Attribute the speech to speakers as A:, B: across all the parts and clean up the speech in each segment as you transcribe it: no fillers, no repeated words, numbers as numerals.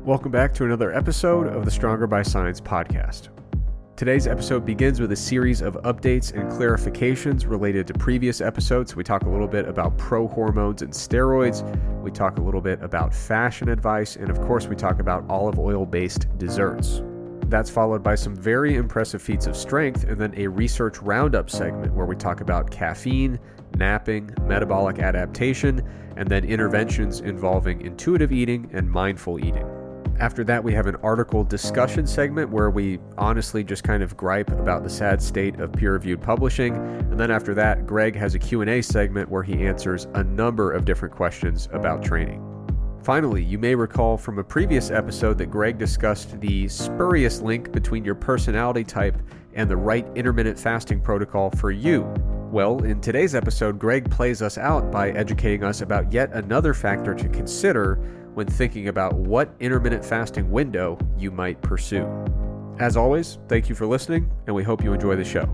A: Welcome back to another episode of the Stronger by Science podcast. Today's episode begins with a series of updates and clarifications related to previous episodes. We talk a little bit about prohormones and steroids. We talk a little bit about fashion advice. And of course, we talk about olive oil-based desserts. That's followed by some very impressive feats of strength and then a Research Roundup segment where we talk about caffeine, napping, metabolic adaptation, and then interventions involving intuitive eating and mindful eating. After that, we have an article discussion segment where we honestly just kind of gripe about the sad state of peer-reviewed publishing. And then after that, Greg has a Q&A segment where he answers a number of different questions about training. Finally, you may recall from a previous episode that Greg discussed the spurious link between your personality type and the right intermittent fasting protocol for you. Well, in today's episode, Greg plays us out by educating us about yet another factor to consider when thinking about what intermittent fasting window you might pursue. As always, thank you for listening, and we hope you enjoy the show.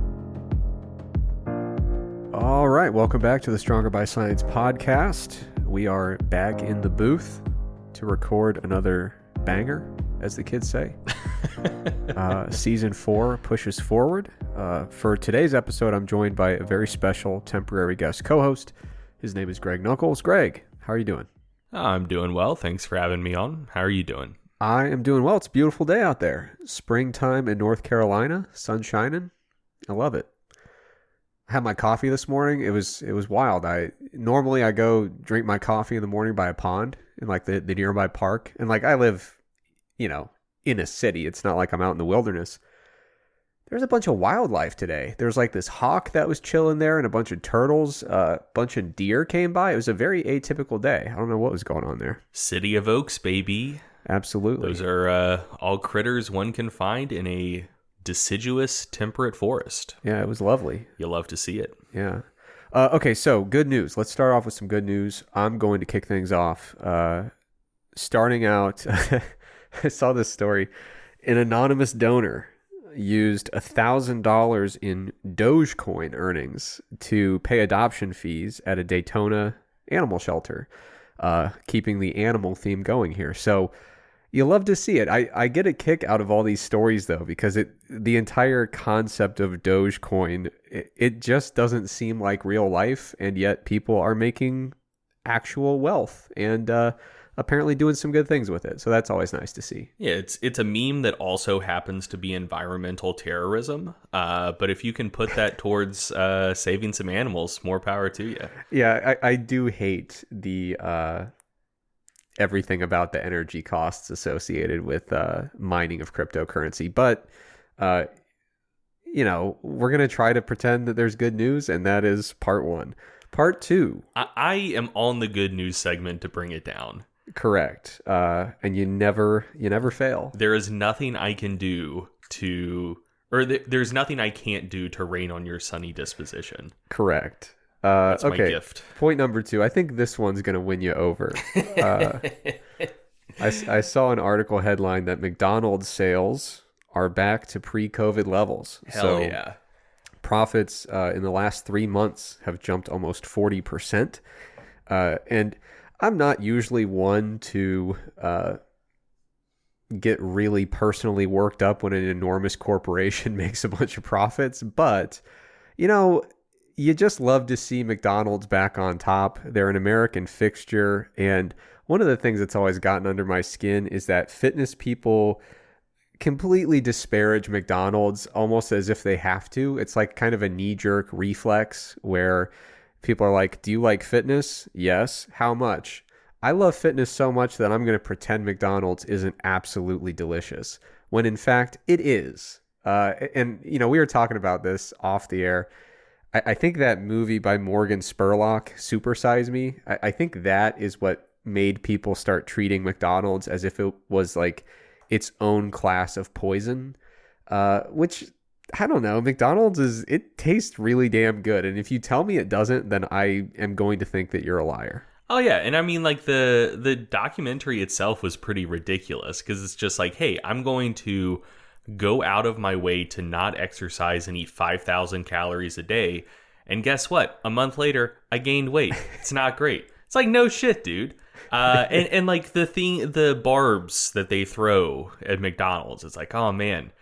A: All right, welcome back to the Stronger by Science podcast. We are back in the booth to record another banger, as the kids say. Season 4 pushes forward. For today's episode, I'm joined by a very special temporary guest co-host. His name is Greg Knuckles. Greg, how are you doing?
B: I'm doing well. Thanks for having me on. How are you doing?
A: I am doing well. It's a beautiful day out there. Springtime in North Carolina, sun shining. I love it. I had my coffee this morning. It was wild. Normally I go drink my coffee in the morning by a pond in like the nearby park. And like I live, in a city. It's not like I'm out in the wilderness. There's a bunch of wildlife today. There's like this hawk that was chilling there and a bunch of turtles. A bunch of deer came by. It was a very atypical day. I don't know what was going on there.
B: City of Oaks, baby.
A: Absolutely.
B: Those are all critters one can find in a deciduous temperate forest.
A: Yeah, it was lovely.
B: You'll love to see it.
A: Yeah. Okay, so good news. Let's start off with some good news. I'm going to kick things off. Starting out, I saw this story. An anonymous donor used $1,000 in Dogecoin earnings to pay adoption fees at a Daytona animal shelter, keeping the animal theme going here. So you love to see it. I get a kick out of all these stories, though, because the entire concept of Dogecoin, it just doesn't seem like real life, and yet people are making actual wealth and apparently doing some good things with it. So that's always nice to see.
B: Yeah, it's a meme that also happens to be environmental terrorism. But if you can put that towards saving some animals, more power to you.
A: Yeah, I do hate the everything about the energy costs associated with mining of cryptocurrency. But, we're going to try to pretend that there's good news, and that is part one. Part two.
B: I am on the good news segment to bring it down.
A: Correct. And you never fail.
B: There is nothing I can do there's nothing I can't do to rain on your sunny disposition.
A: Correct.
B: That's
A: okay.
B: my gift.
A: Point number 2. I think this one's going to win you over. I saw an article headline that McDonald's sales are back to pre-COVID levels.
B: Hell yeah.
A: Profits in the last 3 months have jumped almost 40%. And I'm not usually one to get really personally worked up when an enormous corporation makes a bunch of profits, but you just love to see McDonald's back on top. They're an American fixture, and one of the things that's always gotten under my skin is that fitness people completely disparage McDonald's almost as if they have to. It's like kind of a knee-jerk reflex where people are like, do you like fitness? Yes. How much? I love fitness so much that I'm going to pretend McDonald's isn't absolutely delicious, when in fact it is. And we were talking about this off the air. I think that movie by Morgan Spurlock, Super Size Me, I think that is what made people start treating McDonald's as if it was like its own class of poison, which I don't know. McDonald's it tastes really damn good. And if you tell me it doesn't, then I am going to think that you're a liar.
B: Oh, yeah. And I mean, like the documentary itself was pretty ridiculous because it's just like, hey, I'm going to go out of my way to not exercise and eat 5,000 calories a day. And guess what? A month later, I gained weight. It's not great. It's like, no shit, dude. And like the barbs that they throw at McDonald's, it's like, oh man,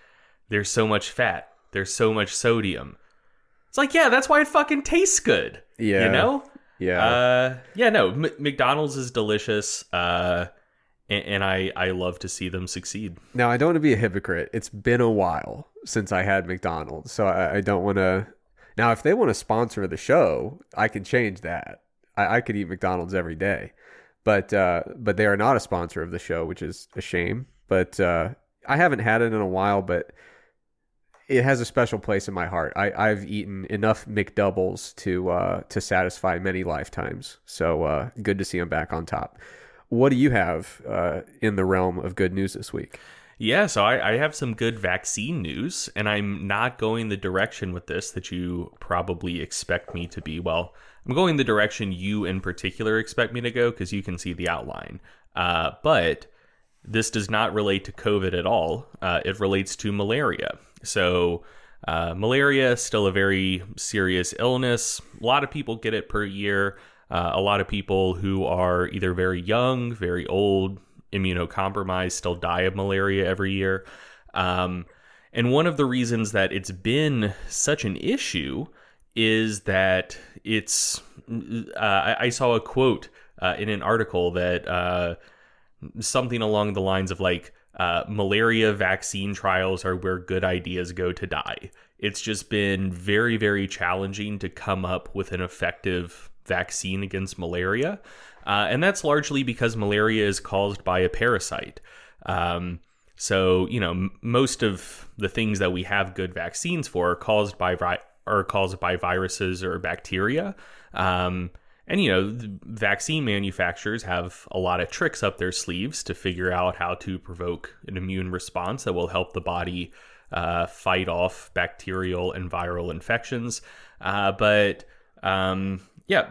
B: there's so much fat, there's so much sodium. It's like, yeah, that's why it fucking tastes good.
A: Yeah.
B: You know?
A: Yeah.
B: No, McDonald's is delicious. And I love to see them succeed.
A: Now, I don't want to be a hypocrite. It's been a while since I had McDonald's, so I don't want to. Now, if they want to sponsor the show, I can change that. I could eat McDonald's every day, but they are not a sponsor of the show, which is a shame. But I haven't had it in a while, but it has a special place in my heart. I've eaten enough McDoubles to satisfy many lifetimes. So good to see them back on top. What do you have in the realm of good news this week?
B: Yeah, so I have some good vaccine news, and I'm not going the direction with this that you probably expect me to be. Well, I'm going the direction you in particular expect me to go because you can see the outline. But this does not relate to COVID at all. It relates to malaria. So malaria is still a very serious illness. A lot of people get it per year. A lot of people who are either very young, very old, immunocompromised still die of malaria every year. And one of the reasons that it's been such an issue is that it's... I saw a quote in an article that something along the lines of like, malaria vaccine trials are where good ideas go to die. It's just been very, very challenging to come up with an effective vaccine against malaria. And that's largely because malaria is caused by a parasite. So, most of the things that we have good vaccines for are caused by viruses or bacteria. And, vaccine manufacturers have a lot of tricks up their sleeves to figure out how to provoke an immune response that will help the body fight off bacterial and viral infections.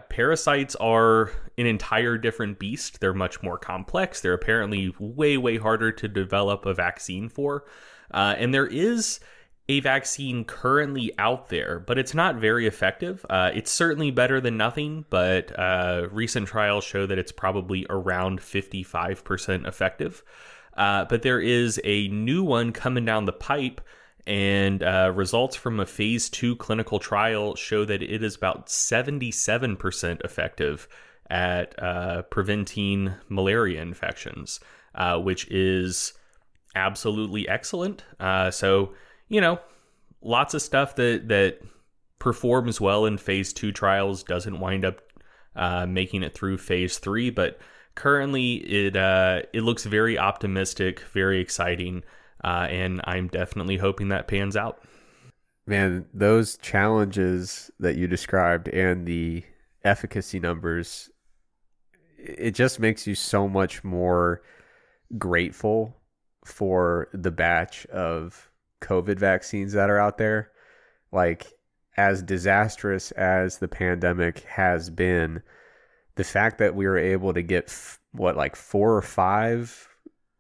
B: Parasites are an entire different beast. They're much more complex. They're apparently way, way harder to develop a vaccine for. And there is a vaccine currently out there, but it's not very effective. It's certainly better than nothing, but recent trials show that it's probably around 55% effective. But there is a new one coming down the pipe, and results from a phase 2 clinical trial show that it is about 77% effective at preventing malaria infections, which is absolutely excellent. So, lots of stuff that performs well in phase 2 trials doesn't wind up making it through phase 3, but currently it looks very optimistic, very exciting. And I'm definitely hoping that pans out.
A: Man, those challenges that you described and the efficacy numbers, it just makes you so much more grateful for the batch of COVID vaccines that are out there. Like, as disastrous as the pandemic has been, the fact that we were able to get 4 or 5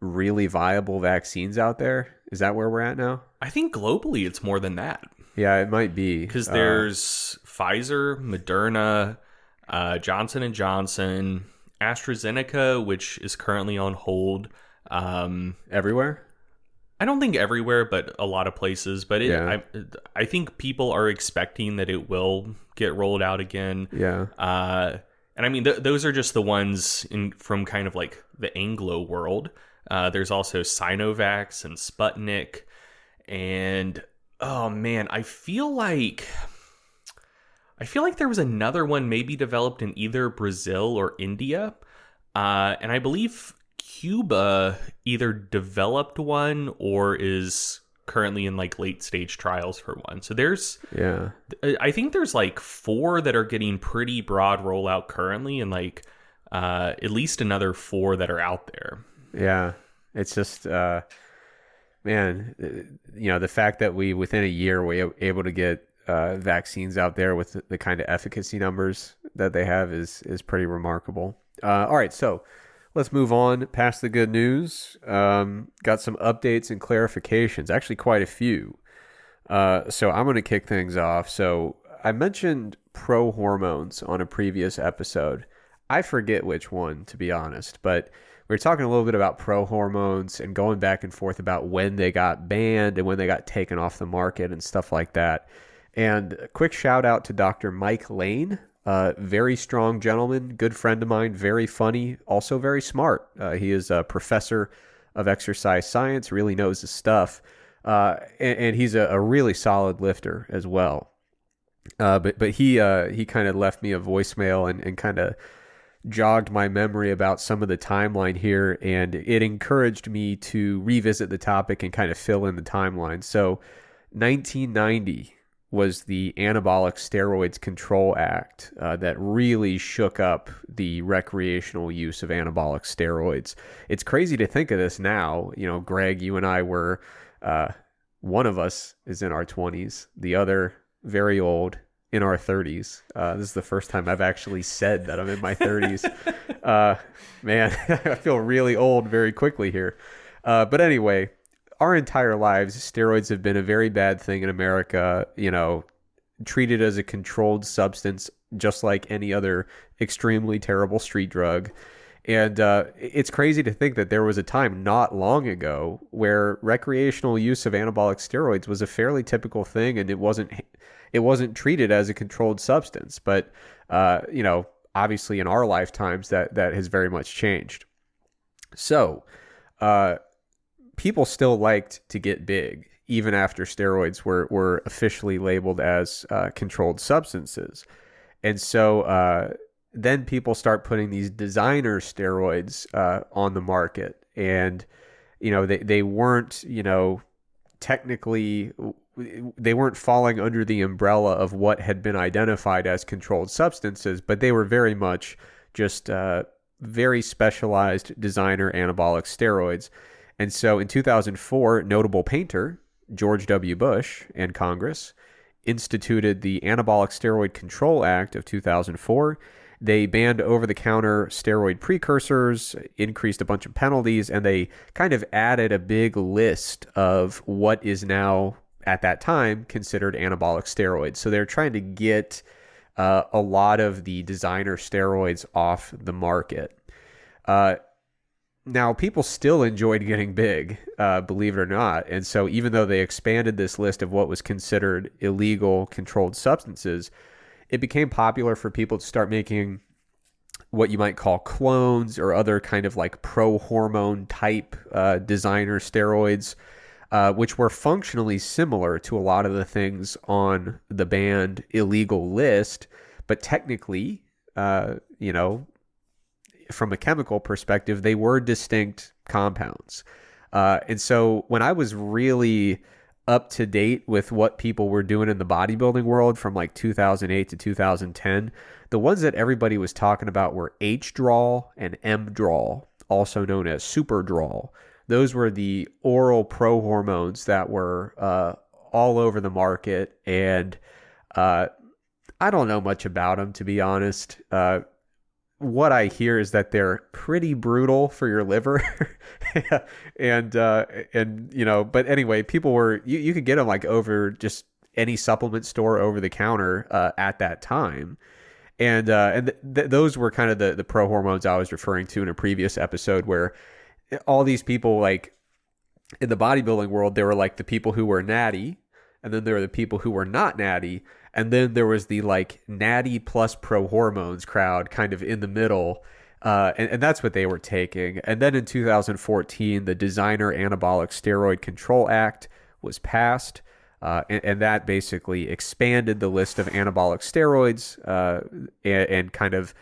A: really viable vaccines out there. Is that where we're at now?
B: I think globally it's more than that.
A: Yeah, it might be.
B: Because there's Pfizer, Moderna, Johnson & Johnson, AstraZeneca, which is currently on hold.
A: Everywhere?
B: I don't think everywhere, but a lot of places. But I think people are expecting that it will get rolled out again.
A: Yeah.
B: And I mean, those are just the ones from kind of like the Anglo world. There's also Sinovac and Sputnik. And, oh man, I feel like there was another one maybe developed in either Brazil or India. And I believe Cuba either developed one or is currently in like late stage trials for one. So I think there's like 4 that are getting pretty broad rollout currently, and like at least another 4 that are out there.
A: Yeah. It's just, man, the fact that we, within a year, were able to get vaccines out there with the kind of efficacy numbers that they have is pretty remarkable. All right. So let's move on past the good news. Got some updates and clarifications, actually quite a few. So I'm going to kick things off. So I mentioned Prohormones on a previous episode. I forget which one, to be honest, but we were talking a little bit about prohormones and going back and forth about when they got banned and when they got taken off the market and stuff like that. And a quick shout out to Dr. Mike Lane, very strong gentleman, good friend of mine, very funny, also very smart. He is a professor of exercise science, really knows his stuff, and he's a really solid lifter as well. But he kind of left me a voicemail and kind of jogged my memory about some of the timeline here, and it encouraged me to revisit the topic and kind of fill in the timeline. So 1990 was the Anabolic Steroids Control Act that really shook up the recreational use of anabolic steroids. It's crazy to think of this now. You know, Greg, you and I were, one of us is in our 20s, the other very old, in our 30s. This is the first time I've actually said that I'm in my 30s. Man, I feel really old very quickly here. But anyway, our entire lives, steroids have been a very bad thing in America, you know, treated as a controlled substance, just like any other extremely terrible street drug. And it's crazy to think that there was a time not long ago where recreational use of anabolic steroids was a fairly typical thing, and it wasn't treated as a controlled substance. But you know, obviously in our lifetimes that has very much changed. So people still liked to get big even after steroids were officially labeled as controlled substances. And so then people start putting these designer steroids on the market, and you know, they weren't, you know, technically they weren't falling under the umbrella of what had been identified as controlled substances, but they were very much just very specialized designer anabolic steroids. And so in 2004, notable painter George W. Bush and Congress instituted the Anabolic Steroid Control Act of 2004. They banned over-the-counter steroid precursors, increased a bunch of penalties, and they kind of added a big list of what is now, at that time, considered anabolic steroids. So they're trying to get a lot of the designer steroids off the market. Now, people still enjoyed getting big, believe it or not. And so even though they expanded this list of what was considered illegal controlled substances, it became popular for people to start making what you might call clones or other kind of like pro-hormone type designer steroids, which were functionally similar to a lot of the things on the banned illegal list. But technically, you know, from a chemical perspective, they were distinct compounds. And so when I was really up to date with what people were doing in the bodybuilding world from like 2008 to 2010, the ones that everybody was talking about were H-Draw and M-Draw, also known as Super Draw. Those were the oral prohormones that were all over the market. And I don't know much about them, to be honest. What I hear is that they're pretty brutal for your liver. and you know, but anyway, people were, you could get them like over just any supplement store over the counter at that time. And those were kind of the prohormones I was referring to in a previous episode, where all these people, like in the bodybuilding world, there were like the people who were natty, and then there were the people who were not natty. And then there was the like natty plus prohormones crowd kind of in the middle. And that's what they were taking. And then in 2014, the Designer Anabolic Steroid Control Act was passed. And that basically expanded the list of anabolic steroids and kind of,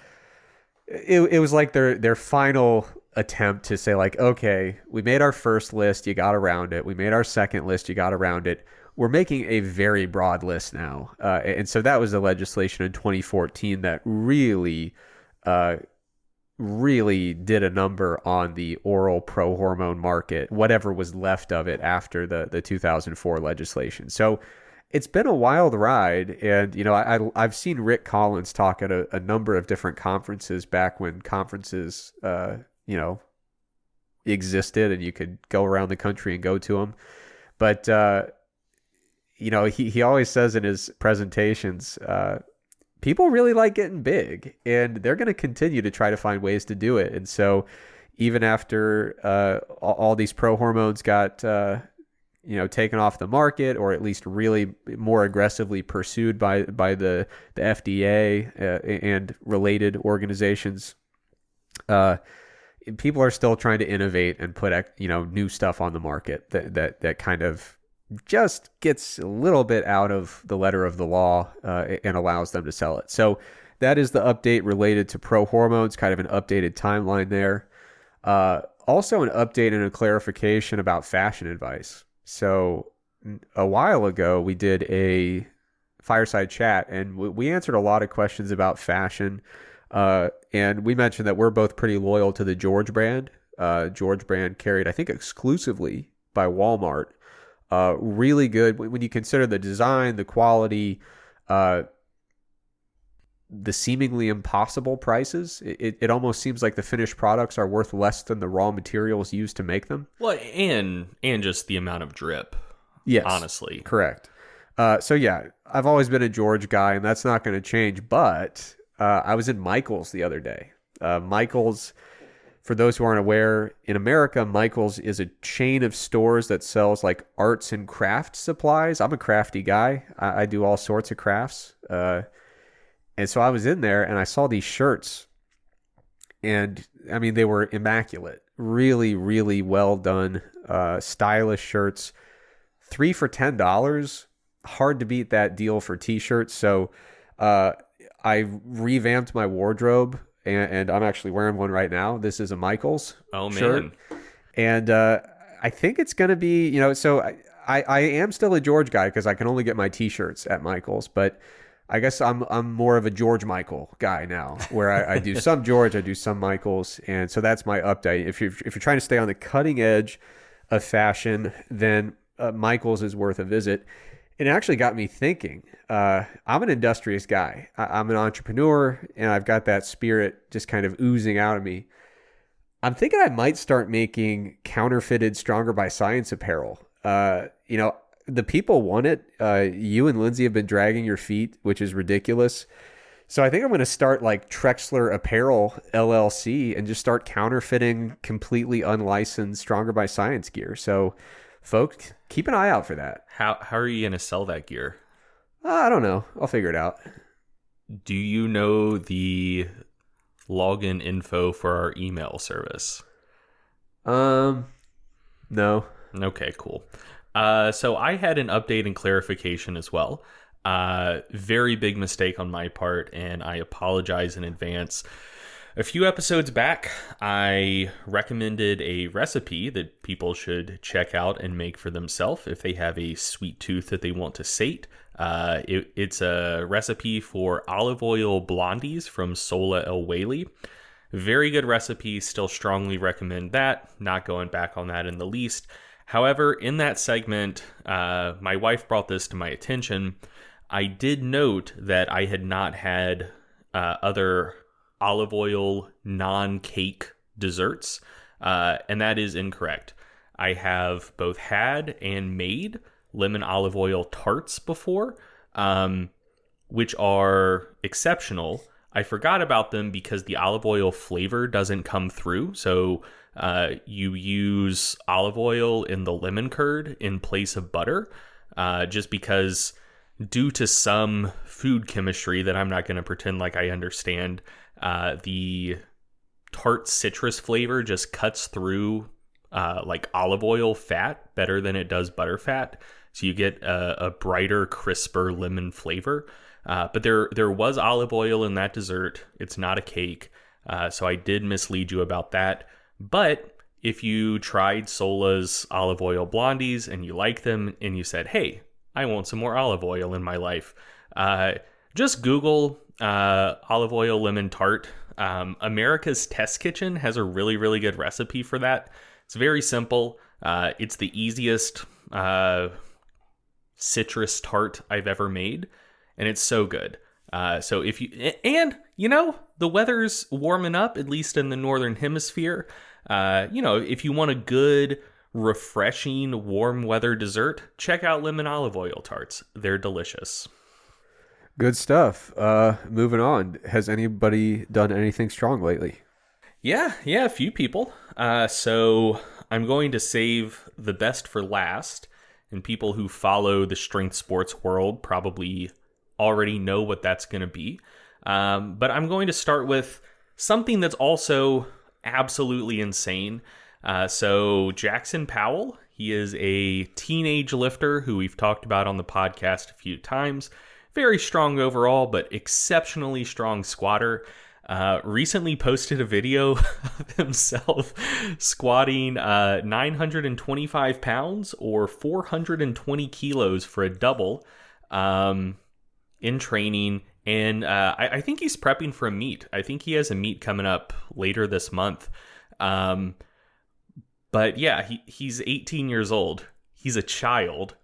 A: it was like their final attempt to say like, okay, we made our first list, you got around it. We made our second list, you got around it. We're making a very broad list now. And so that was the legislation in 2014 that really did a number on the oral prohormone market, whatever was left of it after the 2004 legislation. So it's been a wild ride. And, you know, I've seen Rick Collins talk at a number of different conferences back when conferences, you know, existed and you could go around the country and go to them. But, you know, he always says in his presentations, people really like getting big, and they're going to continue to try to find ways to do it. And so even after all these Prohormones got taken off the market, or at least really more aggressively pursued by the FDA and related organizations, people are still trying to innovate and put new stuff on the market that kind of just gets a little bit out of the letter of the law and allows them to sell it. So that is the update related to Prohormones, kind of an updated timeline there. Also an update and a clarification about fashion advice. So a while ago, we did a fireside chat, and we answered a lot of questions about fashion. And we mentioned that we're both pretty loyal to the George brand. George brand carried, I think, exclusively by Walmart. Really good when you consider the design, the quality, the seemingly impossible prices. It almost seems like the finished products are worth less than the raw materials used to make them.
B: Well, and just the amount of drip.
A: Yes,
B: honestly,
A: correct. So yeah, I've always been a George guy, and that's not going to change. But I was in Michael's the other day. Michael's, for those who aren't aware, in America, Michael's is a chain of stores that sells like arts and craft supplies. I'm a crafty guy. I do all sorts of crafts. And so I was in there and I saw these shirts, and I mean, they were immaculate, really, really well done, stylish shirts, 3 for $10. Hard to beat that deal for t-shirts. So, I revamped my wardrobe, and I'm actually wearing one right now. This is a Michael's shirt.
B: Man.
A: And I think it's going to be, so I am still a George guy because I can only get my t-shirts at Michael's, but I guess I'm more of a George Michael guy now, where I do some George, I do some Michael's. And so that's my update. If you're trying to stay on the cutting edge of fashion, then Michael's is worth a visit. It actually got me thinking. I'm an industrious guy. I'm an entrepreneur, and I've got that spirit just kind of oozing out of me. I'm thinking I might start making counterfeited Stronger by Science apparel. The people want it. You and Lindsay have been dragging your feet, which is ridiculous. So I think I'm going to start like Trexler Apparel LLC and just start counterfeiting completely unlicensed Stronger by Science gear. So folks, keep an eye out for that.
B: How are you going to sell that gear?
A: I don't know. I'll figure it out.
B: Do you know the login info for our email service?
A: No.
B: Okay, cool. So I had an update and clarification as well. Very big mistake on my part, and I apologize in advance. A few episodes back, I recommended a recipe that people should check out and make for themselves if they have a sweet tooth that they want to sate. It's a recipe for olive oil blondies from Sola El Whaley. Very good recipe, still strongly recommend that. Not going back on that in the least. However, in that segment, my wife brought this to my attention. I did note that I had not had other olive oil non-cake desserts, and that is incorrect. I have both had and made lemon olive oil tarts before, which are exceptional. I forgot about them because the olive oil flavor doesn't come through, so you use olive oil in the lemon curd in place of butter, just because due to some food chemistry that I'm not going to pretend like I understand, the tart citrus flavor just cuts through like olive oil fat better than it does butter fat. So you get a brighter, crisper lemon flavor. But there was olive oil in that dessert. It's not a cake. So I did mislead you about that. But if you tried Sola's olive oil blondies and you like them and you said, hey, I want some more olive oil in my life, just Google olive oil lemon tart. America's Test Kitchen has a really, really good recipe for that. It's very simple. It's the easiest citrus tart I've ever made, and it's so good. So if you, and you know, the weather's warming up, at least in the northern hemisphere. If you want a good, refreshing, warm weather dessert, check out lemon olive oil tarts. They're delicious.
A: Good stuff. Moving on. Has anybody done anything strong lately?
B: Yeah, a few people. So I'm going to save the best for last, and people who follow the strength sports world probably already know what that's going to be. But I'm going to start with something that's also absolutely insane. So Jackson Powell, he is a teenage lifter who we've talked about on the podcast a few times. Very strong overall, but exceptionally strong squatter. Recently posted a video of himself squatting 925 pounds or 420 kilos for a double in training. And I think he's prepping for a meet. I think he has a meet coming up later this month. But yeah, he's 18 years old. He's a child.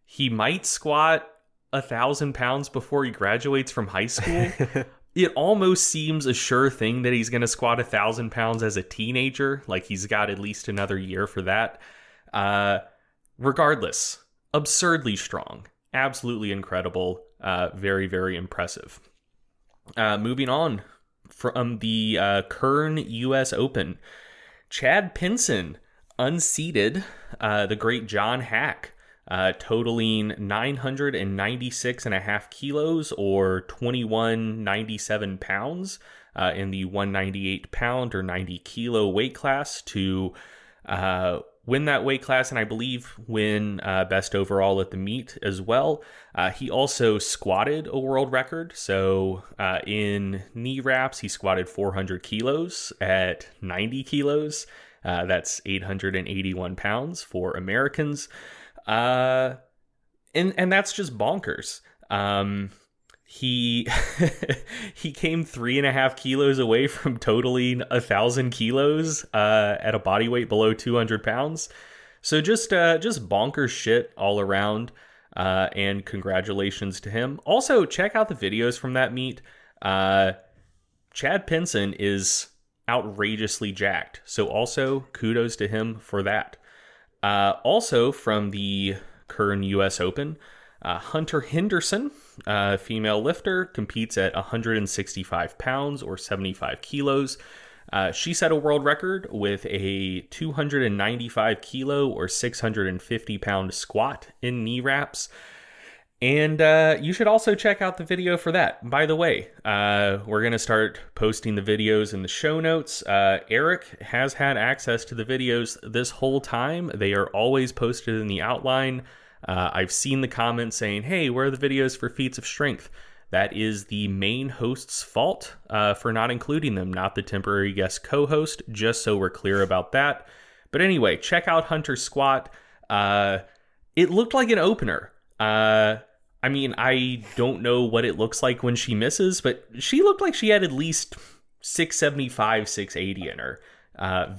B: He might squat 1,000 pounds before he graduates from high school. It almost seems a sure thing that he's going to squat 1,000 pounds as a teenager. Like he's got at least another year for that. Regardless, absurdly strong. Absolutely incredible. Very, very impressive. Moving on from the Kern US Open. Chad Pinson unseated the great John Hack, totaling 996.5 kilos or 2197 pounds in the 198 pound or 90 kilo weight class to win that weight class, and I believe win best overall at the meet as well. He also squatted a world record. So in knee wraps, he squatted 400 kilos at 90 kilos. That's 881 pounds for Americans. And that's just bonkers. He he came 3.5 kilos away from totaling 1,000 kilos at a body weight below 200 pounds. So just bonkers shit all around. And congratulations to him. Also, check out the videos from that meet. Chad Pinson is outrageously jacked. So also kudos to him for that. Also from the Kern US Open, Hunter Henderson, female lifter, competes at 165 pounds or 75 kilos. She set a world record with a 295 kilo or 650 pound squat in knee wraps. And you should also check out the video for that. By the way, we're going to start posting the videos in the show notes. Eric has had access to the videos this whole time. They are always posted in the outline. I've seen the comments saying, hey, where are the videos for Feats of Strength? That is the main host's fault for not including them, not the temporary guest co-host, just so we're clear about that. But anyway, check out Hunter's squat. It looked like an opener. I mean, I don't know what it looks like when she misses, but she looked like she had at least 675, 680 in her.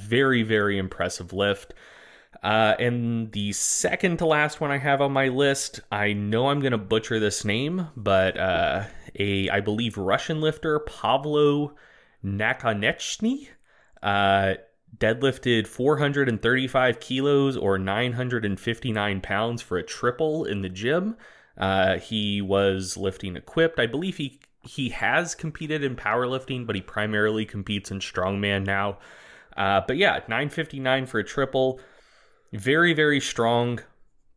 B: Very, very impressive lift. And the second to last one I have on my list, I know I'm going to butcher this name, but I believe Russian lifter Pavlo Nakonechny deadlifted 435 kilos or 959 pounds for a triple in the gym. He was lifting equipped. I believe he has competed in powerlifting, but he primarily competes in strongman now. But yeah, 959 for a triple. Very, very strong.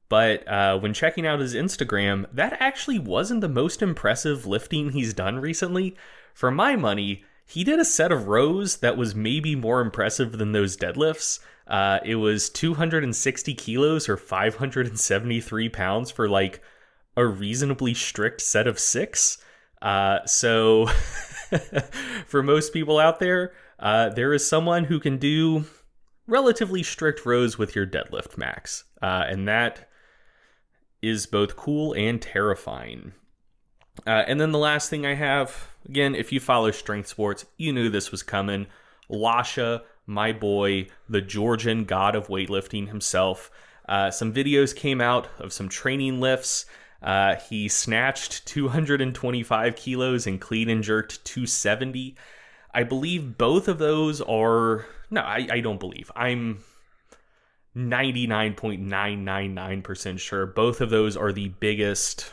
B: But when checking out his Instagram, that actually wasn't the most impressive lifting he's done recently. For my money, he did a set of rows that was maybe more impressive than those deadlifts. It was 260 kilos or 573 pounds for like a reasonably strict set of 6. So for most people out there, there is someone who can do relatively strict rows with your deadlift max. And that is both cool and terrifying. And then the last thing I have, again, if you follow strength sports, you knew this was coming. Lasha, my boy, the Georgian god of weightlifting himself. Some videos came out of some training lifts. He snatched 225 kilos and clean and jerked 270. I believe both of those are... No, I don't believe. I'm 99.999% sure both of those are the biggest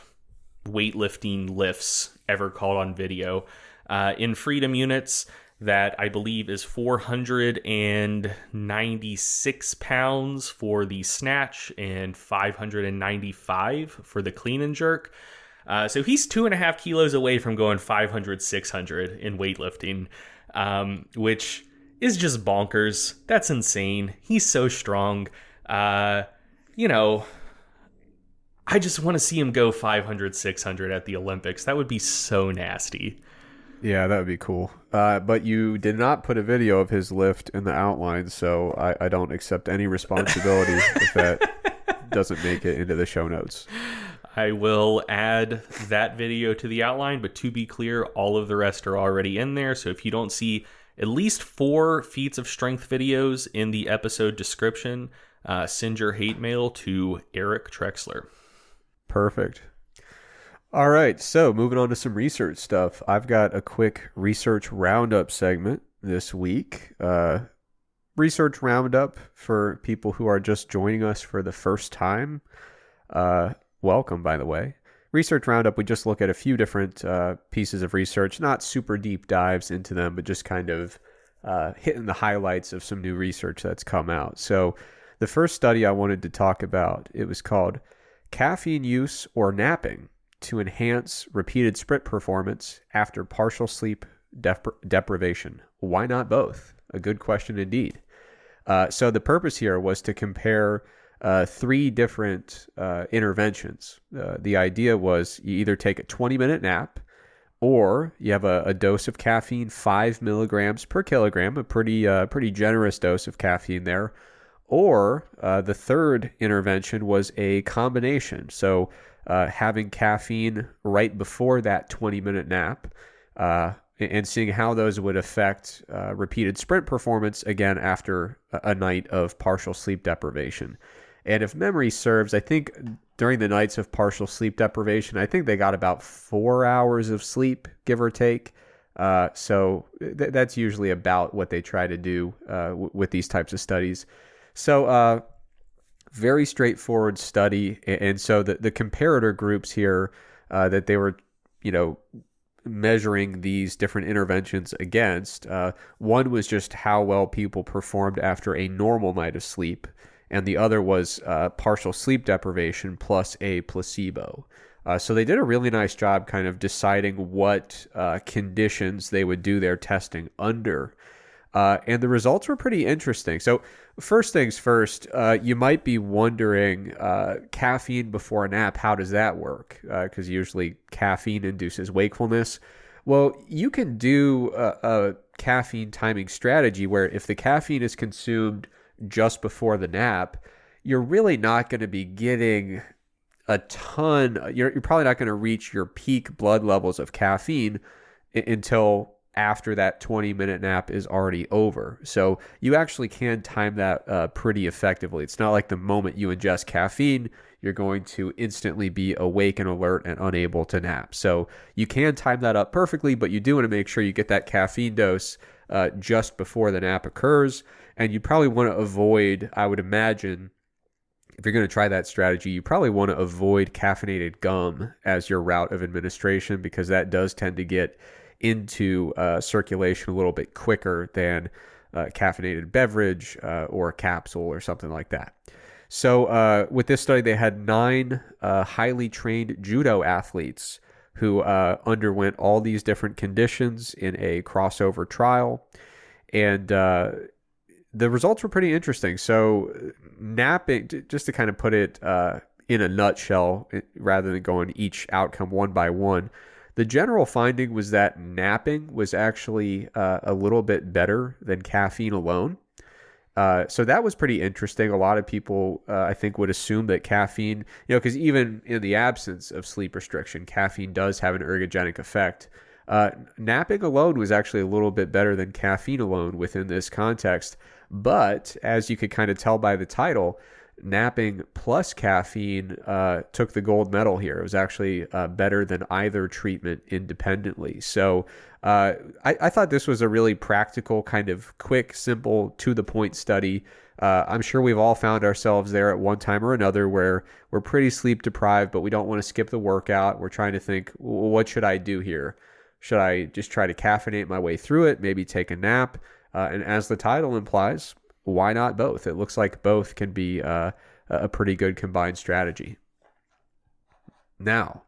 B: weightlifting lifts ever caught on video. In freedom units, that I believe is 496 pounds for the snatch and 595 for the clean and jerk. So he's 2.5 kilos away from going 500, 600 in weightlifting, which is just bonkers. That's insane. He's so strong. I just want to see him go 500, 600 at the Olympics. That would be so nasty.
A: Yeah, that would be cool. But you did not put a video of his lift in the outline, so I don't accept any responsibility if that doesn't make it into the show notes.
B: I will add that video to the outline, but to be clear, all of the rest are already in there. So if you don't see at least 4 Feats of Strength videos in the episode description, send your hate mail to Eric Trexler.
A: Perfect. All right, so moving on to some research stuff. I've got a quick Research Roundup segment this week. Research Roundup, for people who are just joining us for the first time, welcome, by the way. Research Roundup, we just look at a few different pieces of research, not super deep dives into them, but just kind of hitting the highlights of some new research that's come out. So the first study I wanted to talk about, it was called Caffeine Use or Napping to Enhance Repeated Sprint Performance After Partial Sleep Deprivation. Why not both? A good question indeed. So the purpose here was to compare 3 different interventions. The idea was you either take a 20-minute nap, or you have a dose of caffeine, 5 milligrams per kilogram, a pretty generous dose of caffeine there. Or the third intervention was a combination. So having caffeine right before that 20-minute nap and seeing how those would affect repeated sprint performance, again, after a night of partial sleep deprivation. And if memory serves, I think during the nights of partial sleep deprivation, I think they got about 4 hours of sleep, give or take. So that's usually about what they try to do with these types of studies. So very straightforward study. And so the comparator groups here that they were, measuring these different interventions against, one was just how well people performed after a normal night of sleep, and the other was partial sleep deprivation plus a placebo. So they did a really nice job kind of deciding what conditions they would do their testing under. And the results were pretty interesting. So first things first, you might be wondering, caffeine before a nap, how does that work? Because usually caffeine induces wakefulness. Well, you can do a caffeine timing strategy where if the caffeine is consumed just before the nap, you're really not going to be getting a ton. You're probably not going to reach your peak blood levels of caffeine until after that 20-minute nap is already over. So you actually can time that pretty effectively. It's not like the moment you ingest caffeine, you're going to instantly be awake and alert and unable to nap. So you can time that up perfectly, but you do want to make sure you get that caffeine dose just before the nap occurs. And you probably want to avoid, I would imagine, if you're going to try that strategy, you probably want to avoid caffeinated gum as your route of administration, because that does tend to get into circulation a little bit quicker than caffeinated beverage or a capsule or something like that. So with this study, they had 9 highly trained judo athletes who underwent all these different conditions in a crossover trial. And the results were pretty interesting. So napping, just to kind of put it in a nutshell, rather than going each outcome one by one, the general finding was that napping was actually a little bit better than caffeine alone. So that was pretty interesting. A lot of people, I think, would assume that caffeine, because even in the absence of sleep restriction, caffeine does have an ergogenic effect. Napping alone was actually a little bit better than caffeine alone within this context. But as you could kind of tell by the title, napping plus caffeine took the gold medal here. It was actually better than either treatment independently. So I thought this was a really practical, kind of quick, simple, to-the-point study. I'm sure we've all found ourselves there at one time or another where we're pretty sleep deprived, but we don't want to skip the workout. We're trying to think, well, what should I do here? Should I just try to caffeinate my way through it, maybe take a nap? And as the title implies, why not both? It looks like both can be a pretty good combined strategy. Now,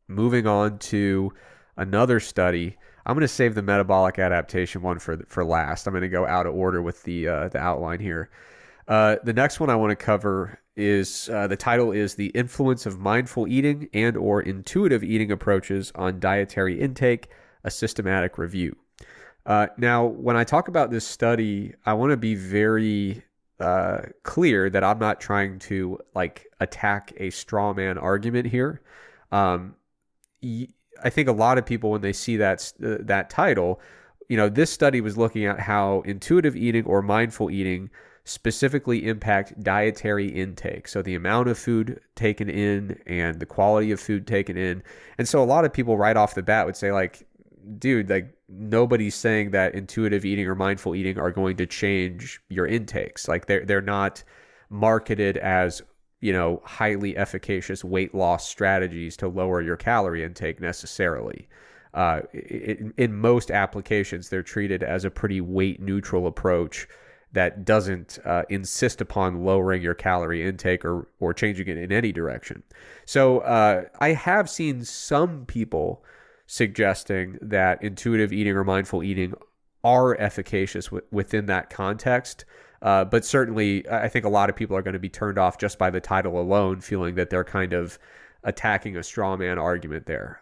A: moving on to another study. I'm going to save the metabolic adaptation one for last. I'm going to go out of order with the outline here. The next one I want to cover is the title is The Influence of Mindful Eating and or Intuitive Eating Approaches on Dietary Intake, a Systematic Review. Now, when I talk about this study, I want to be very clear that I'm not trying to attack a straw man argument here. I think a lot of people, when they see that title, this study was looking at how intuitive eating or mindful eating specifically impact dietary intake. So the amount of food taken in and the quality of food taken in. And so a lot of people right off the bat would say dude, nobody's saying that intuitive eating or mindful eating are going to change your intakes. They're not marketed as, highly efficacious weight loss strategies to lower your calorie intake necessarily. In most applications, they're treated as a pretty weight neutral approach that doesn't insist upon lowering your calorie intake or changing it in any direction. So I have seen some people suggesting that intuitive eating or mindful eating are efficacious within that context. But certainly, I think a lot of people are going to be turned off just by the title alone, feeling that they're kind of attacking a straw man argument there.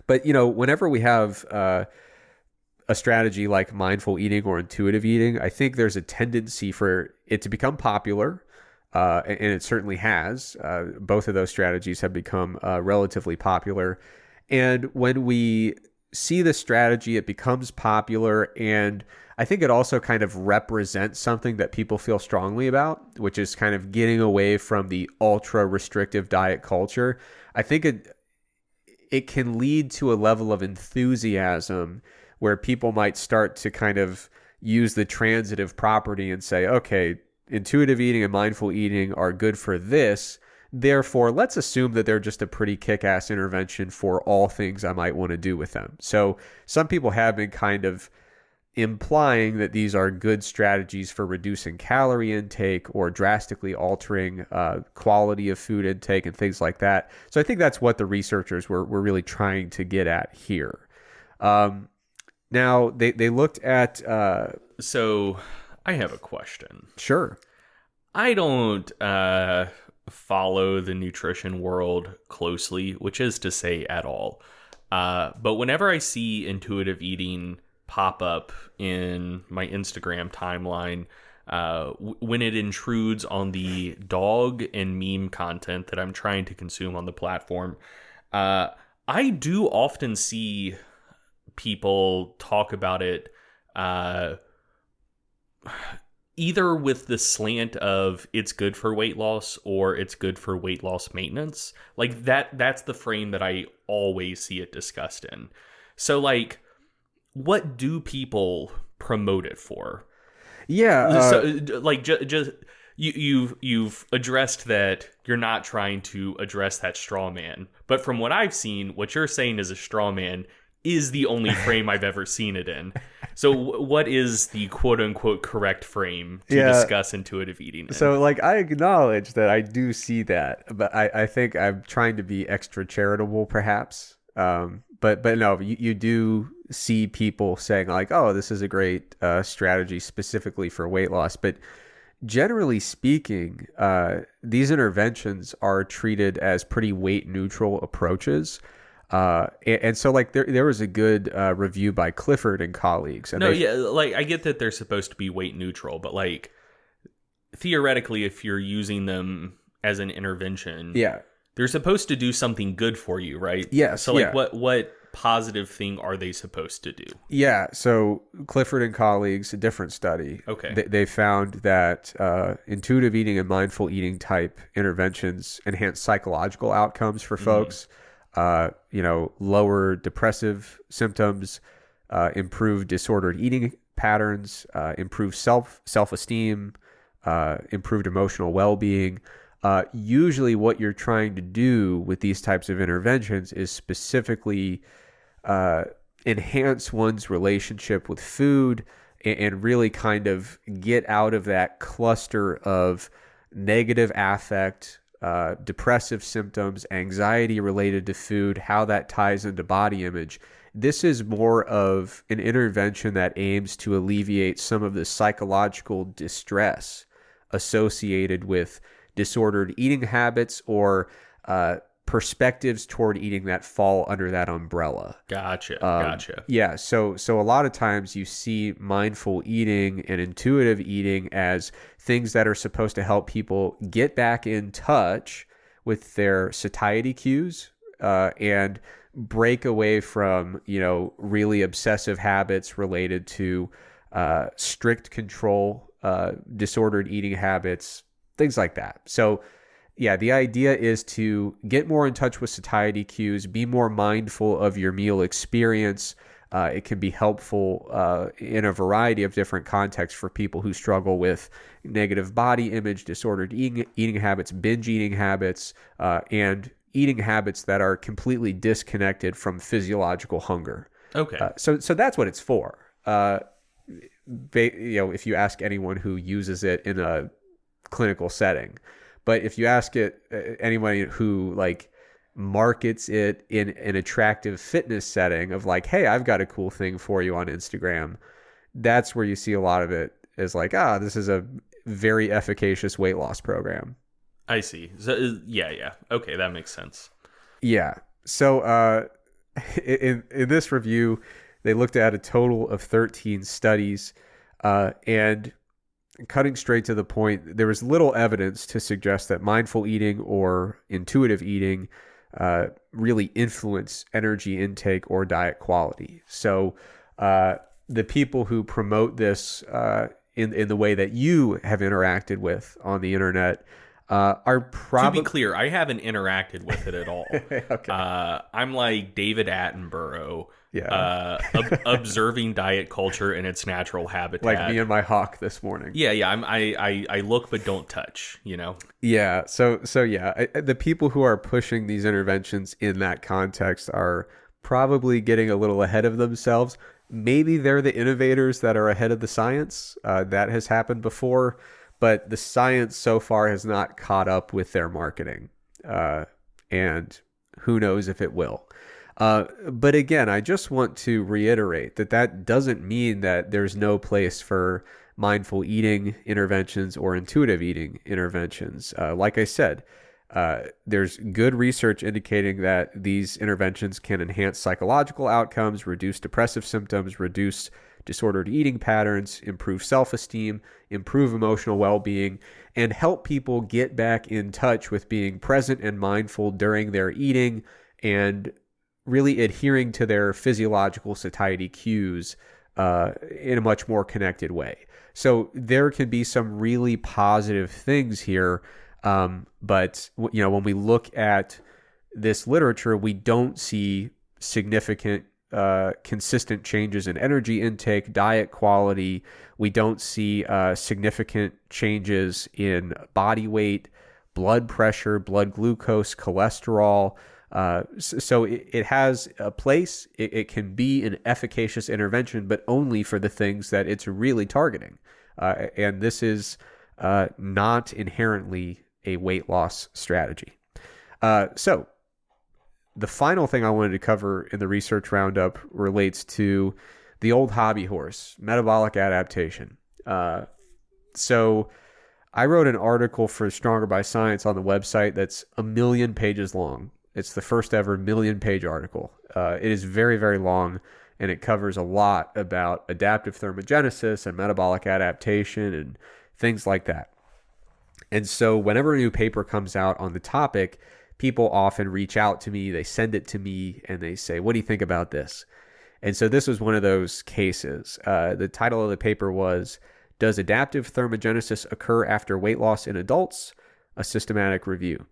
A: But, whenever we have a strategy like mindful eating or intuitive eating, I think there's a tendency for it to become popular. And it certainly has. Both of those strategies have become relatively popular. And when we see the strategy, it becomes popular. And I think it also kind of represents something that people feel strongly about, which is kind of getting away from the ultra restrictive diet culture. I think it can lead to a level of enthusiasm where people might start to kind of use the transitive property and say, okay, intuitive eating and mindful eating are good for this. Therefore, let's assume that they're just a pretty kick-ass intervention for all things I might want to do with them. So some people have been kind of implying that these are good strategies for reducing calorie intake or drastically altering quality of food intake and things like that. So I think that's what the researchers were really trying to get at here. Now, they looked at...
B: So I have a question.
A: Sure.
B: I don't follow the nutrition world closely, which is to say at all. But whenever I see intuitive eating pop up in my Instagram timeline, when it intrudes on the dog and meme content that I'm trying to consume on the platform, I do often see people talk about it either with the slant of it's good for weight loss or it's good for weight loss maintenance. That's the frame that I always see it discussed in. So what do people promote it for?
A: Yeah.
B: Just you've addressed that you're not trying to address that straw man. But from what I've seen, what you're saying is a straw man is the only frame I've ever seen it in. So what is the quote-unquote correct frame to discuss intuitive eating in?
A: So, I acknowledge that I do see that, but I think I'm trying to be extra charitable, perhaps. But no, you do see people saying, oh, this is a great strategy specifically for weight loss. But generally speaking, these interventions are treated as pretty weight-neutral approaches. And so there was a good review by Clifford and colleagues. And
B: I get that they're supposed to be weight neutral, but theoretically, if you're using them as an intervention, they're supposed to do something good for you, right?
A: Yes.
B: So what positive thing are they supposed to do?
A: Yeah, so Clifford and colleagues, a different study.
B: Okay.
A: They found that intuitive eating and mindful eating type interventions enhance psychological outcomes for folks. Lower depressive symptoms, improve disordered eating patterns, improve self-esteem, improved emotional well-being. Usually what you're trying to do with these types of interventions is specifically enhance one's relationship with food and really kind of get out of that cluster of negative affect, depressive symptoms, anxiety related to food, how that ties into body image. This is more of an intervention that aims to alleviate some of the psychological distress associated with disordered eating habits or perspectives toward eating that fall under that umbrella.
B: Gotcha.
A: Yeah, so a lot of times you see mindful eating and intuitive eating as things that are supposed to help people get back in touch with their satiety cues and break away from, really obsessive habits related to strict control, disordered eating habits, things like that. So yeah, the idea is to get more in touch with satiety cues, be more mindful of your meal experience. It can be helpful in a variety of different contexts for people who struggle with negative body image, disordered eating habits, binge eating habits, and eating habits that are completely disconnected from physiological hunger.
B: Okay.
A: So that's what it's for. If you ask anyone who uses it in a clinical setting. But if you ask anyone who markets it in an attractive fitness setting of hey, I've got a cool thing for you on Instagram, that's where you see a lot of it as this is a very efficacious weight loss program.
B: I see. So, yeah. Okay, that makes sense.
A: Yeah. So in this review, they looked at a total of 13 studies, and cutting straight to the point, there was little evidence to suggest that mindful eating or intuitive eating really influence energy intake or diet quality. So the people who promote this in the way that you have interacted with on the internet are probably...
B: To be clear, I haven't interacted with it at all.
A: Okay.
B: I'm like David Attenborough, observing diet culture in its natural habitat.
A: Like me and my hawk this morning.
B: Yeah. I look but don't touch.
A: Yeah. So yeah, the people who are pushing these interventions in that context are probably getting a little ahead of themselves. Maybe they're the innovators that are ahead of the science. That has happened before. But the science so far has not caught up with their marketing, and who knows if it will. But again, I just want to reiterate that doesn't mean that there's no place for mindful eating interventions or intuitive eating interventions. Like I said, there's good research indicating that these interventions can enhance psychological outcomes, reduce depressive symptoms, reduce disordered eating patterns, improve self-esteem, improve emotional well-being, and help people get back in touch with being present and mindful during their eating and really adhering to their physiological satiety cues in a much more connected way. So there can be some really positive things here, but when we look at this literature, we don't see significant consistent changes in energy intake, diet quality. We don't see significant changes in body weight, blood pressure, blood glucose, cholesterol. So it has a place. It can be an efficacious intervention, but only for the things that it's really targeting. And this is not inherently a weight loss strategy. So the final thing I wanted to cover in the research roundup relates to the old hobby horse, metabolic adaptation. So I wrote an article for Stronger by Science on the website that's 1 million pages long. It's the first ever 1 million-page article. It is very, very long, and it covers a lot about adaptive thermogenesis and metabolic adaptation and things like that. And so whenever a new paper comes out on the topic, people often reach out to me, they send it to me, and they say, what do you think about this? And so this was one of those cases. The title of the paper was, Does Adaptive Thermogenesis Occur After Weight Loss in Adults? A Systematic Review.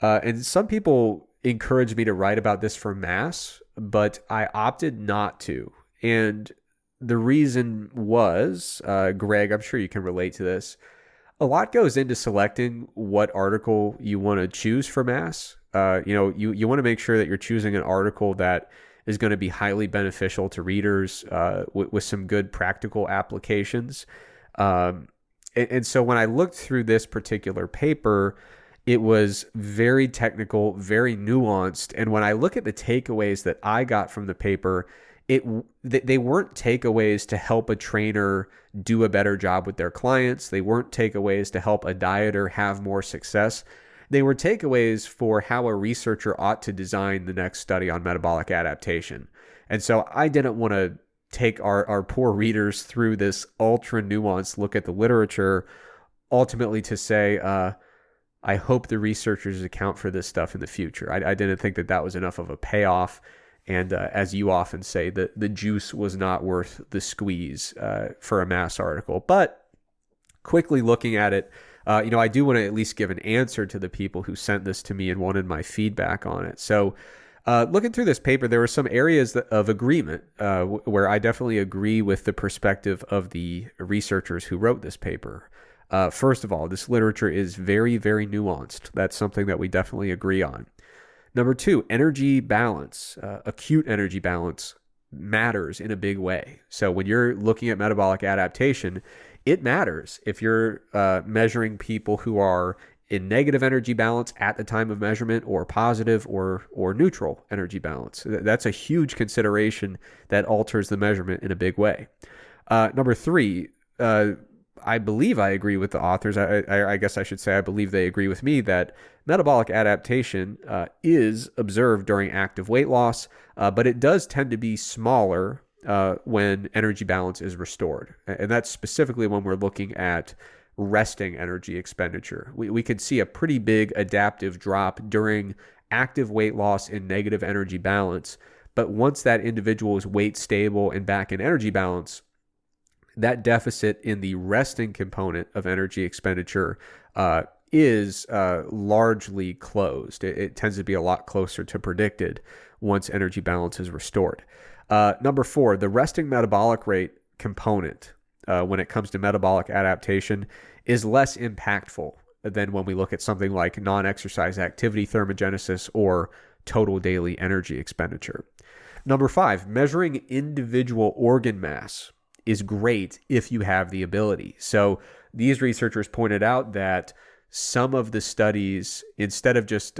A: And some people encouraged me to write about this for mass, but I opted not to. And the reason was, Greg, I'm sure you can relate to this. A lot goes into selecting what article you want to choose for mass. You want to make sure that you're choosing an article that is going to be highly beneficial to readers with some good practical applications. And so when I looked through this particular paper, it was very technical, very nuanced. And when I look at the takeaways that I got from the paper, they weren't takeaways to help a trainer do a better job with their clients. They weren't takeaways to help a dieter have more success. They were takeaways for how a researcher ought to design the next study on metabolic adaptation. And so I didn't want to take our poor readers through this ultra nuanced look at the literature, ultimately to say, I hope the researchers account for this stuff in the future. I didn't think that was enough of a payoff. And as you often say, the juice was not worth the squeeze for a mass article. But quickly looking at it, I do want to at least give an answer to the people who sent this to me and wanted my feedback on it. So looking through this paper, there were some areas of agreement where I definitely agree with the perspective of the researchers who wrote this paper. First of all, this literature is very, very nuanced. That's something that we definitely agree on. Number two, energy balance, acute energy balance matters in a big way. So when you're looking at metabolic adaptation, it matters if you're measuring people who are in negative energy balance at the time of measurement or positive or neutral energy balance. That's a huge consideration that alters the measurement in a big way. Number three, I believe I agree with the authors. I guess I should say I believe they agree with me that metabolic adaptation is observed during active weight loss, but it does tend to be smaller when energy balance is restored. And that's specifically when we're looking at resting energy expenditure. We could see a pretty big adaptive drop during active weight loss in negative energy balance. But once that individual is weight stable and back in energy balance, that deficit in the resting component of energy expenditure is largely closed. It tends to be a lot closer to predicted once energy balance is restored. Number four, the resting metabolic rate component when it comes to metabolic adaptation is less impactful than when we look at something like non-exercise activity thermogenesis or total daily energy expenditure. Number five, measuring individual organ mass is great if you have the ability. So these researchers pointed out that some of the studies, instead of just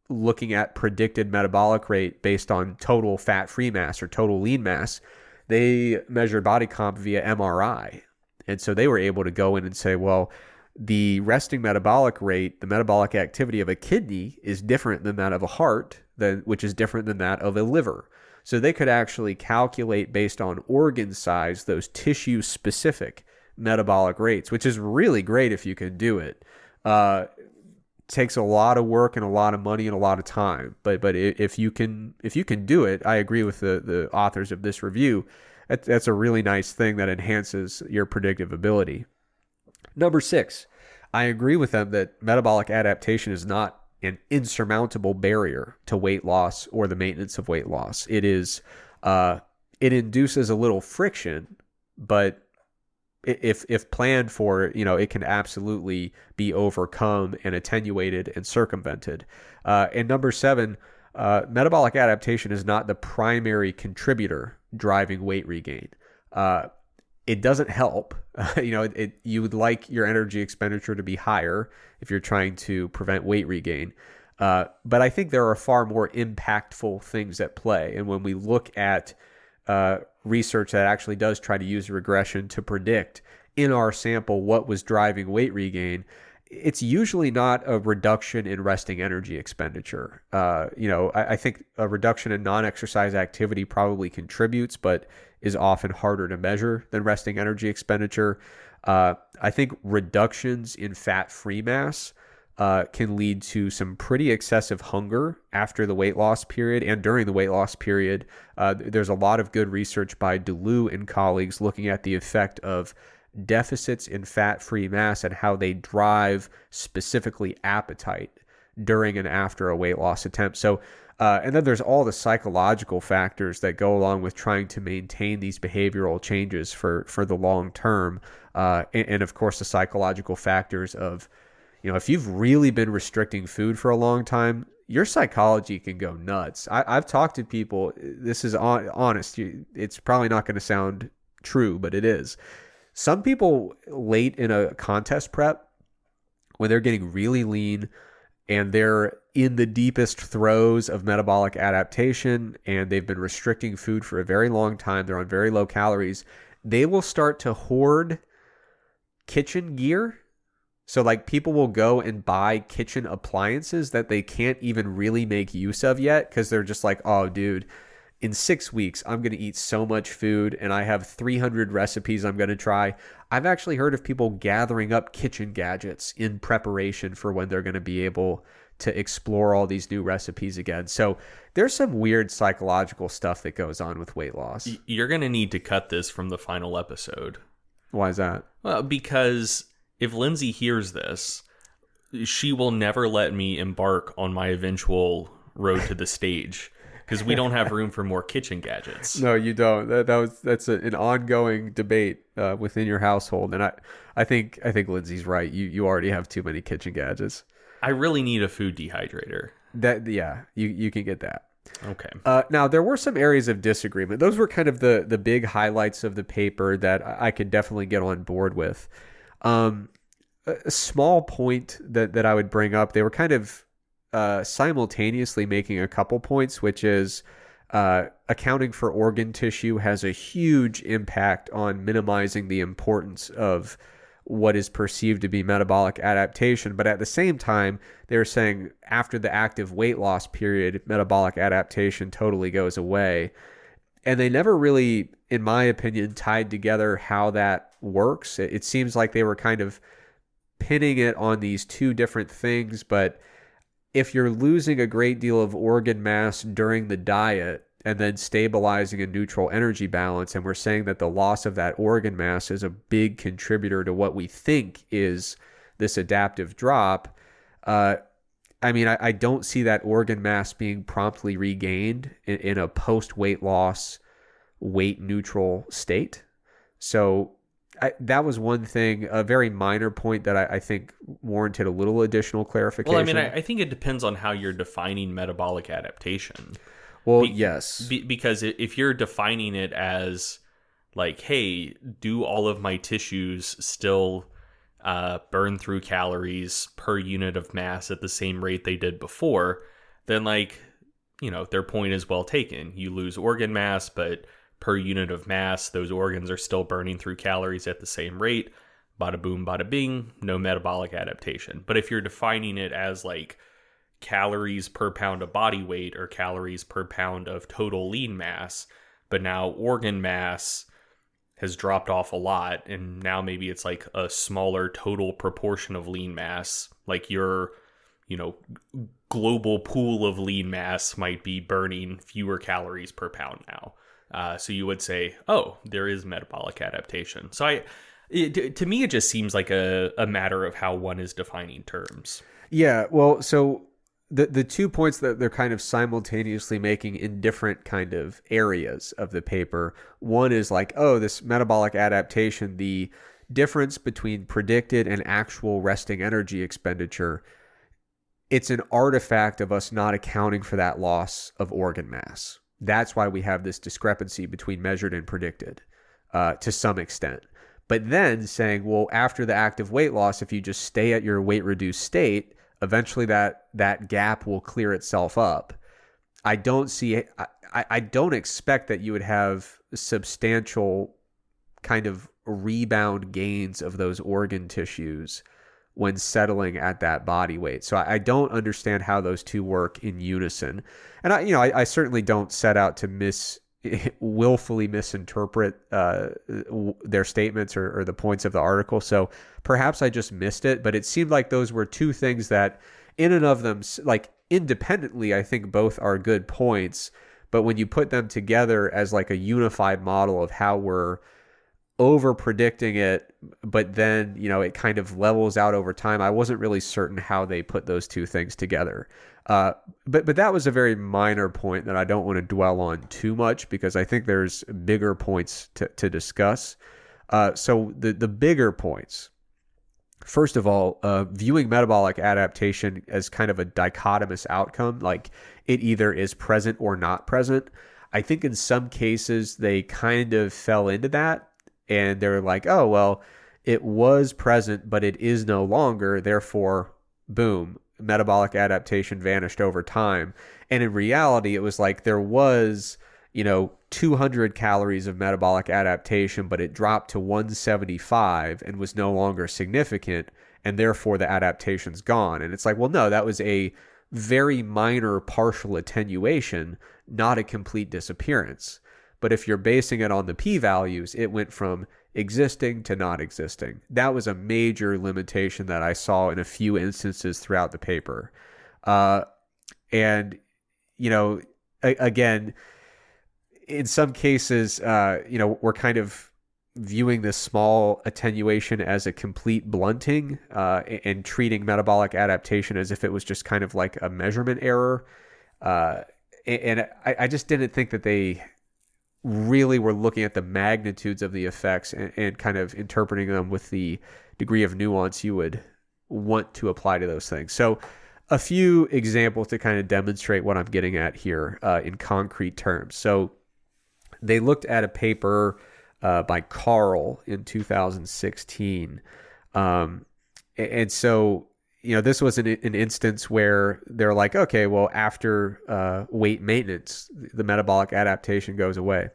A: looking at predicted metabolic rate based on total fat-free mass or total lean mass, they measured body comp via MRI. And so they were able to go in and say, well, the resting metabolic rate, the metabolic activity of a kidney is different than that of a heart, which is different than that of a liver. So they could actually calculate based on organ size those tissue-specific metabolic rates, which is really great if you can do it. Takes a lot of work and a lot of money and a lot of time, but if you can do it, I agree with the authors of this review. That's a really nice thing that enhances your predictive ability. Number six, I agree with them that metabolic adaptation is not an insurmountable barrier to weight loss or the maintenance of weight loss. It is, it induces a little friction, but if planned for, it can absolutely be overcome and attenuated and circumvented. And number seven, metabolic adaptation is not the primary contributor driving weight regain. It doesn't help. You would like your energy expenditure to be higher if you're trying to prevent weight regain. But I think there are far more impactful things at play. And when we look at research that actually does try to use regression to predict in our sample what was driving weight regain, it's usually not a reduction in resting energy expenditure. I think a reduction in non-exercise activity probably contributes, but is often harder to measure than resting energy expenditure. I think reductions in fat-free mass can lead to some pretty excessive hunger after the weight loss period and during the weight loss period. There's a lot of good research by DeLu and colleagues looking at the effect of deficits in fat-free mass and how they drive specifically appetite during and after a weight loss attempt. So, and then there's all the psychological factors that go along with trying to maintain these behavioral changes for the long term. And of course, the psychological factors of, if you've really been restricting food for a long time, your psychology can go nuts. I've talked to people, this is honest, it's probably not going to sound true, but it is. Some people late in a contest prep, when they're getting really lean and they're in the deepest throes of metabolic adaptation and they've been restricting food for a very long time, they're on very low calories, they will start to hoard kitchen gear. So like people will go and buy kitchen appliances that they can't even really make use of yet because they're just like, oh, dude, in 6 weeks, I'm going to eat so much food and I have 300 recipes I'm going to try. I've actually heard of people gathering up kitchen gadgets in preparation for when they're going to be able to explore all these new recipes again. So there's some weird psychological stuff that goes on with weight loss.
B: You're going to need to cut this from the final episode.
A: Why is that?
B: Well, because if Lindsay hears this, she will never let me embark on my eventual road to the stage. Because we don't have room for more kitchen gadgets.
A: No, you don't. That's an ongoing debate within your household, and I think Lindsay's right. You already have too many kitchen gadgets.
B: I really need a food dehydrator.
A: You can get that.
B: Okay.
A: Now there were some areas of disagreement. Those were kind of the big highlights of the paper that I could definitely get on board with. A small point that I would bring up. They were kind of simultaneously making a couple points, which is accounting for organ tissue has a huge impact on minimizing the importance of what is perceived to be metabolic adaptation. But at the same time, they're saying after the active weight loss period, metabolic adaptation totally goes away. And they never really, in my opinion, tied together how that works. It seems like they were kind of pinning it on these two different things, but if you're losing a great deal of organ mass during the diet and then stabilizing a neutral energy balance, and we're saying that the loss of that organ mass is a big contributor to what we think is this adaptive drop, I don't see that organ mass being promptly regained in a post-weight loss, weight neutral state. So that was one thing, a very minor point that I think warranted a little additional clarification.
B: Well, I think it depends on how you're defining metabolic adaptation.
A: Well, yes.
B: Because if you're defining it as like, hey, do all of my tissues still burn through calories per unit of mass at the same rate they did before, then their point is well taken. You lose organ mass, but per unit of mass, those organs are still burning through calories at the same rate. Bada boom, bada bing, no metabolic adaptation. But if you're defining it as like calories per pound of body weight or calories per pound of total lean mass, but now organ mass has dropped off a lot, and now maybe it's like a smaller total proportion of lean mass, like your, global pool of lean mass might be burning fewer calories per pound now. So you would say, oh, there is metabolic adaptation. So to me, it just seems like a matter of how one is defining terms.
A: Yeah, well, so the 2 points that they're kind of simultaneously making in different kind of areas of the paper. One is like, oh, this metabolic adaptation, the difference between predicted and actual resting energy expenditure, it's an artifact of us not accounting for that loss of organ mass. That's why we have this discrepancy between measured and predicted to some extent. But then saying, well, after the active weight loss, if you just stay at your weight reduced state, eventually that gap will clear itself up. I don't expect that you would have substantial kind of rebound gains of those organ tissues when settling at that body weight. So I don't understand how those two work in unison. And I certainly don't set out to willfully misinterpret their statements or the points of the article. So perhaps I just missed it, but it seemed like those were two things that in and of them, like independently, I think both are good points. But when you put them together as like a unified model of how we're over predicting it, but then, it kind of levels out over time, I wasn't really certain how they put those two things together. But that was a very minor point that I don't want to dwell on too much because I think there's bigger points to discuss. So the bigger points, first of all, viewing metabolic adaptation as kind of a dichotomous outcome, like it either is present or not present. I think in some cases they kind of fell into that and they're like, oh, well, it was present, but it is no longer. Therefore, boom, metabolic adaptation vanished over time. And in reality, it was like there was, 200 calories of metabolic adaptation, but it dropped to 175 and was no longer significant. And therefore the adaptation's gone. And it's like, well, no, that was a very minor partial attenuation, not a complete disappearance. But if you're basing it on the p-values, it went from existing to not existing. That was a major limitation that I saw in a few instances throughout the paper. And, again, in some cases, we're kind of viewing this small attenuation as a complete blunting and treating metabolic adaptation as if it was just kind of like a measurement error. And I just didn't think that they really were looking at the magnitudes of the effects and kind of interpreting them with the degree of nuance you would want to apply to those things. So a few examples to kind of demonstrate what I'm getting at here in concrete terms. So they looked at a paper by Carl in 2016. And so, this was an instance where they're like, okay, well, after weight maintenance, the metabolic adaptation goes away.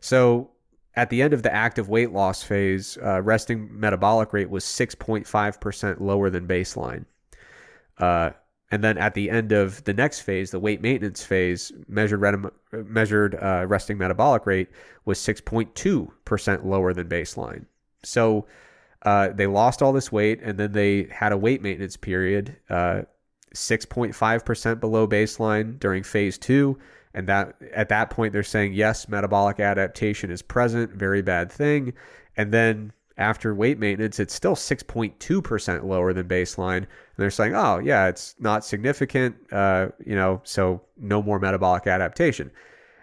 A: So at the end of the active weight loss phase, resting metabolic rate was 6.5% lower than baseline. And then at the end of the next phase, the weight maintenance phase, measured resting metabolic rate was 6.2% lower than baseline. So they lost all this weight, and then they had a weight maintenance period, 6.5% below baseline during phase 2. And that at that point, they're saying, yes, metabolic adaptation is present, very bad thing. And then after weight maintenance, it's still 6.2% lower than baseline. And they're saying, oh, yeah, it's not significant, so no more metabolic adaptation.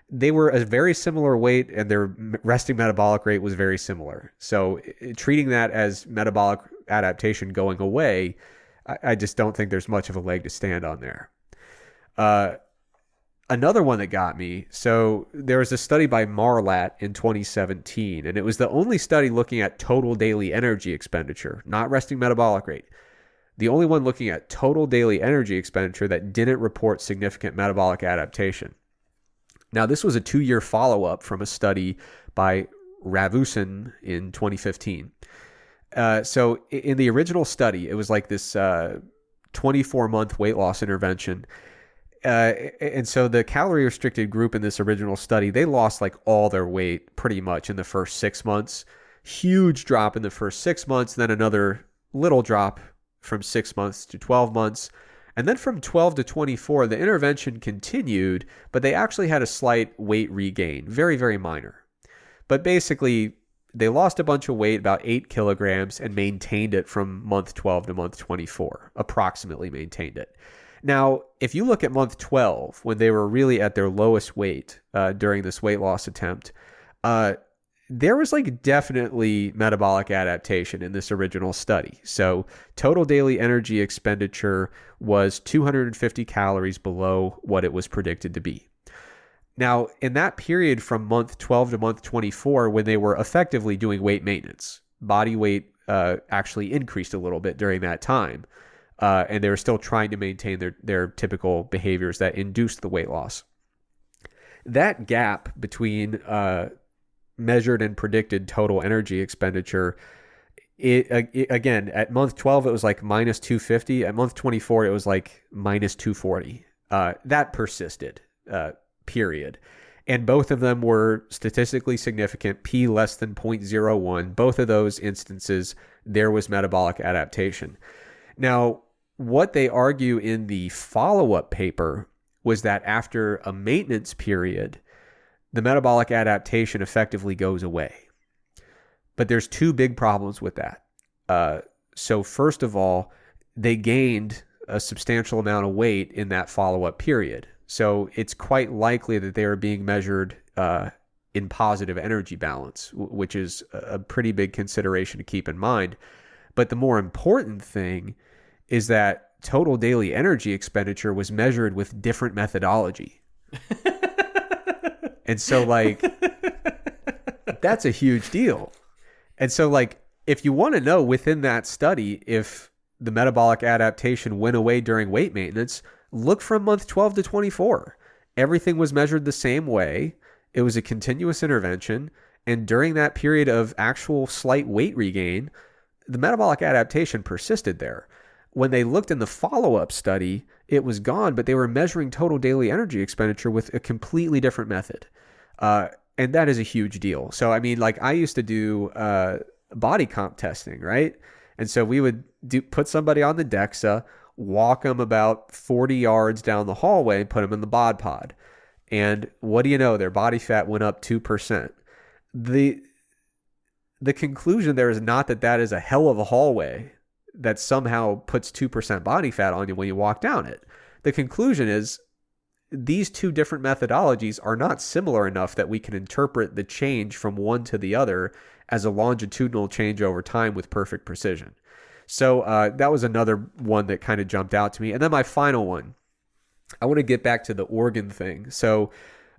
A: They were a very similar weight and their resting metabolic rate was very similar. So treating that as metabolic adaptation going away, I just don't think there's much of a leg to stand on there. Another one that got me, so there was a study by Marlatt in 2017, and it was the only study looking at total daily energy expenditure, not resting metabolic rate. The only one looking at total daily energy expenditure that didn't report significant metabolic adaptation. Now, this was a 2-year follow-up from a study by Ravusin in 2015. So in the original study, it was like this 24-month weight loss intervention. And so the calorie restricted group in this original study, they lost like all their weight pretty much in the first 6 months. Huge drop in the first 6 months, then another little drop from 6 months to 12 months. And then from 12 to 24, the intervention continued, but they actually had a slight weight regain, very, very minor. But basically, they lost a bunch of weight, about 8 kilograms, and maintained it from month 12 to month 24, approximately maintained it. Now, if you look at month 12, when they were really at their lowest weight during this weight loss attempt, there was like definitely metabolic adaptation in this original study. So total daily energy expenditure was 250 calories below what it was predicted to be. Now, in that period from month 12 to month 24, when they were effectively doing weight maintenance, body weight actually increased a little bit during that time. And they were still trying to maintain their typical behaviors that induced the weight loss. That gap between measured and predicted total energy expenditure, again, at month 12, it was like minus 250. At month 24, it was like minus 240. That persisted, period. And both of them were statistically significant, p less than 0.01. Both of those instances, there was metabolic adaptation. Now, what they argue in the follow-up paper was that after a maintenance period, the metabolic adaptation effectively goes away. But there's two big problems with that. So first of all, they gained a substantial amount of weight in that follow-up period. So it's quite likely that they are being measured in positive energy balance, which is a pretty big consideration to keep in mind. But the more important thing is that total daily energy expenditure was measured with different methodology. And so, like, that's a huge deal. And so, like, if you want to know within that study if the metabolic adaptation went away during weight maintenance, look from month 12 to 24. Everything was measured the same way. It was a continuous intervention. And during that period of actual slight weight regain, the metabolic adaptation persisted there. When they looked in the follow-up study, it was gone, but they were measuring total daily energy expenditure with a completely different method. And that is a huge deal. So, I mean, like, I used to do body comp testing, right? And so we would put somebody on the DEXA, walk them about 40 yards down the hallway, and put them in the bod pod. And what do you know? Their body fat went up 2%. The conclusion there is not that that is a hell of a hallway that somehow puts 2% body fat on you when you walk down it. The conclusion is these two different methodologies are not similar enough that we can interpret the change from one to the other as a longitudinal change over time with perfect precision. So that was another one that kind of jumped out to me. And then my final one, I want to get back to the organ thing. So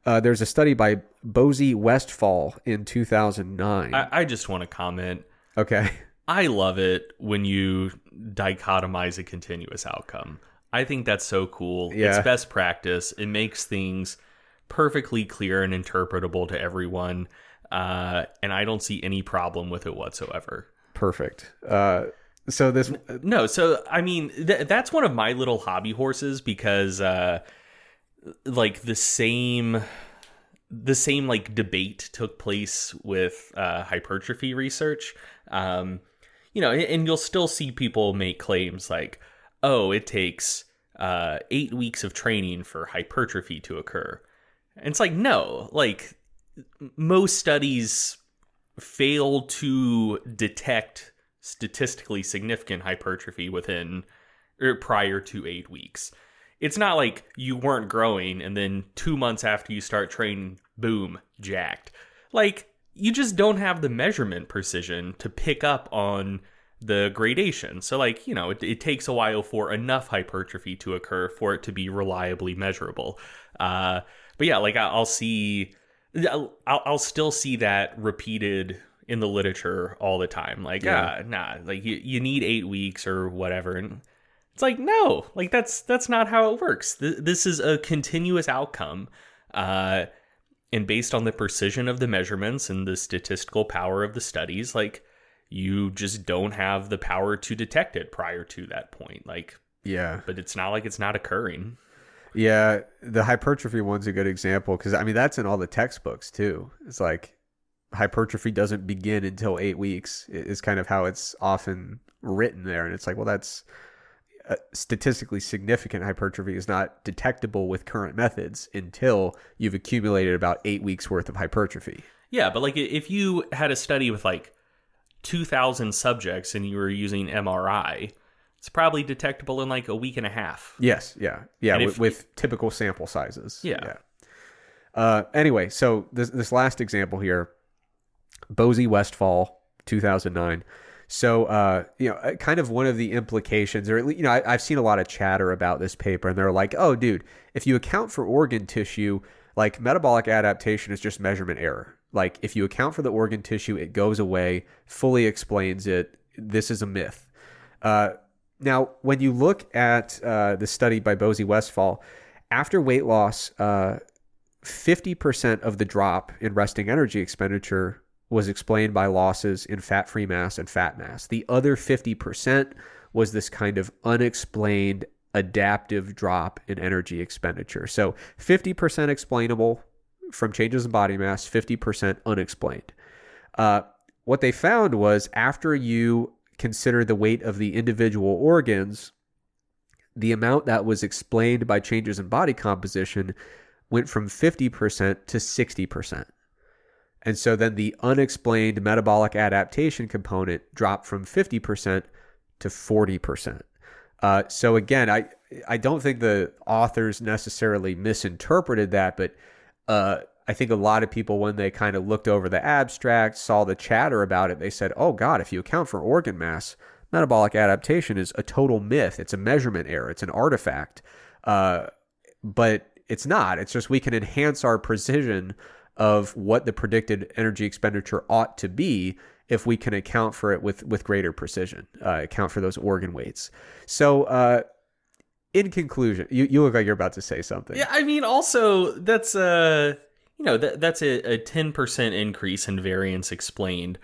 A: there's a study by Bosie Westphal in 2009.
B: I just want to comment.
A: Okay.
B: I love it when you dichotomize a continuous outcome. I think that's so cool.
A: Yeah.
B: It's best practice. It makes things perfectly clear and interpretable to everyone. And I don't see any problem with it whatsoever.
A: Perfect. So this...
B: No, so, I mean, that's one of my little hobby horses because, like, the same like debate took place with hypertrophy research. You know, and you'll still see people make claims like, oh, it takes 8 weeks of training for hypertrophy to occur. And it's like, no, like, most studies fail to detect statistically significant hypertrophy within or prior to 8 weeks. It's not like you weren't growing and then 2 months after you start training, boom, jacked. Like, you just don't have the measurement precision to pick up on the gradation. So, like, you know, it takes a while for enough hypertrophy to occur for it to be reliably measurable. But yeah, like, I'll still see that repeated in the literature all the time. Like, like you need 8 weeks or whatever. And it's like, no, like that's not how it works. This is a continuous outcome. And based on the precision of the measurements and the statistical power of the studies, like, you just don't have the power to detect it prior to that point. Like,
A: yeah,
B: but it's not like it's not occurring.
A: Yeah, the hypertrophy one's a good example because, I mean, that's in all the textbooks too. It's like hypertrophy doesn't begin until 8 weeks is kind of how it's often written there. And it's like, well, that's statistically significant hypertrophy is not detectable with current methods until you've accumulated about 8 weeks worth of hypertrophy.
B: Yeah, but like if you had a study with like 2,000 subjects and you were using MRI, it's probably detectable in like a week and a half.
A: Yes, yeah. With typical sample sizes.
B: Yeah.
A: Anyway, so this last example here, Bosie Westphal, 2009. So, kind of one of the implications, or at least, I've seen a lot of chatter about this paper, and they're like, oh, dude, if you account for organ tissue, like, metabolic adaptation is just measurement error. Like, if you account for the organ tissue, it goes away, fully explains it. This is a myth. Now, when you look at the study by Bosie Westphal, after weight loss, 50% of the drop in resting energy expenditure was explained by losses in fat-free mass and fat mass. The other 50% was this kind of unexplained adaptive drop in energy expenditure. So 50% explainable, from changes in body mass, 50% unexplained. What they found was after you consider the weight of the individual organs, the amount that was explained by changes in body composition went from 50% to 60%. And so then the unexplained metabolic adaptation component dropped from 50% to 40%. So again, I don't think the authors necessarily misinterpreted that, but I think a lot of people, when they kind of looked over the abstract, saw the chatter about it, they said, oh God, if you account for organ mass, metabolic adaptation is a total myth. It's a measurement error. It's an artifact. But it's not. It's just we can enhance our precision of what the predicted energy expenditure ought to be if we can account for it with greater precision, account for those organ weights. So in conclusion, you look like you're about to say something.
B: Yeah, I mean, also, that's that's a 10% increase in variance explained.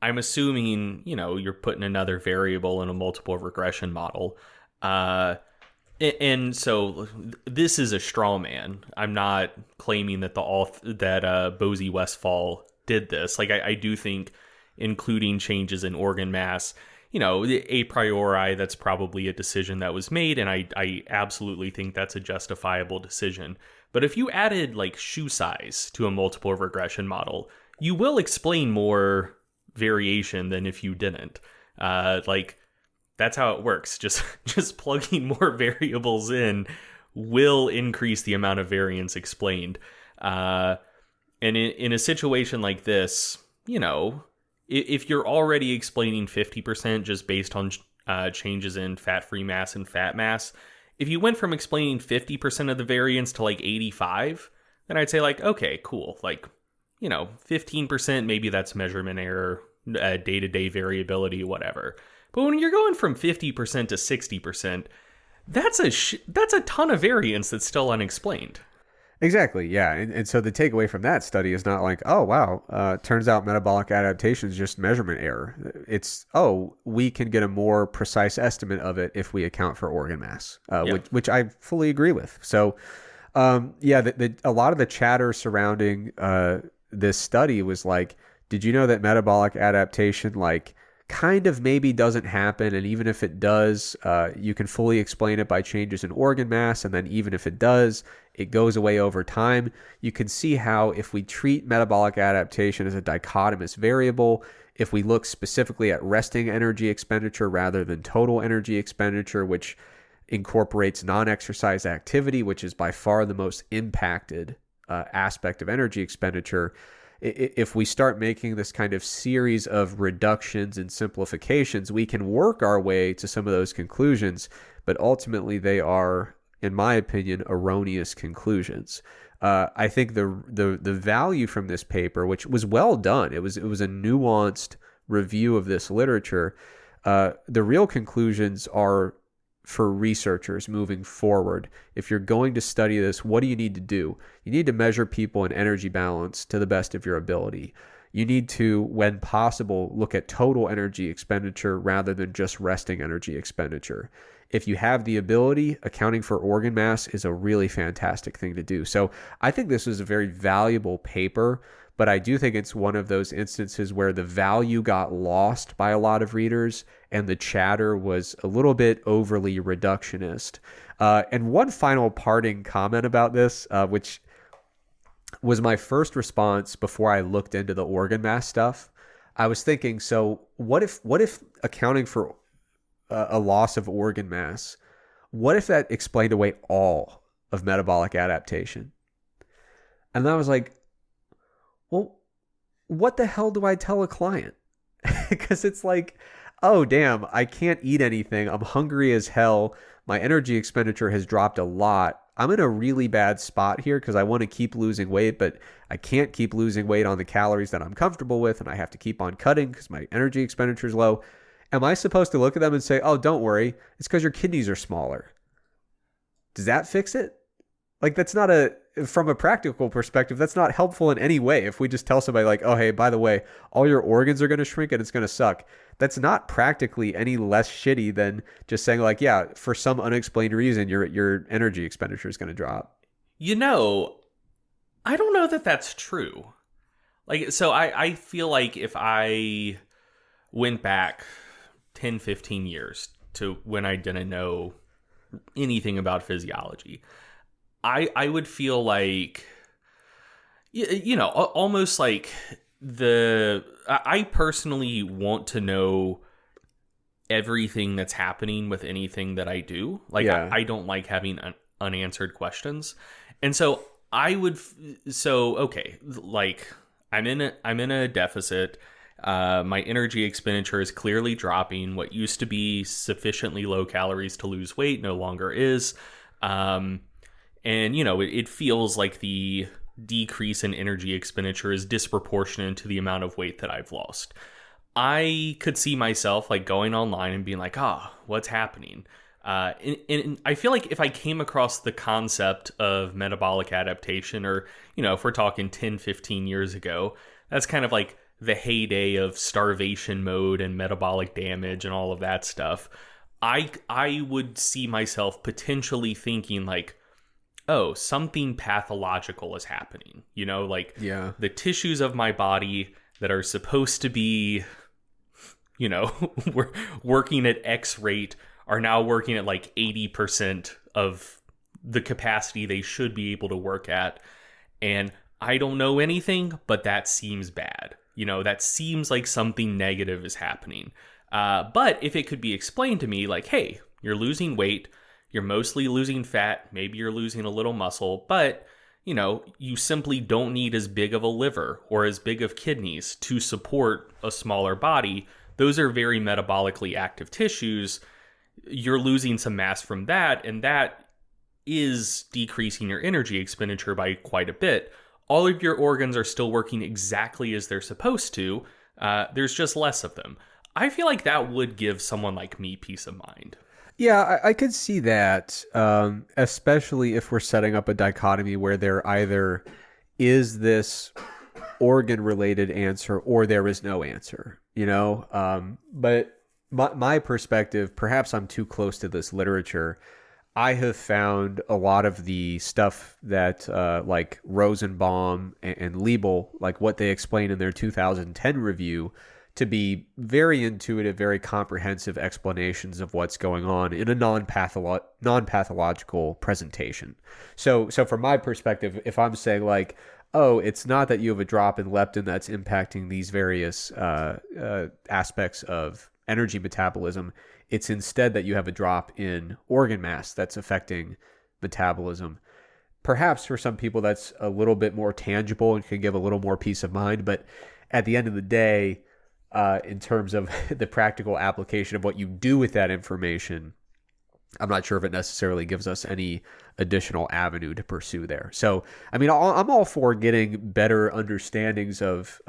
B: I'm assuming, you're putting another variable in a multiple regression model. And so this is a straw man. I'm not claiming that Bosey-Westphal did this. Like, I do think including changes in organ mass, a priori, that's probably a decision that was made, and I absolutely think that's a justifiable decision. But if you added like shoe size to a multiple regression model, you will explain more variation than if you didn't. That's how it works. Just plugging more variables in will increase the amount of variance explained. And in a situation like this, if you're already explaining 50% just based on changes in fat-free mass and fat mass, if you went from explaining 50% of the variance to like 85, then I'd say like, okay, cool. Like, 15%, maybe that's measurement error, day-to-day variability, whatever. But when you're going from 50% to 60%, that's a ton of variance that's still unexplained.
A: Exactly, yeah. And so the takeaway from that study is not like, oh, wow, turns out metabolic adaptation is just measurement error. It's, we can get a more precise estimate of it if we account for organ mass, which I fully agree with. So, a lot of the chatter surrounding this study was like, did you know that metabolic adaptation, like, kind of maybe doesn't happen, and even if it does, you can fully explain it by changes in organ mass, and then even if it does, it goes away over time. You can see how if we treat metabolic adaptation as a dichotomous variable, if we look specifically at resting energy expenditure rather than total energy expenditure, which incorporates non-exercise activity, which is by far the most impacted aspect of energy expenditure, if we start making this kind of series of reductions and simplifications, we can work our way to some of those conclusions, but ultimately they are, in my opinion, erroneous conclusions. I think the value from this paper, which was well done, it was a nuanced review of this literature. The real conclusions are for researchers moving forward. If you're going to study this, what do you need to do? You need to measure people in energy balance to the best of your ability. You need to, when possible, look at total energy expenditure rather than just resting energy expenditure. If you have the ability, accounting for organ mass is a really fantastic thing to do. So I think this is a very valuable paper, but I do think it's one of those instances where the value got lost by a lot of readers and the chatter was a little bit overly reductionist. And one final parting comment about this, which was my first response before I looked into the organ mass stuff. I was thinking, so what if accounting for a loss of organ mass, what if that explained away all of metabolic adaptation? And then I was like, well, what the hell do I tell a client? Because it's like, oh, damn, I can't eat anything. I'm hungry as hell. My energy expenditure has dropped a lot. I'm in a really bad spot here because I want to keep losing weight, but I can't keep losing weight on the calories that I'm comfortable with, and I have to keep on cutting because my energy expenditure is low. Am I supposed to look at them and say, oh, don't worry, it's because your kidneys are smaller? Does that fix it? Like, that's not from a practical perspective, that's not helpful in any way. If we just tell somebody like, oh, hey, by the way, all your organs are going to shrink and it's going to suck. That's not practically any less shitty than just saying like, yeah, for some unexplained reason, your energy expenditure is going to drop.
B: I don't know that that's true. Like, so I feel like if I went back 10, 15 years to when I didn't know anything about physiology, I would feel like, almost like I personally want to know everything that's happening with anything that I do. Like,
A: Yeah.
B: I don't like having unanswered questions. And so okay, like I'm in a deficit. My energy expenditure is clearly dropping. What used to be sufficiently low calories to lose weight no longer is. And, it feels like the decrease in energy expenditure is disproportionate to the amount of weight that I've lost. I could see myself like going online and being like, what's happening? And I feel like if I came across the concept of metabolic adaptation, or, if we're talking 10, 15 years ago, that's kind of like the heyday of starvation mode and metabolic damage and all of that stuff. I would see myself potentially thinking like, oh, something pathological is happening. The tissues of my body that are supposed to be, working at X rate are now working at like 80% of the capacity they should be able to work at. And I don't know anything, but that seems bad. That seems like something negative is happening. But if it could be explained to me like, hey, you're losing weight, you're mostly losing fat, maybe you're losing a little muscle, but you simply don't need as big of a liver or as big of kidneys to support a smaller body. Those are very metabolically active tissues. You're losing some mass from that, and that is decreasing your energy expenditure by quite a bit. All of your organs are still working exactly as they're supposed to. There's just less of them. I feel like that would give someone like me peace of mind.
A: Yeah, I could see that, especially if we're setting up a dichotomy where there either is this organ-related answer or there is no answer, But my perspective, perhaps I'm too close to this literature. I have found a lot of the stuff that like Rosenbaum and Liebel, like what they explain in their 2010 review, to be very intuitive, very comprehensive explanations of what's going on in a non-pathological presentation. So from my perspective, if I'm saying like, oh, it's not that you have a drop in leptin that's impacting these various aspects of energy metabolism, it's instead that you have a drop in organ mass that's affecting metabolism. Perhaps for some people that's a little bit more tangible and can give a little more peace of mind, but at the end of the day, in terms of the practical application of what you do with that information, I'm not sure if it necessarily gives us any additional avenue to pursue there. So, I mean, I'm all for getting better understandings of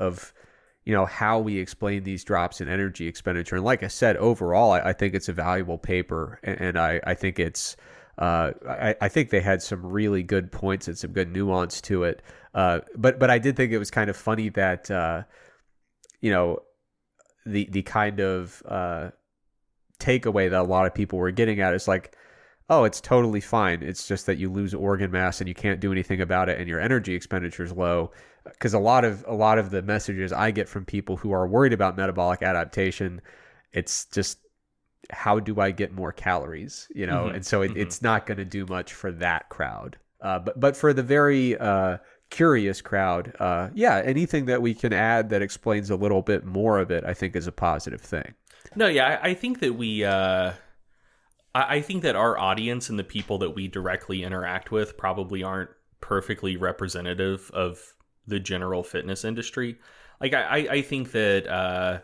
A: how we explain these drops in energy expenditure. And like I said, overall, I think it's a valuable paper, and I think it's I think they had some really good points and some good nuance to it. But I did think it was kind of funny that the kind of takeaway that a lot of people were getting at is like, oh, it's totally fine. It's just that you lose organ mass and you can't do anything about it, and your energy expenditure is low. Because a lot of the messages I get from people who are worried about metabolic adaptation, it's just, how do I get more calories?
B: Mm-hmm.
A: And so it's not going to do much for that crowd. But for the very curious crowd, anything that we can add that explains a little bit more of it, I think is a positive thing.
B: No, yeah, I think that I think that our audience and the people that we directly interact with probably aren't perfectly representative of the general fitness industry. Like, I think that,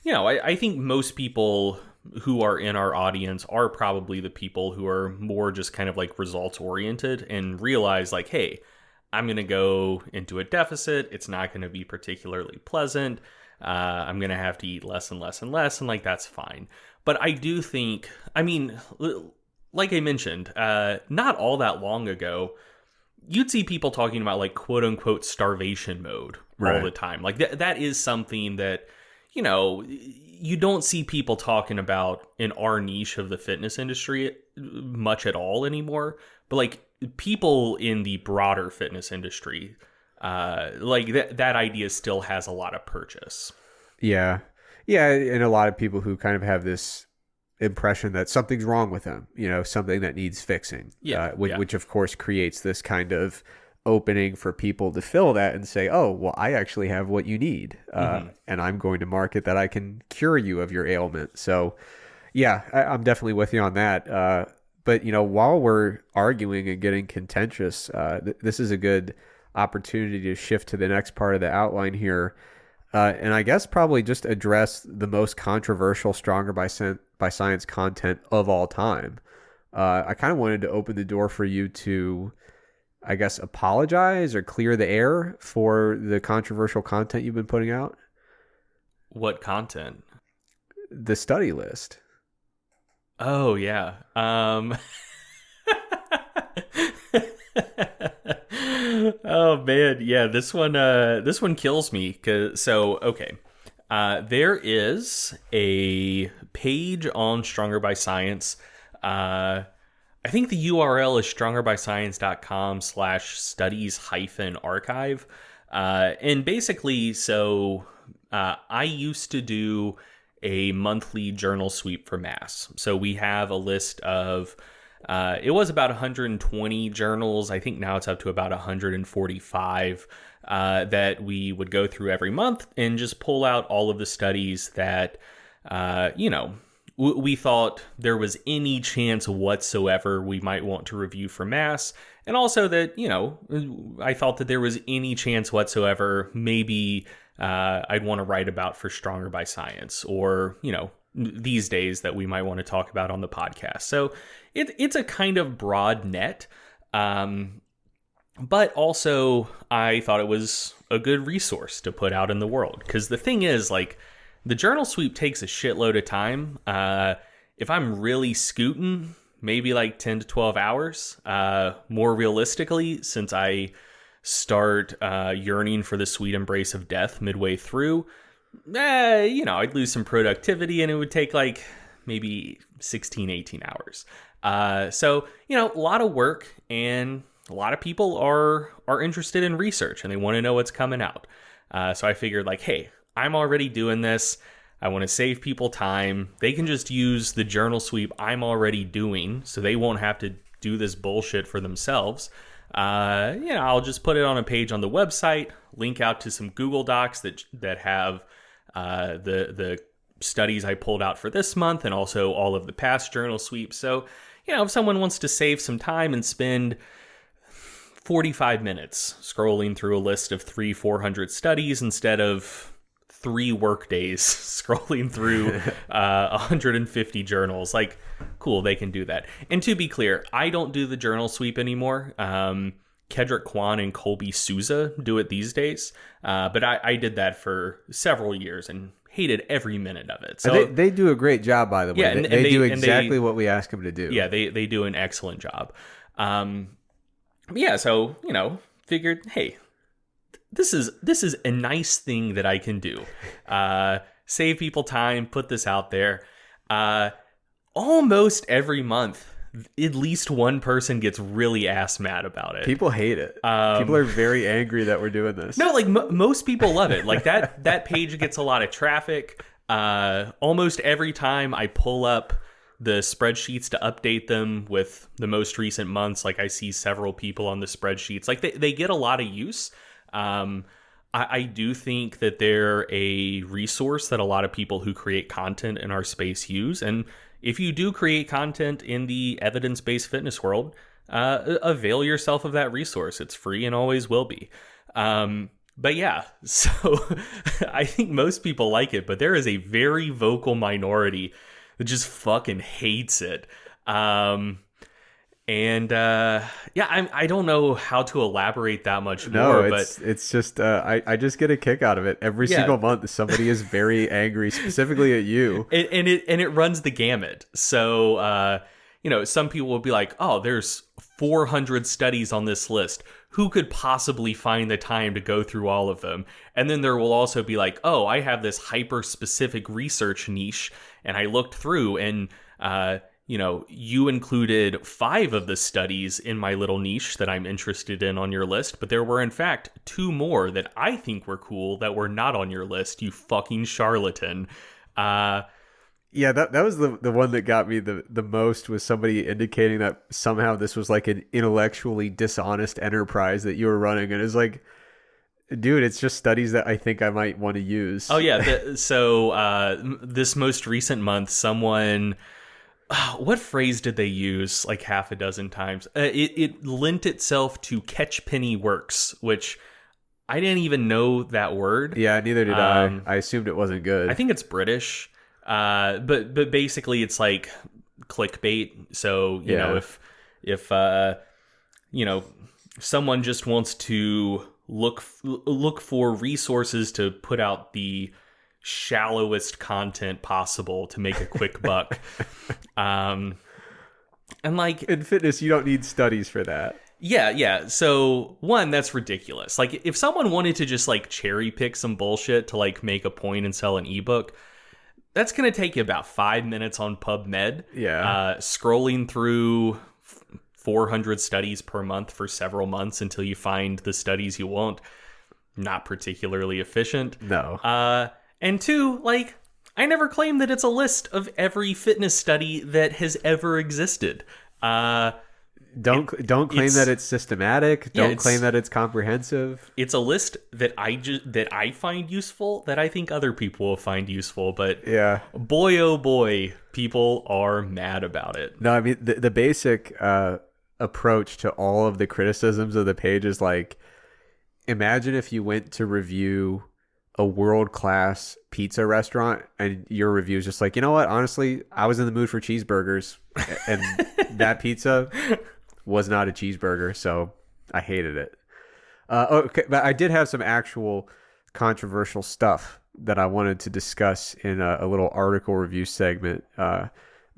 B: I think most people who are in our audience are probably the people who are more just kind of like results oriented and realize like, hey, I'm going to go into a deficit. It's not going to be particularly pleasant. I'm going to have to eat less and less and less. And like, that's fine. But I do think, I mean, like I mentioned, not all that long ago, you'd see people talking about like quote unquote starvation mode all the time. Like that is something that, you don't see people talking about in our niche of the fitness industry much at all anymore. but like people in the broader fitness industry, like that idea still has a lot of purchase.
A: Yeah. Yeah. And a lot of people who kind of have this impression that something's wrong with them, something that needs fixing. Which of course creates this kind of opening for people to fill that and say, oh, well, I actually have what you need. And I'm going to market that I can cure you of your ailment. So yeah, I'm definitely with you on that. But while we're arguing and getting contentious, this is a good opportunity to shift to the next part of the outline here. And I guess probably just address the most controversial Stronger by Science content of all time. I kind of wanted to open the door for you to, I guess, apologize or clear the air for the controversial content you've been putting out.
B: What content?
A: The study list.
B: Oh, yeah. Oh man, yeah, this one kills me. Okay. There is a page on Stronger by Science. I think the URL is strongerbyscience.com/studies-archive. And basically, I used to do a monthly journal sweep for mass. So we have a list of, it was about 120 journals. I think now it's up to about 145 that we would go through every month and just pull out all of the studies that, we thought there was any chance whatsoever we might want to review for mass. And also that, I thought that there was any chance whatsoever maybe I'd want to write about for Stronger by Science, or, these days that we might want to talk about on the podcast. So it's a kind of broad net. But also I thought it was a good resource to put out in the world. Because the thing is, like, the journal sweep takes a shitload of time. If I'm really scooting, maybe like 10 to 12 hours. More realistically, since I start yearning for the sweet embrace of death midway through, I'd lose some productivity and it would take like maybe 16, 18 hours. So, a lot of work, and a lot of people are interested in research and they want to know what's coming out. So I figured, like, hey, I'm already doing this. I want to save people time. They can just use the journal sweep I'm already doing, so they won't have to do this bullshit for themselves. I'll just put it on a page on the website, link out to some Google Docs that have the studies I pulled out for this month and also all of the past journal sweeps. So, if someone wants to save some time and spend 45 minutes scrolling through a list of 300-400 studies instead of 3 work days scrolling through 150 journals, like, cool, they can do that. And to be clear, I don't do the journal sweep anymore. Kedrick Kwan and Colby Souza do it these days. But I did that for several years and hated every minute of it. So
A: they do a great job, by the way.
B: Yeah,
A: they do exactly what we ask them to do.
B: Yeah, they do an excellent job. So, figured, hey, this is a nice thing that I can do. Save people time, put this out there. Almost every month, at least one person gets really ass mad about it.
A: People hate it. People are very angry that we're doing this.
B: No, like most people love it. Like that page gets a lot of traffic. Almost every time I pull up the spreadsheets to update them with the most recent months, like I see several people on the spreadsheets. Like they get a lot of use. I do think that they're a resource that a lot of people who create content in our space use. And if you do create content in the evidence-based fitness world, avail yourself of that resource. It's free and always will be. But yeah, so I think most people like it, but there is a very vocal minority that just fucking hates it. I don't know how to elaborate that much more. But
A: it's just I just get a kick out of it every single month. Somebody is very angry, specifically at you,
B: and it runs the gamut. So some people will be like, "Oh, there's 400 studies on this list. Who could possibly find the time to go through all of them?" And then there will also be like, "Oh, I have this hyper specific research niche, and I looked through and." you included 5 of the studies in my little niche that I'm interested in on your list, but there were in fact 2 more that I think were cool that were not on your list, you fucking charlatan.
A: Yeah, that was the one that got me the most, was somebody indicating that somehow this was like an intellectually dishonest enterprise that you were running. And it's like, dude, it's just studies that I think I might want to use.
B: Oh, yeah. So this most recent month, someone... what phrase did they use like half a dozen times? It lent itself to catch penny works, which I didn't even know that word.
A: Yeah, neither did I. I assumed it wasn't good.
B: I think it's British. But basically it's like clickbait. So, you know, if someone just wants to look for resources to put out the shallowest content possible to make a quick buck. And like
A: in fitness, you don't need studies for that.
B: Yeah. So one, that's ridiculous. Like if someone wanted to just like cherry pick some bullshit to like make a point and sell an ebook, that's going to take you about 5 minutes on PubMed.
A: Yeah.
B: Scrolling through 400 studies per month for several months until you find the studies you want. Not particularly efficient.
A: No.
B: And 2, like, I never claimed that it's a list of every fitness study that has ever existed.
A: Don't claim that it's systematic. Don't claim that it's comprehensive.
B: It's a list that I find useful, that I think other people will find useful. But
A: yeah,
B: boy, oh boy, people are mad about it.
A: No, I mean the basic approach to all of the criticisms of the page is like, imagine if you went to review a world-class pizza restaurant and your review is just like, you know what, honestly, I was in the mood for cheeseburgers and that pizza was not a cheeseburger, so I hated it. Okay, but I did have some actual controversial stuff that I wanted to discuss in a little article review segment.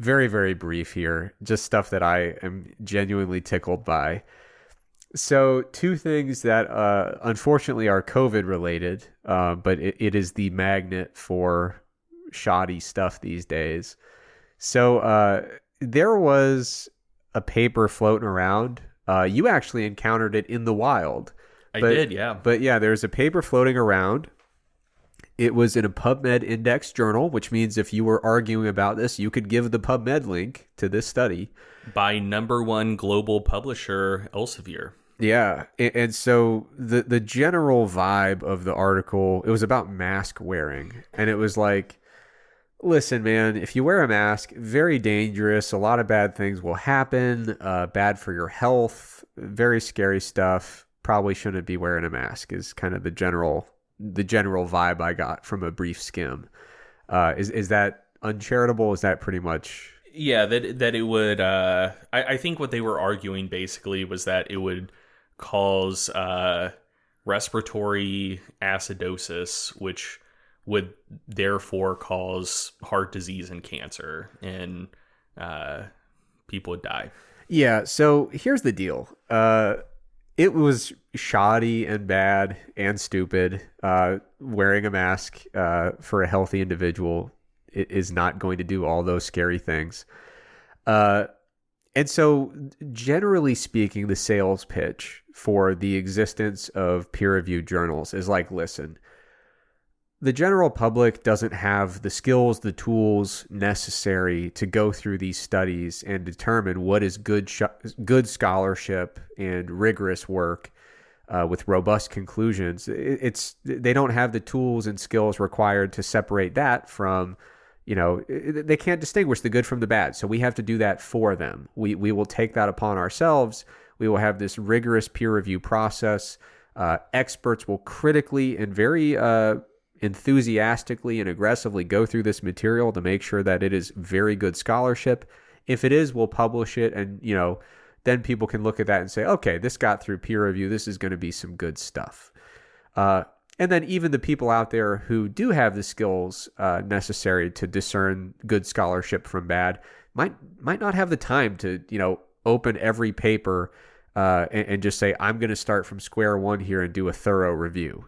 A: Very, very brief here, just stuff that I am genuinely tickled by. So 2 things that unfortunately are COVID related, but it is the magnet for shoddy stuff these days. So there was a paper floating around. You actually encountered it in the wild.
B: I did, yeah.
A: But yeah, there's a paper floating around. It was in a PubMed index journal, which means if you were arguing about this, you could give the PubMed link to this study.
B: By #1 global publisher Elsevier.
A: Yeah, and so the general vibe of the article, it was about mask wearing, and it was like, listen, man, if you wear a mask, very dangerous, a lot of bad things will happen, bad for your health, very scary stuff, probably shouldn't be wearing a mask is kind of the general vibe I got from a brief skim. Is that uncharitable? Is that pretty much...
B: Yeah, that it would... I think what they were arguing basically was that it would cause respiratory acidosis, which would therefore cause heart disease and cancer, and people would die. Yeah,
A: so here's the deal. It was shoddy and bad and stupid. Wearing a mask for a healthy individual is not going to do all those scary things. And so, generally speaking, the sales pitch for the existence of peer-reviewed journals is like, listen, the general public doesn't have the skills, the tools necessary to go through these studies and determine what is good scholarship and rigorous work with robust conclusions. They don't have the tools and skills required to separate that from... they can't distinguish the good from the bad. So we have to do that for them. We will take that upon ourselves. We will have this rigorous peer review process. Experts will critically and very enthusiastically and aggressively go through this material to make sure that it is very good scholarship. If it is, we'll publish it. And, then people can look at that and say, okay, this got through peer review. This is going to be some good stuff. And then even the people out there who do have the skills necessary to discern good scholarship from bad might not have the time to, open every paper and just say, I'm going to start from square one here and do a thorough review.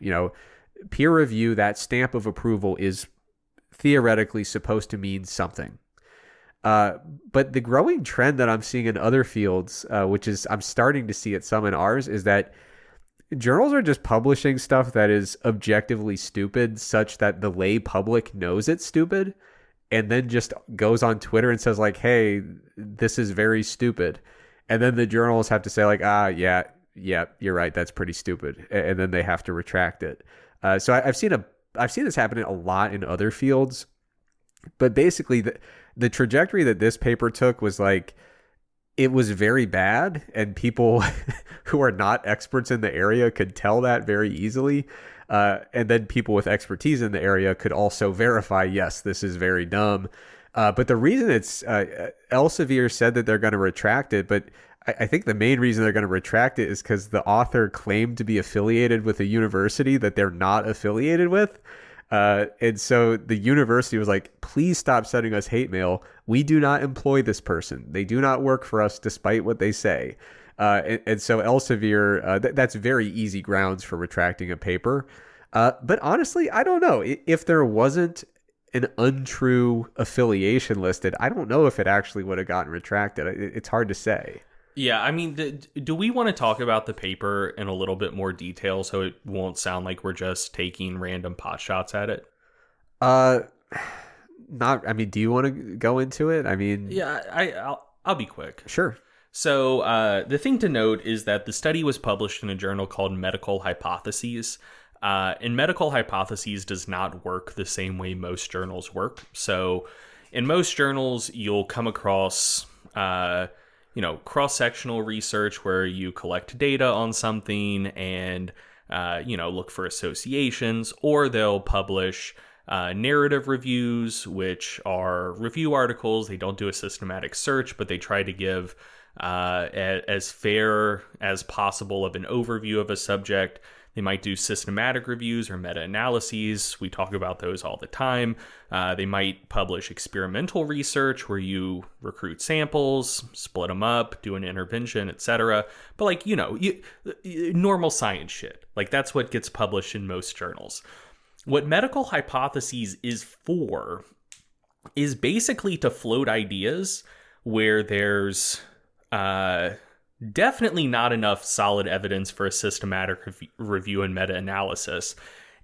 A: Peer review, that stamp of approval is theoretically supposed to mean something. But the growing trend that I'm seeing in other fields, which is I'm starting to see it some in ours, is that journals are just publishing stuff that is objectively stupid, such that the lay public knows it's stupid, and then just goes on Twitter and says like, "Hey, this is very stupid," and then the journals have to say like, yeah, you're right, that's pretty stupid," and then they have to retract it. So I've seen this happening a lot in other fields, but basically the trajectory that this paper took was like, it was very bad, and people who are not experts in the area could tell that very easily. And then people with expertise in the area could also verify, yes, this is very dumb. But the reason it's Elsevier said that they're going to retract it, but I think the main reason they're going to retract it is because the author claimed to be affiliated with a university that they're not affiliated with. And so the university was like, please stop sending us hate mail. We do not employ this person. They do not work for us despite what they say. And so Elsevier, that's very easy grounds for retracting a paper. But honestly, I don't know. If there wasn't an untrue affiliation listed, I don't know if it actually would have gotten retracted. It's hard to say.
B: Yeah, I mean, do we want to talk about the paper in a little bit more detail so it won't sound like we're just taking random pot shots at it?
A: Not. I mean, do you want to go into it? I mean,
B: yeah, I'll be quick.
A: Sure.
B: So the thing to note is that the study was published in a journal called Medical Hypotheses. And Medical Hypotheses does not work the same way most journals work. So in most journals, you'll come across cross-sectional research where you collect data on something and, look for associations, or they'll publish narrative reviews, which are review articles. They don't do a systematic search, but they try to give as fair as possible of an overview of a subject. They might do systematic reviews or meta-analyses. We talk about those all the time. They might publish experimental research where you recruit samples, split them up, do an intervention, etc. But normal science shit. Like that's what gets published in most journals. What Medical Hypotheses is for is basically to float ideas where there's definitely not enough solid evidence for a systematic review and meta-analysis.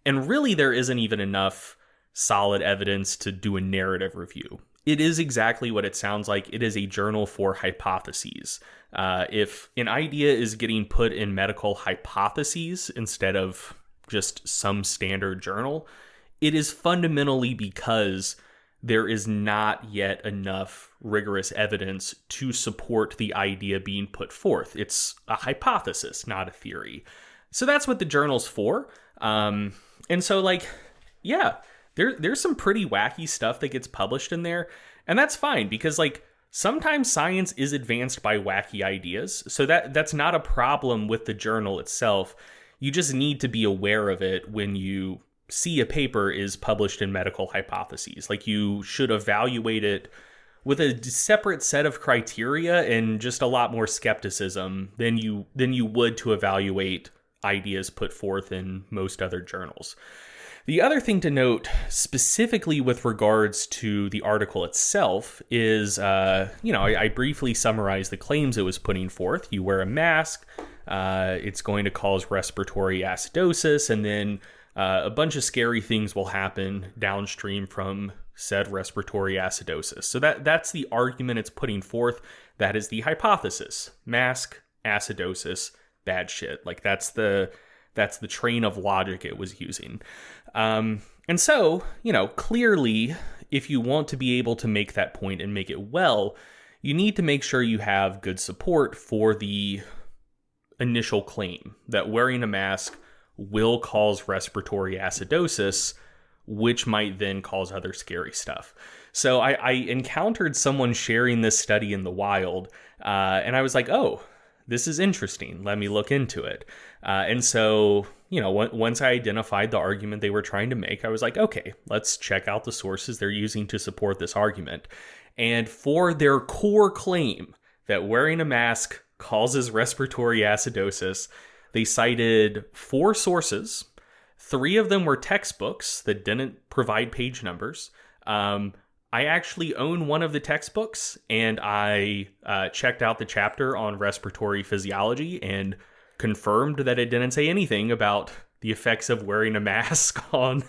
B: And really, there isn't even enough solid evidence to do a narrative review. It is exactly what it sounds like. It is a journal for hypotheses. If an idea is getting put in Medical Hypotheses instead of just some standard journal, it is fundamentally because there is not yet enough rigorous evidence to support the idea being put forth. It's a hypothesis, not a theory. So that's what the journal's for. And so, there's some pretty wacky stuff that gets published in there. And that's fine because, sometimes science is advanced by wacky ideas. So that's not a problem with the journal itself. You just need to be aware of it when you see a paper is published in Medical Hypotheses. You should evaluate it with a separate set of criteria and just a lot more skepticism than you would to evaluate ideas put forth in most other journals. The other thing to note, specifically with regards to the article itself, is, I briefly summarized the claims it was putting forth. You wear a mask, it's going to cause respiratory acidosis, and then a bunch of scary things will happen downstream from said respiratory acidosis. So that's the argument it's putting forth. That is the hypothesis. Mask, acidosis, bad shit. That's the train of logic it was using. And so, clearly, if you want to be able to make that point and make it well, you need to make sure you have good support for the initial claim that wearing a mask will cause respiratory acidosis, which might then cause other scary stuff. So I encountered someone sharing this study in the wild, and I was like, oh, this is interesting. Let me look into it. And so, once I identified the argument they were trying to make, I was like, okay, let's check out the sources they're using to support this argument. And for their core claim that wearing a mask causes respiratory acidosis, they cited 4 sources. 3 of them were textbooks that didn't provide page numbers. I I actually own one of the textbooks, and I checked out the chapter on respiratory physiology and confirmed that it didn't say anything about the effects of wearing a mask on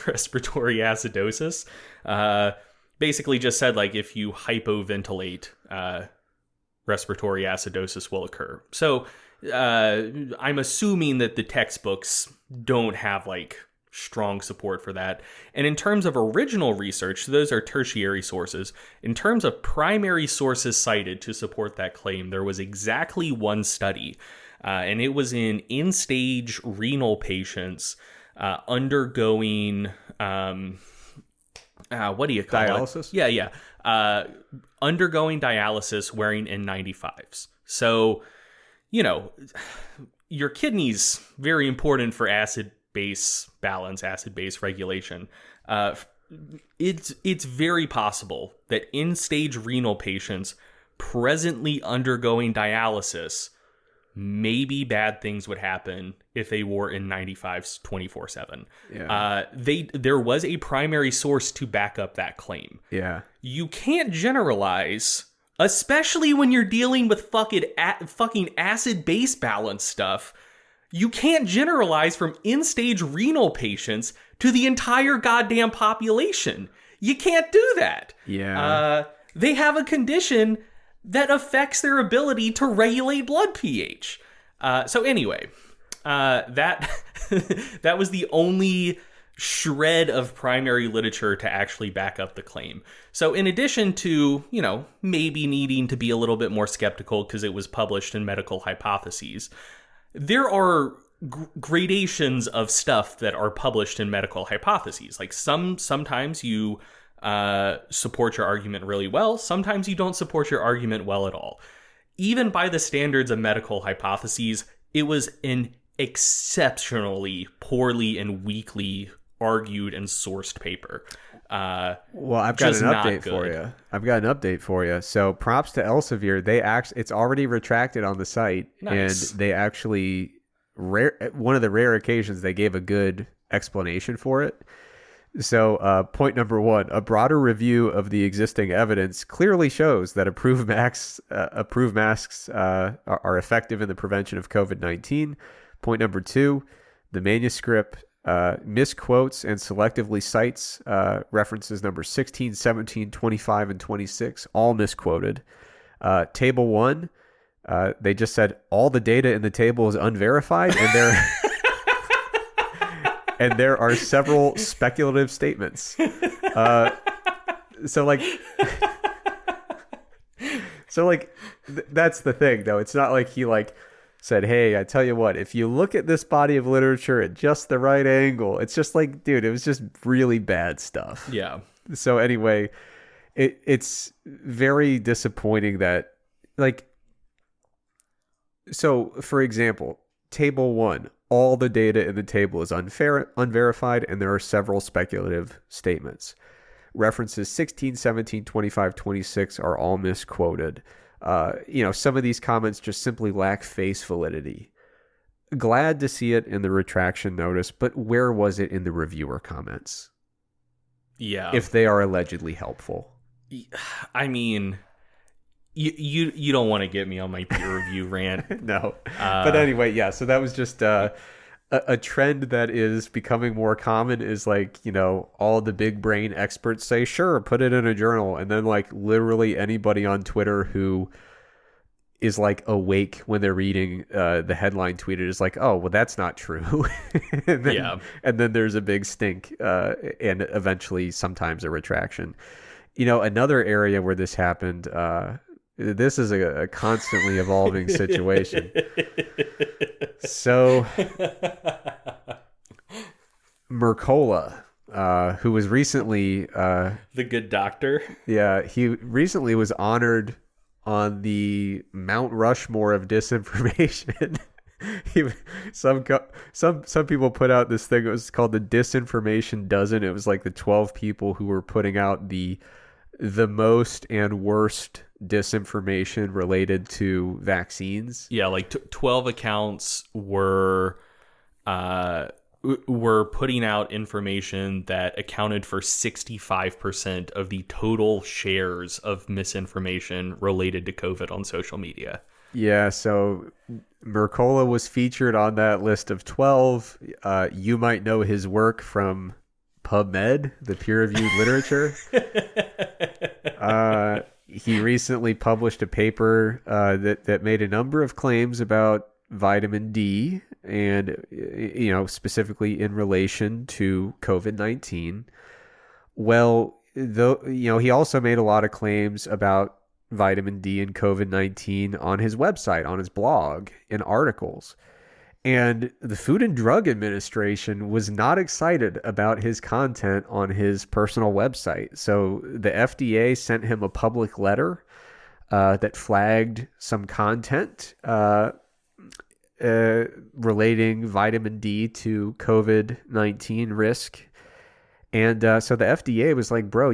B: respiratory acidosis. Basically just said, like, if you hypoventilate, respiratory acidosis will occur. So I'm assuming that the textbooks don't have, like, strong support for that. And in terms of original research, so those are tertiary sources. In terms of primary sources cited to support that claim, there was exactly one study, and it was in end-stage renal patients undergoing what do you call
A: dialysis?
B: it? Yeah. Undergoing dialysis wearing N95s. So, you know, your kidneys, very important for acid-base balance, acid-base regulation. It's very possible that end-stage renal patients presently undergoing dialysis, maybe bad things would happen if they wore N95s 24/7.
A: Yeah.
B: There was a primary source to back up that claim.
A: Yeah.
B: You can't generalize, especially when you're dealing with fucking acid-base balance stuff. You can't generalize from end-stage renal patients to the entire goddamn population. You can't do that.
A: Yeah.
B: They have a condition that affects their ability to regulate blood pH. So anyway, that that was the only shred of primary literature to actually back up the claim. So in addition to, you know, maybe needing to be a little bit more skeptical because it was published in Medical Hypotheses, there are gradations of stuff that are published in Medical Hypotheses. Like sometimes you support your argument really well. Sometimes you don't support your argument well at all. Even by the standards of Medical Hypotheses, it was an exceptionally poorly and weakly argued and sourced paper.
A: Well, I've got an update for you. So props to Elsevier. It's already retracted on the site.
B: Nice.
A: And they actually, one of the rare occasions, they gave a good explanation for it. So point number one, a broader review of the existing evidence clearly shows that approved masks are effective in the prevention of COVID-19. Point number two, the manuscript misquotes and selectively cites references number 16, 17, 25, and 26, all misquoted. Table one, they just said all the data in the table is unverified, and there are several speculative statements. So that's the thing, though. It's not like he said, hey, I tell you what, if you look at this body of literature at just the right angle, it's just like, dude, it was just really bad stuff.
B: Yeah.
A: So anyway, it's very disappointing that, so for example, table one, all the data in the table is unverified, and there are several speculative statements. References 16, 17, 25, 26 are all misquoted. Some of these comments just simply lack face validity. Glad to see it in the retraction notice, but where was it in the reviewer comments?
B: Yeah.
A: If they are allegedly helpful.
B: I mean, you don't want to get me on my peer review rant.
A: No. But anyway, yeah, so that was just a trend that is becoming more common is all the big brain experts say, sure, put it in a journal. And then literally anybody on Twitter who is awake when they're reading the headline tweeted is oh, well, that's not true. And then there's a big stink and eventually sometimes a retraction. Another area where this happened, this is a constantly evolving situation. So Mercola, who was recently
B: the good doctor.
A: Yeah, he recently was honored on the Mount Rushmore of disinformation. Some people put out this thing. It was called the Disinformation Dozen. It was the 12 people who were putting out the most and worst disinformation related to vaccines.
B: Yeah, 12 accounts were were putting out information that accounted for 65% of the total shares of misinformation related to COVID on social media.
A: Yeah, so Mercola was featured on that list of 12. You might know his work from PubMed, the peer-reviewed literature. He recently published a paper that made a number of claims about vitamin D, and specifically in relation to COVID-19. Well, though, he also made a lot of claims about vitamin D and COVID-19 on his website, on his blog, in articles. And the Food and Drug Administration was not excited about his content on his personal website. So the FDA sent him a public letter that flagged some content relating vitamin D to COVID-19 risk. And so the FDA was like, bro,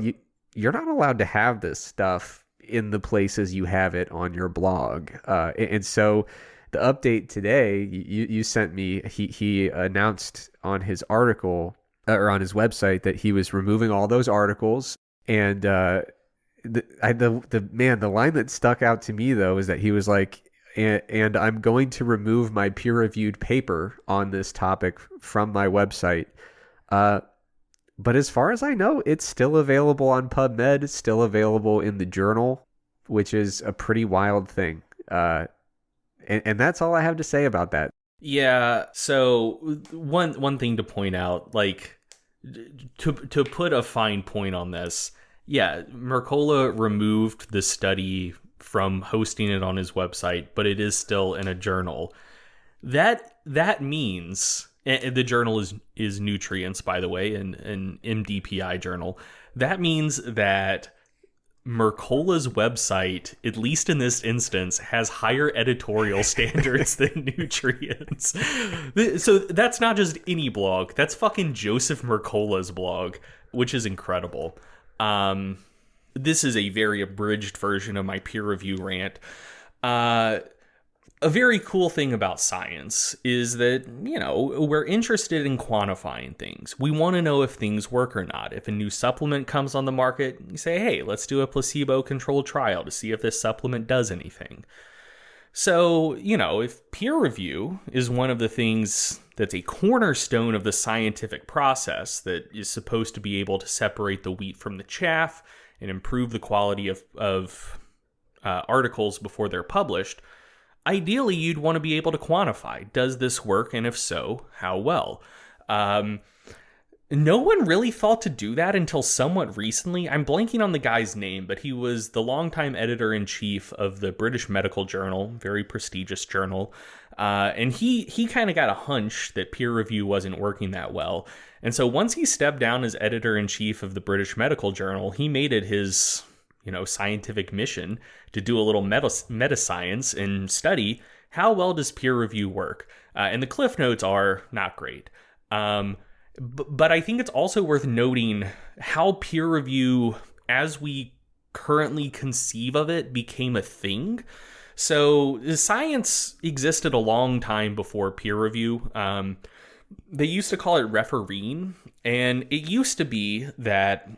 A: you're not allowed to have this stuff in the places you have it on your blog. And so the update today you sent me, he announced on his article or on his website that he was removing all those articles. And the line that stuck out to me though is that he was like, and I'm going to remove my peer-reviewed paper on this topic from my website. But as far as I know, it's still available on PubMed. It's still available in the journal, which is a pretty wild thing. And that's all I have to say about that.
B: Yeah. So one thing to point out, like to put a fine point on this. Yeah, Mercola removed the study from hosting it on his website, but it is still in a journal. That means, and the journal is Nutrients, by the way, an MDPI journal. That means that Mercola's website, at least in this instance, has higher editorial standards than Nutrients. So that's not just any blog. That's fucking Joseph Mercola's blog, which is incredible. This is a very abridged version of my peer review rant. A very cool thing about science is that, we're interested in quantifying things. We want to know if things work or not. If a new supplement comes on the market, you say, hey, let's do a placebo-controlled trial to see if this supplement does anything. So, if peer review is one of the things that's a cornerstone of the scientific process that is supposed to be able to separate the wheat from the chaff and improve the quality of articles before they're published, ideally, you'd want to be able to quantify, does this work? And if so, how well? No one really thought to do that until somewhat recently. I'm blanking on the guy's name, but he was the longtime editor-in-chief of the British Medical Journal, very prestigious journal. And he kind of got a hunch that peer review wasn't working that well. And so once he stepped down as editor-in-chief of the British Medical Journal, he made it his scientific mission to do a little meta science and study how well does peer review work. And the cliff notes are not great. But I think it's also worth noting how peer review, as we currently conceive of it, became a thing. So science existed a long time before peer review. They used to call it refereeing, and it used to be that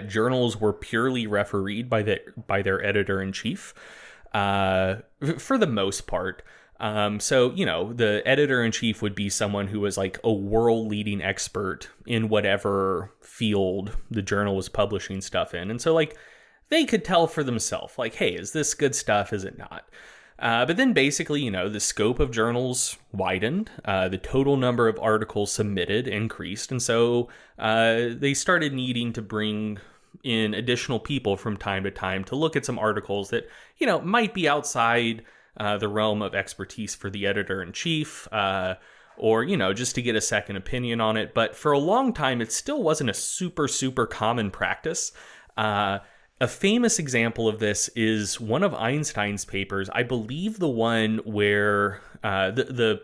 B: journals were purely refereed by their editor-in-chief for the most part. So, the editor-in-chief would be someone who was like a world-leading expert in whatever field the journal was publishing stuff in. And so, like, they could tell for themselves, like, hey, is this good stuff? Is it not? But then basically, the scope of journals widened, the total number of articles submitted increased, and so they started needing to bring in additional people from time to time to look at some articles that, might be outside the realm of expertise for the editor-in-chief, or, just to get a second opinion on it. But for a long time, it still wasn't a super, super common practice. A famous example of this is one of Einstein's papers. I believe the one where the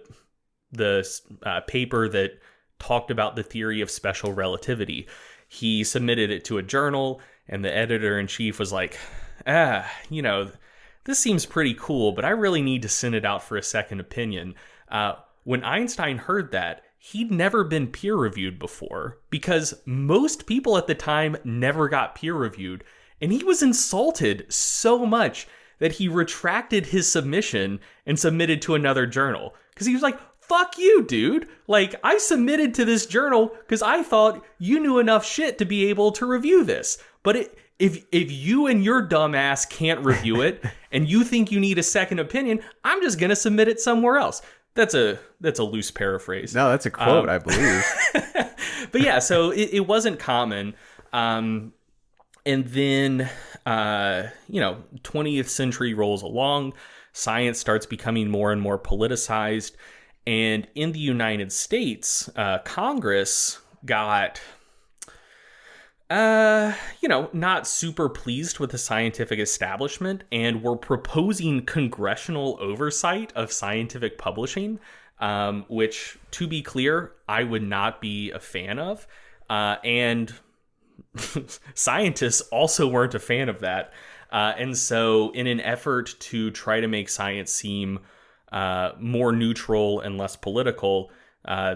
B: paper that talked about the theory of special relativity. He submitted it to a journal, and the editor-in-chief was like, this seems pretty cool, but I really need to send it out for a second opinion. When Einstein heard that, he'd never been peer reviewed before because most people at the time never got peer reviewed. And he was insulted so much that he retracted his submission and submitted to another journal. Because he was like, fuck you, dude. Like, I submitted to this journal because I thought you knew enough shit to be able to review this. But if you and your dumb ass can't review it and you think you need a second opinion, I'm just going to submit it somewhere else. That's a loose paraphrase.
A: No, that's a quote, I believe.
B: But yeah, so it wasn't common. And then, 20th century rolls along. Science starts becoming more and more politicized. And in the United States, Congress got, not super pleased with the scientific establishment and were proposing congressional oversight of scientific publishing, which, to be clear, I would not be a fan of. And scientists also weren't a fan of that. And so in an effort to try to make science seem more neutral and less political,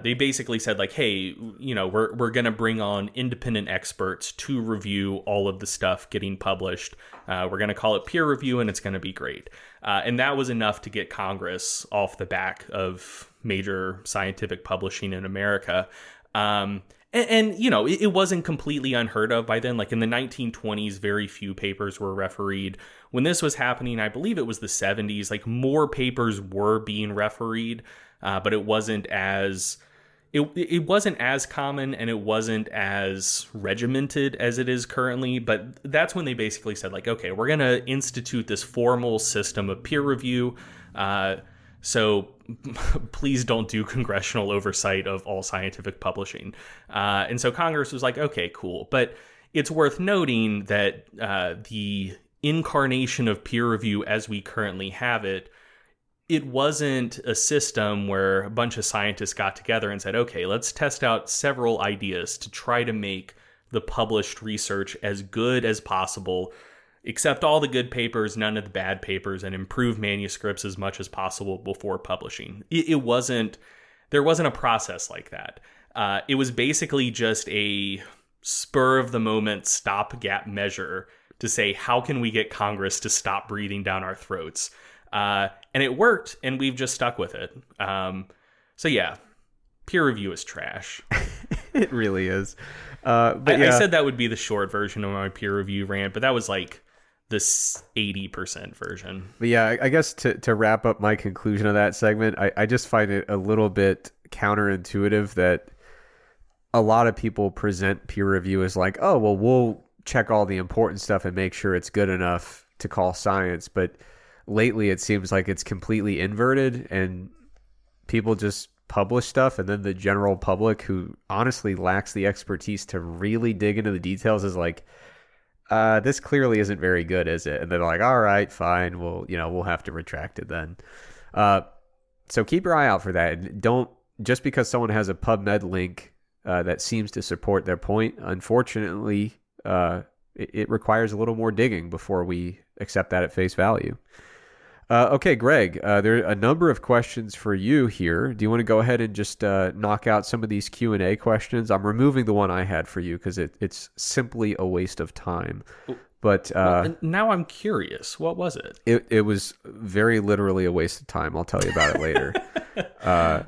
B: they basically said, like, hey, we're going to bring on independent experts to review all of the stuff getting published. We're going to call it peer review, and it's going to be great. And that was enough to get Congress off the back of major scientific publishing in America. It wasn't completely unheard of by then. Like in the 1920s, very few papers were refereed. When this was happening, I believe it was the 70s, like more papers were being refereed, but it wasn't as common and it wasn't as regimented as it is currently. But that's when they basically said, like, okay, we're going to institute this formal system of peer review. So please don't do congressional oversight of all scientific publishing. And so Congress was like, okay, cool. But it's worth noting that the incarnation of peer review as we currently have it, it wasn't a system where a bunch of scientists got together and said, okay, let's test out several ideas to try to make the published research as good as possible, accept all the good papers, none of the bad papers, and improve manuscripts as much as possible before publishing. There wasn't a process like that. It was basically just a spur of the moment stopgap measure to say, how can we get Congress to stop breathing down our throats? And it worked, and we've just stuck with it. So yeah, peer review is trash.
A: It really is.
B: I said that would be the short version of my peer review rant, but that was like the 80% version.
A: But yeah, I guess to wrap up my conclusion of that segment, I just find it a little bit counterintuitive that a lot of people present peer review as like, oh, well, we'll check all the important stuff and make sure it's good enough to call science. But lately it seems like it's completely inverted and people just publish stuff, and then the general public, who honestly lacks the expertise to really dig into the details, is like, this clearly isn't very good, is it? And they're like, all right, fine, we'll have to retract it then. So keep your eye out for that. And don't, just because someone has a PubMed link that seems to support their point, unfortunately, it requires a little more digging before we accept that at face value. Okay, Greg, there are a number of questions for you here. Do you want to go ahead and just knock out some of these Q&A questions? I'm removing the one I had for you because it's simply a waste of time. But
B: now I'm curious. What was it?
A: It was very literally a waste of time. I'll tell you about it later.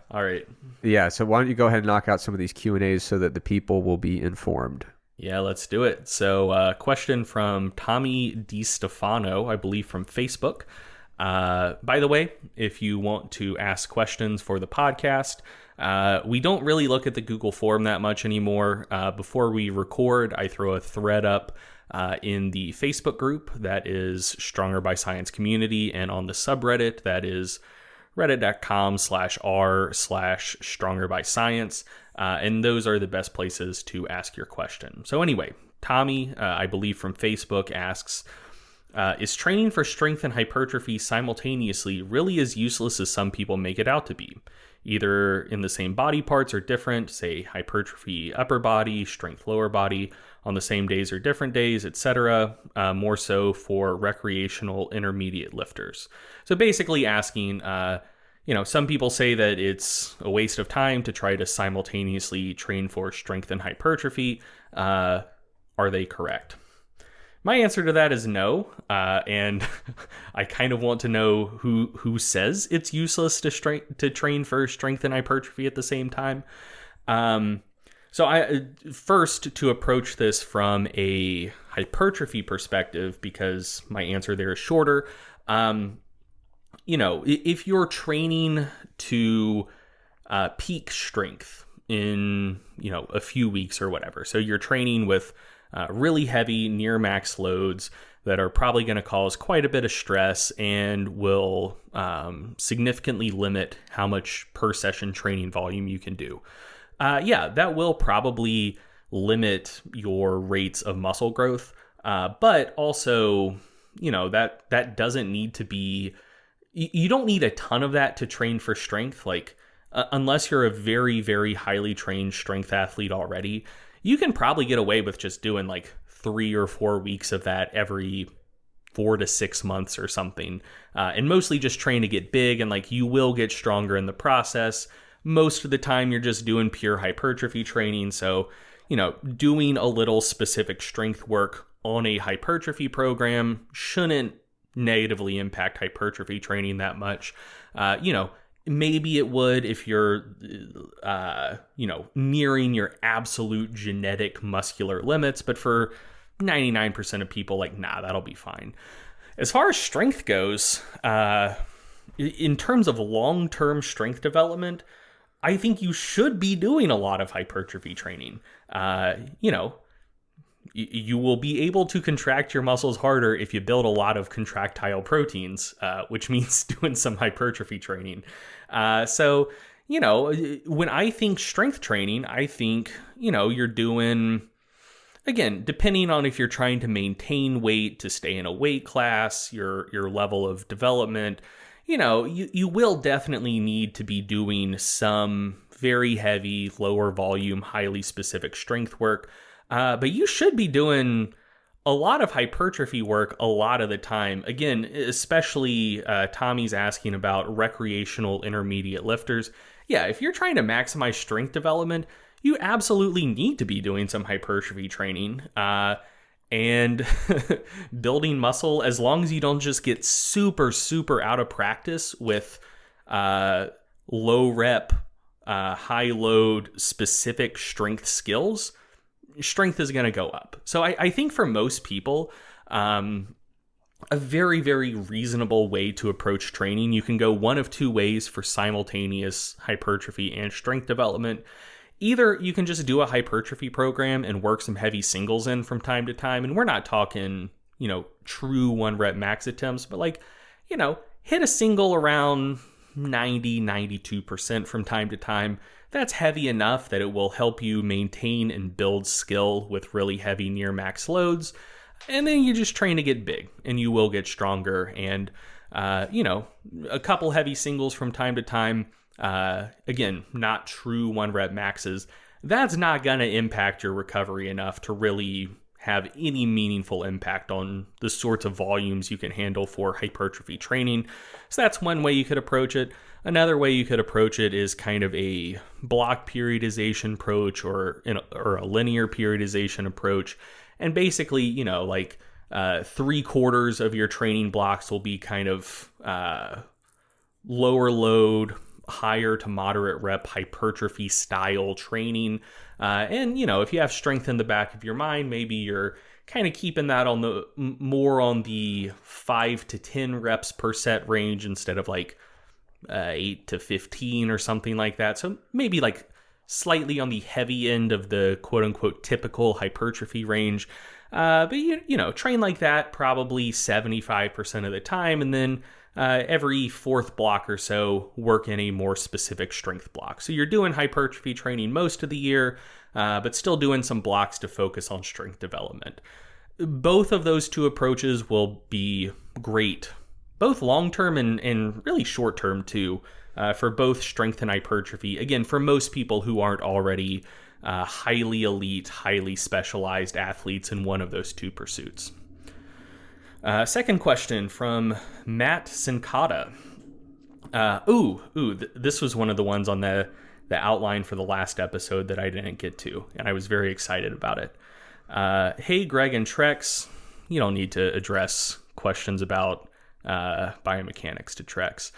B: All right.
A: Yeah, so why don't you go ahead and knock out some of these Q&As so that the people will be informed.
B: Yeah, let's do it. So question from Tommy DiStefano, I believe from Facebook. By the way, if you want to ask questions for the podcast, we don't really look at the Google form that much anymore. Before we record, I throw a thread up in the Facebook group that is Stronger by Science Community, and on the subreddit that is reddit.com/r/Stronger by Science. And those are the best places to ask your question. So anyway, Tommy, I believe from Facebook, asks, is training for strength and hypertrophy simultaneously really as useless as some people make it out to be? Either in the same body parts or different, say hypertrophy upper body, strength lower body, on the same days or different days, etc., more so for recreational intermediate lifters. So basically asking, some people say that it's a waste of time to try to simultaneously train for strength and hypertrophy. Are they correct? My answer to that is no, and I kind of want to know who says it's useless to train for strength and hypertrophy at the same time. So I first, to approach this from a hypertrophy perspective, because my answer there is shorter. If you're training to peak strength in a few weeks or whatever, so you're training with really heavy near max loads that are probably going to cause quite a bit of stress and will significantly limit how much per session training volume you can do. That will probably limit your rates of muscle growth. But also, that doesn't need to be, you don't need a ton of that to train for strength. Like, unless you're a very, very highly trained strength athlete already, you can probably get away with just doing like 3 or 4 weeks of that every 4 to 6 months or something. And mostly just train to get big, and like you will get stronger in the process. Most of the time you're just doing pure hypertrophy training. So, doing a little specific strength work on a hypertrophy program shouldn't negatively impact hypertrophy training that much. Maybe it would if you're, nearing your absolute genetic muscular limits, but for 99% of people, that'll be fine. As far as strength goes, in terms of long-term strength development, I think you should be doing a lot of hypertrophy training. You will be able to contract your muscles harder if you build a lot of contractile proteins, which means doing some hypertrophy training. So, when I think strength training, I think, you're doing, again, depending on if you're trying to maintain weight to stay in a weight class, your level of development, you will definitely need to be doing some very heavy, lower volume, highly specific strength work. But you should be doing a lot of hypertrophy work a lot of the time. Again, especially Tommy's asking about recreational intermediate lifters. Yeah, if you're trying to maximize strength development, you absolutely need to be doing some hypertrophy training. And building muscle, as long as you don't just get super, super out of practice with low rep, high load specific strength skills, strength is going to go up. So I think for most people, a very, very reasonable way to approach training, you can go one of two ways for simultaneous hypertrophy and strength development. Either you can just do a hypertrophy program and work some heavy singles in from time to time. And we're not talking, true 1 rep max attempts, but hit a single around 90-92% from time to time. That's heavy enough that it will help you maintain and build skill with really heavy near max loads. And then you just train to get big and you will get stronger. And, a couple heavy singles from time to time, again, not true 1 rep maxes. That's not going to impact your recovery enough to really have any meaningful impact on the sorts of volumes you can handle for hypertrophy training. So that's one way you could approach it. Another way you could approach it is kind of a block periodization approach or a linear periodization approach. And basically, 3/4 of your training blocks will be kind of lower load, higher to moderate rep hypertrophy style training. And if you have strength in the back of your mind, maybe you're kind of keeping that on the 5 to 10 reps per set range instead of 8 to 15 or something like that. So maybe slightly on the heavy end of the quote unquote typical hypertrophy range. But train like that probably 75% of the time. And then every 4th block or so, work in a more specific strength block. So you're doing hypertrophy training most of the year, but still doing some blocks to focus on strength development. Both of those two approaches will be great, both long-term and really short-term too, for both strength and hypertrophy. Again, for most people who aren't already highly elite, highly specialized athletes in one of those two pursuits. Second question from Matt Sincata. This was one of the ones on the outline for the last episode that I didn't get to, and I was very excited about it. Hey, Greg and Trex, you don't need to address questions about biomechanics to Trex.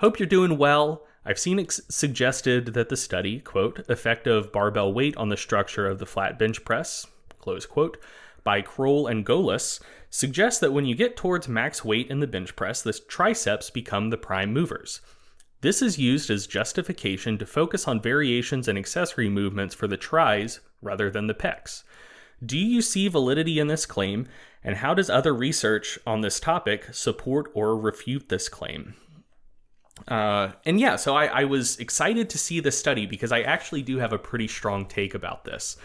B: Hope you're doing well. I've seen it suggested that the study, quote, effect of barbell weight on the structure of the flat bench press, close quote, by Kroll and Golis, suggests that when you get towards max weight in the bench press, the triceps become the prime movers. This is used as justification to focus on variations and accessory movements for the tris rather than the pecs. Do you see validity in this claim, and how does other research on this topic support or refute this claim? So I was excited to see this study because I actually do have a pretty strong take about this.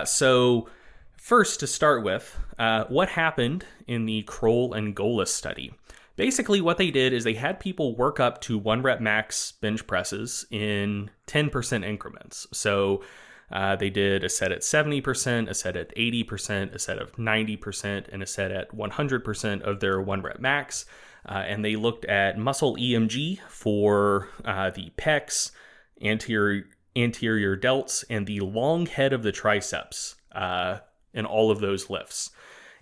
B: So first, to start with, what happened in the Kroll and Golis study? Basically, what they did is they had people work up to 1 rep max bench presses in 10% increments. So they did a set at 70%, a set at 80%, a set of 90%, and a set at 100% of their 1 rep max. And they looked at muscle EMG for the pecs, anterior delts, and the long head of the triceps in all of those lifts.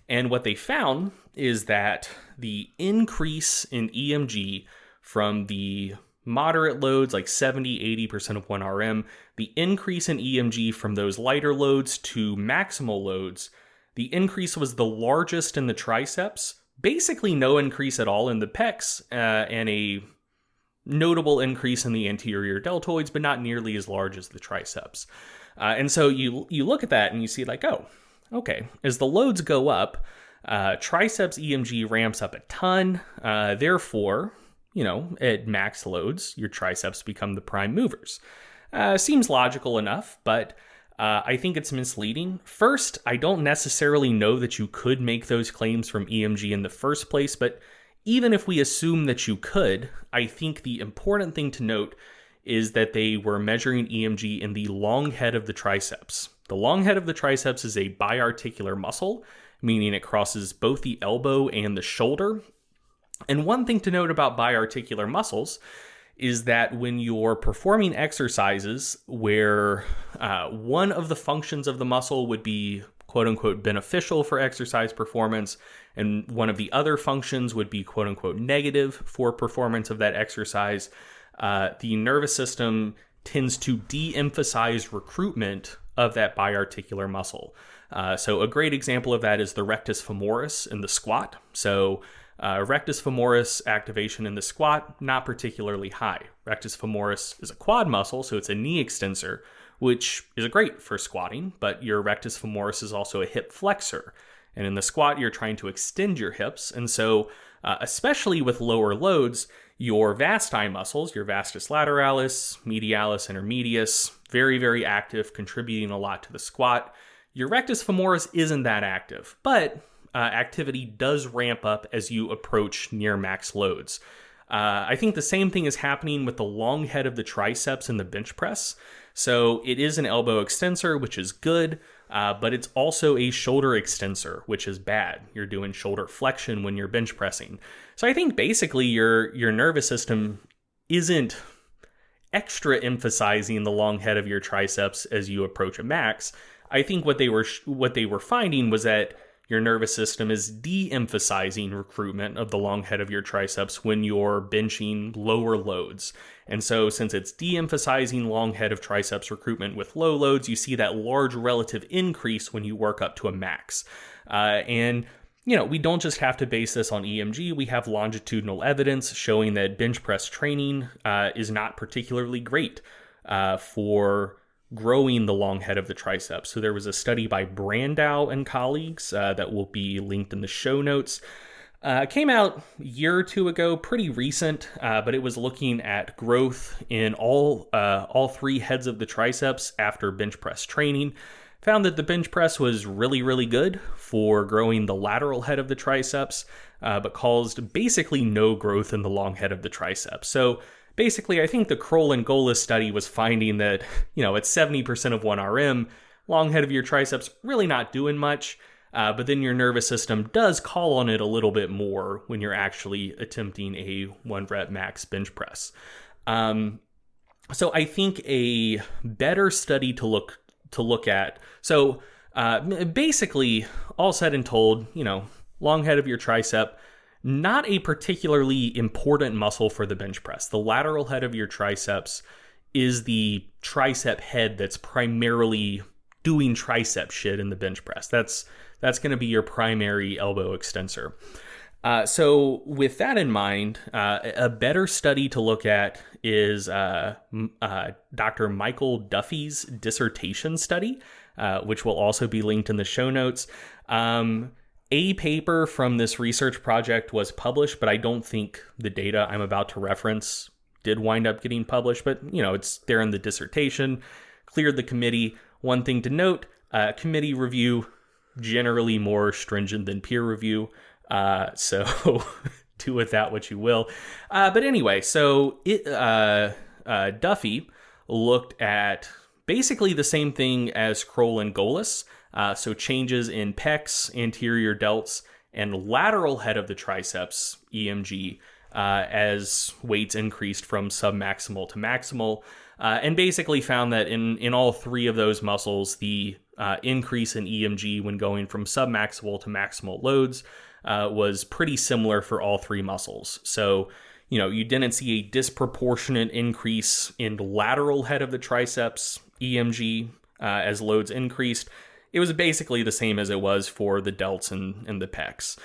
B: And what they found is that the increase in EMG from the moderate loads, like 70-80% of 1RM, the increase in EMG from those lighter loads to maximal loads, the increase was the largest in the triceps, basically no increase at all in the pecs, and a notable increase in the anterior deltoids, but not nearly as large as the triceps. And so you look at that and you see like, oh, okay, as the loads go up, triceps EMG ramps up a ton. Therefore, at max loads, your triceps become the prime movers. Seems logical enough, but I think it's misleading. First, I don't necessarily know that you could make those claims from EMG in the first place, but even if we assume that you could, I think the important thing to note is that they were measuring EMG in the long head of the triceps. The long head of the triceps is a biarticular muscle, meaning it crosses both the elbow and the shoulder. And one thing to note about biarticular muscles is that when you're performing exercises where one of the functions of the muscle would be quote unquote beneficial for exercise performance, and one of the other functions would be quote unquote negative for performance of that exercise, the nervous system tends to de-emphasize recruitment of that biarticular muscle. So a great example of that is the rectus femoris in the squat. So rectus femoris activation in the squat, not particularly high. Rectus femoris is a quad muscle, so it's a knee extensor, which is great for squatting, but your rectus femoris is also a hip flexor. And in the squat, you're trying to extend your hips. And so, especially with lower loads, your vasti muscles, your vastus lateralis, medialis, intermedius, very, very active, contributing a lot to the squat. Your rectus femoris isn't that active, but activity does ramp up as you approach near max loads. I think the same thing is happening with the long head of the triceps in the bench press. So it is an elbow extensor, which is good, but it's also a shoulder extensor, which is bad. You're doing shoulder flexion when you're bench pressing. So I think basically your nervous system isn't extra emphasizing the long head of your triceps as you approach a max. I think what they were finding was that your nervous system is de-emphasizing recruitment of the long head of your triceps when you're benching lower loads. And so since it's de-emphasizing long head of triceps recruitment with low loads, you see that large relative increase when you work up to a max. And we don't just have to base this on EMG. We have longitudinal evidence showing that bench press training is not particularly great for growing the long head of the triceps. So there was a study by Brandow and colleagues that will be linked in the show notes. Came out a year or two ago, pretty recent, but it was looking at growth in all three heads of the triceps after bench press training. Found that the bench press was really, really good for growing the lateral head of the triceps, but caused basically no growth in the long head of the triceps. So basically, I think the Kroll and Golis study was finding that, at 70% of 1RM, long head of your triceps, really not doing much. but then your nervous system does call on it a little bit more when you're actually attempting a 1 rep max bench press. So I think a better study to look at. So basically, all said and told, long head of your tricep, not a particularly important muscle for the bench press. The lateral head of your triceps is the tricep head that's primarily doing tricep shit in the bench press. That's going to be your primary elbow extensor. So with that in mind, a better study to look at is Dr. Michael Duffy's dissertation study, which will also be linked in the show notes. A paper from this research project was published, but I don't think the data I'm about to reference did wind up getting published. But, it's there in the dissertation, cleared the committee. One thing to note, committee review, generally more stringent than peer review. So do with that what you will. But anyway, so Duffy looked at basically the same thing as Kroll and Golis. So changes in pecs, anterior delts, and lateral head of the triceps, EMG, as weights increased from submaximal to maximal, and basically found that in all three of those muscles, the increase in EMG when going from submaximal to maximal loads was pretty similar for all three muscles. So, you didn't see a disproportionate increase in the lateral head of the triceps, EMG, as loads increased. It was basically the same as it was for the delts and the pecs.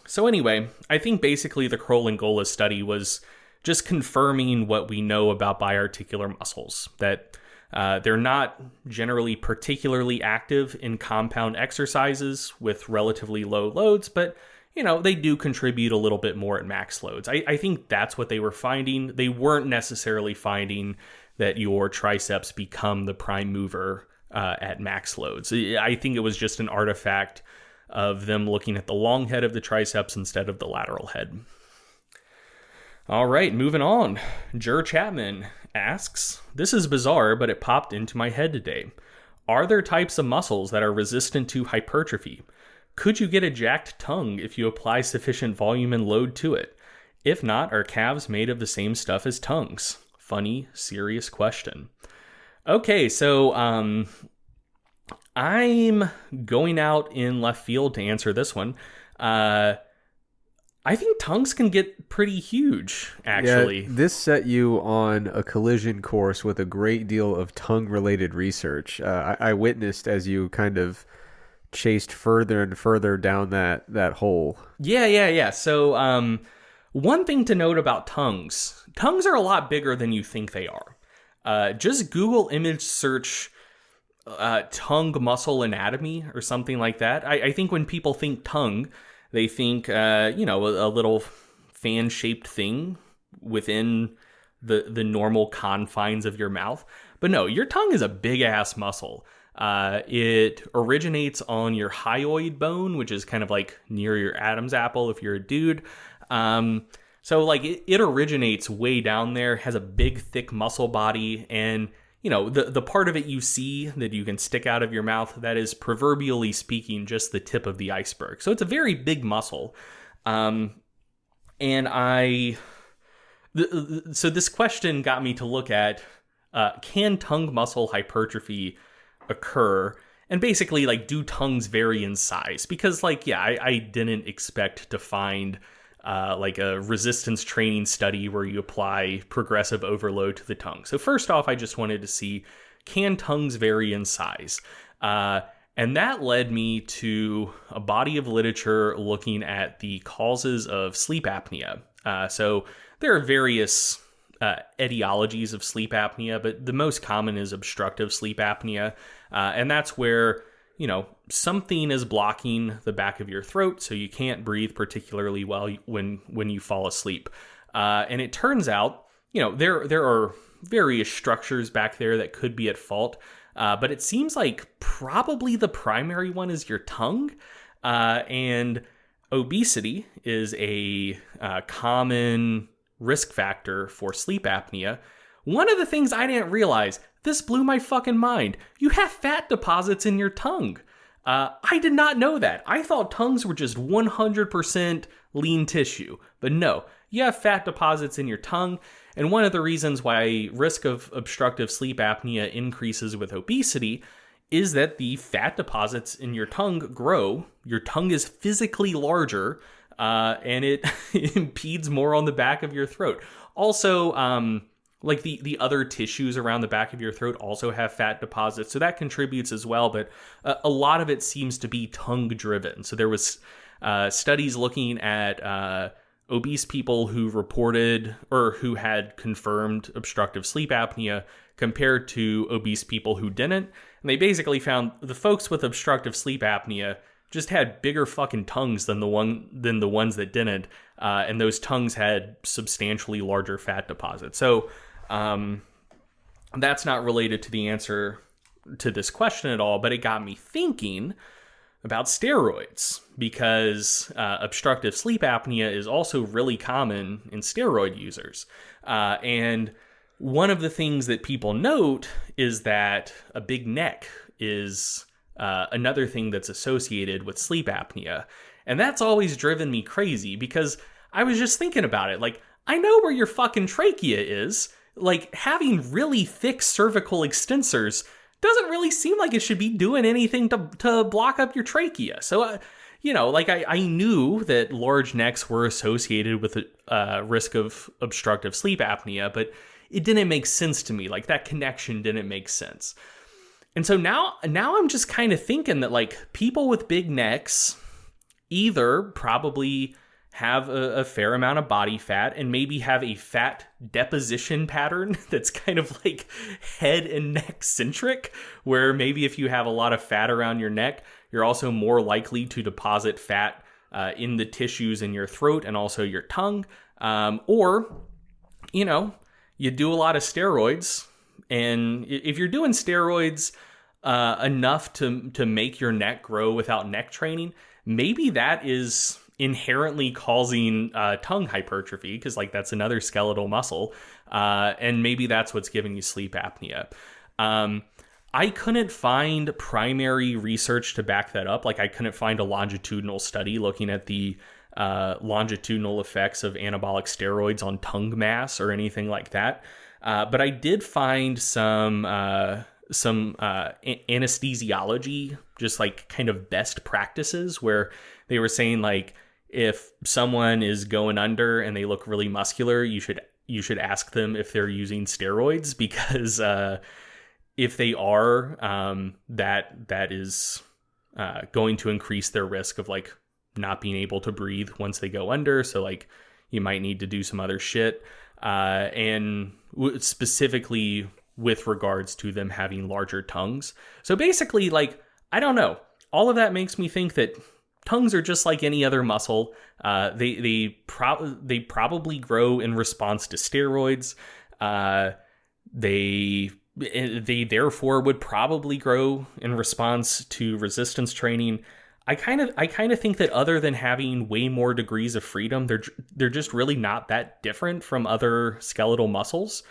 B: So anyway, I think basically the Kroll and Golis study was just confirming what we know about biarticular muscles, that they're not generally particularly active in compound exercises with relatively low loads, but they do contribute a little bit more at max loads. I think that's what they were finding. They weren't necessarily finding that your triceps become the prime mover at max loads. I think it was just an artifact of them looking at the long head of the triceps instead of the lateral head. All right, moving on. Jer Chapman asks, this is bizarre, but it popped into my head today. Are there types of muscles that are resistant to hypertrophy? Could you get a jacked tongue if you apply sufficient volume and load to it? If not, are calves made of the same stuff as tongues? Funny, serious question. Okay, so I'm going out in left field to answer this one. I think tongues can get pretty huge, actually.
A: Yeah, this set you on a collision course with a great deal of tongue-related research. I witnessed as you kind of chased further and further down that hole.
B: Yeah. So one thing to note about tongues are a lot bigger than you think they are. Just Google image search tongue muscle anatomy or something like that. I think when people think tongue, they think, a little fan-shaped thing within the normal confines of your mouth. But no, your tongue is a big-ass muscle. It originates on your hyoid bone, which is kind of like near your Adam's apple if you're a dude. So like it originates way down there, has a big, thick muscle body, and the part of it you see that you can stick out of your mouth, that is proverbially speaking just the tip of the iceberg. So it's a very big muscle. So this question got me to look at, can tongue muscle hypertrophy occur? And basically, like, do tongues vary in size? Because, I didn't expect to find like a resistance training study where you apply progressive overload to the tongue. So first off, I just wanted to see, can tongues vary in size? And that led me to a body of literature looking at the causes of sleep apnea. So there are various etiologies of sleep apnea, but the most common is obstructive sleep apnea. And that's where something is blocking the back of your throat, so you can't breathe particularly well when you fall asleep. And it turns out, there are various structures back there that could be at fault, but it seems like probably the primary one is your tongue. And obesity is a common risk factor for sleep apnea. One of the things I didn't realize, this blew my fucking mind. You have fat deposits in your tongue. I did not know that. I thought tongues were just 100% lean tissue, but no, you have fat deposits in your tongue. And one of the reasons why risk of obstructive sleep apnea increases with obesity is that the fat deposits in your tongue grow. Your tongue is physically larger, and it impedes more on the back of your throat. Also, like the other tissues around the back of your throat also have fat deposits, so that contributes as well. But a lot of it seems to be tongue driven. So there was studies looking at obese people who reported or who had confirmed obstructive sleep apnea compared to obese people who didn't. And they basically found the folks with obstructive sleep apnea just had bigger fucking tongues than the ones that didn't. And those tongues had substantially larger fat deposits. So that's not related to the answer to this question at all, but it got me thinking about steroids, because obstructive sleep apnea is also really common in steroid users. And one of the things that people note is that a big neck is another thing that's associated with sleep apnea. And that's always driven me crazy, because I was just thinking about it. Like, I know where your fucking trachea is. Like, having really thick cervical extensors doesn't really seem like it should be doing anything to block up your trachea. So, I knew that large necks were associated with a risk of obstructive sleep apnea, but it didn't make sense to me. Like, that connection didn't make sense. And so now I'm just kind of thinking that, like, people with big necks either probably have a fair amount of body fat and maybe have a fat deposition pattern that's kind of like head and neck centric, where maybe if you have a lot of fat around your neck, you're also more likely to deposit fat in the tissues in your throat and also your tongue. Or, you do a lot of steroids, and if you're doing steroids enough to make your neck grow without neck training, maybe that is inherently causing tongue hypertrophy, because like that's another skeletal muscle, and maybe that's what's giving you sleep apnea. I couldn't find primary research to back that up. Like, I couldn't find a longitudinal study looking at the longitudinal effects of anabolic steroids on tongue mass or anything like that. But I did find some anesthesiology, just like kind of best practices, where they were saying, like, if someone is going under and they look really muscular, you should ask them if they're using steroids, because if they are, that is going to increase their risk of like not being able to breathe once they go under. So like you might need to do some other shit, and specifically with regards to them having larger tongues. So basically, like, I don't know. All of that makes me think that tongues are just like any other muscle. They probably grow in response to steroids. They therefore would probably grow in response to resistance training. I kind of think that other than having way more degrees of freedom, they're just really not that different from other skeletal muscles.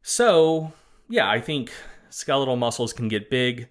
B: So yeah, I think skeletal muscles can get big,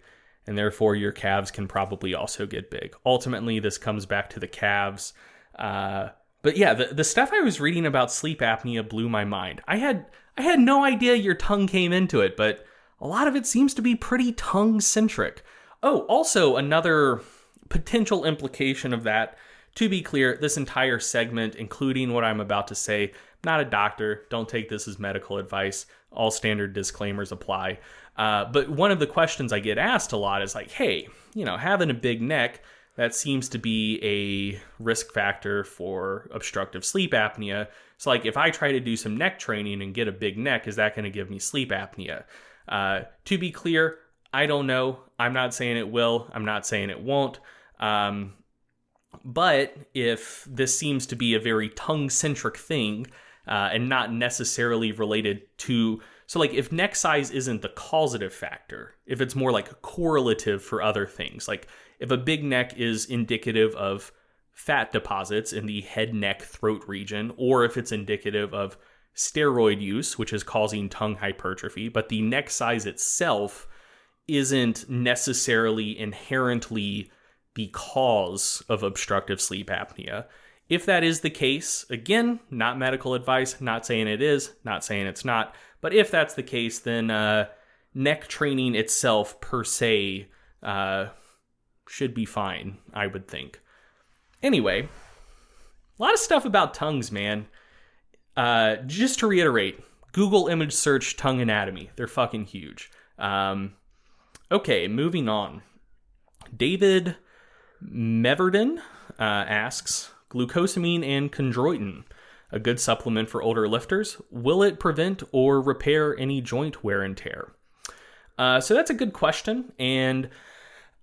B: and therefore your calves can probably also get big. Ultimately, this comes back to the calves. But yeah, the stuff I was reading about sleep apnea blew my mind. I had no idea your tongue came into it, but a lot of it seems to be pretty tongue-centric. Oh, also another potential implication of that, to be clear, this entire segment, including what I'm about to say, not a doctor, don't take this as medical advice, all standard disclaimers apply. But one of the questions I get asked a lot is like, hey, having a big neck, that seems to be a risk factor for obstructive sleep apnea. So like if I try to do some neck training and get a big neck, is that going to give me sleep apnea? To be clear, I don't know. I'm not saying it will. I'm not saying it won't. But if this seems to be a very tongue-centric thing, and not necessarily related to... So like if neck size isn't the causative factor, if it's more like correlative for other things, like if a big neck is indicative of fat deposits in the head, neck, throat region, or if it's indicative of steroid use, which is causing tongue hypertrophy, but the neck size itself isn't necessarily inherently because of obstructive sleep apnea. If that is the case, again, not medical advice, not saying it is, not saying it's not, but if that's the case, then neck training itself per se should be fine, I would think. Anyway, a lot of stuff about tongues, man. Just to reiterate, Google image search tongue anatomy. They're fucking huge. Okay, moving on. David Meverden asks, glucosamine and chondroitin, a good supplement for older lifters. Will it prevent or repair any joint wear and tear? So that's a good question. And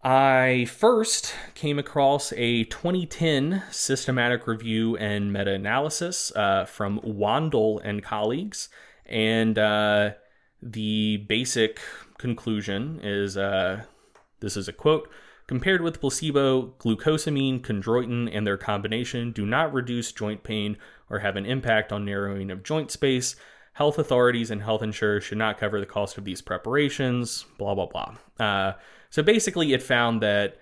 B: I first came across a 2010 systematic review and meta-analysis from Wandel and colleagues. And the basic conclusion is, this is a quote, compared with placebo, glucosamine, chondroitin, and their combination do not reduce joint pain or have an impact on narrowing of joint space. Health authorities and health insurers should not cover the cost of these preparations, blah, blah, blah. So basically it found that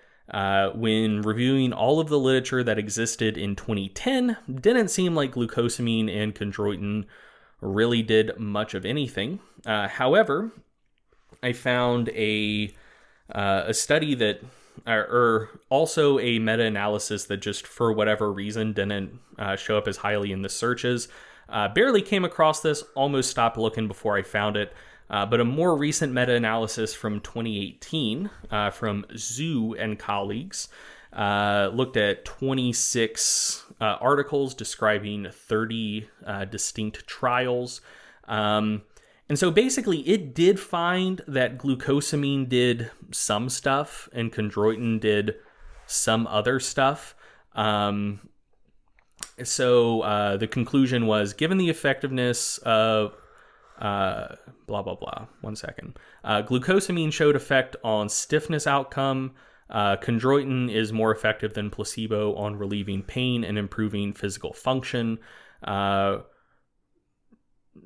B: when reviewing all of the literature that existed in 2010, didn't seem like glucosamine and chondroitin really did much of anything. However, I found a study that, or also a meta-analysis that just for whatever reason didn't show up as highly in the searches. Barely came across this, almost stopped looking before I found it. But a more recent meta-analysis from 2018 from Zhu and colleagues looked at 26 articles describing 30 distinct trials. And so basically it did find that glucosamine did some stuff and chondroitin did some other stuff. So the conclusion was, given the effectiveness of blah, blah, blah. One second. Glucosamine showed effect on stiffness outcome. Chondroitin is more effective than placebo on relieving pain and improving physical function.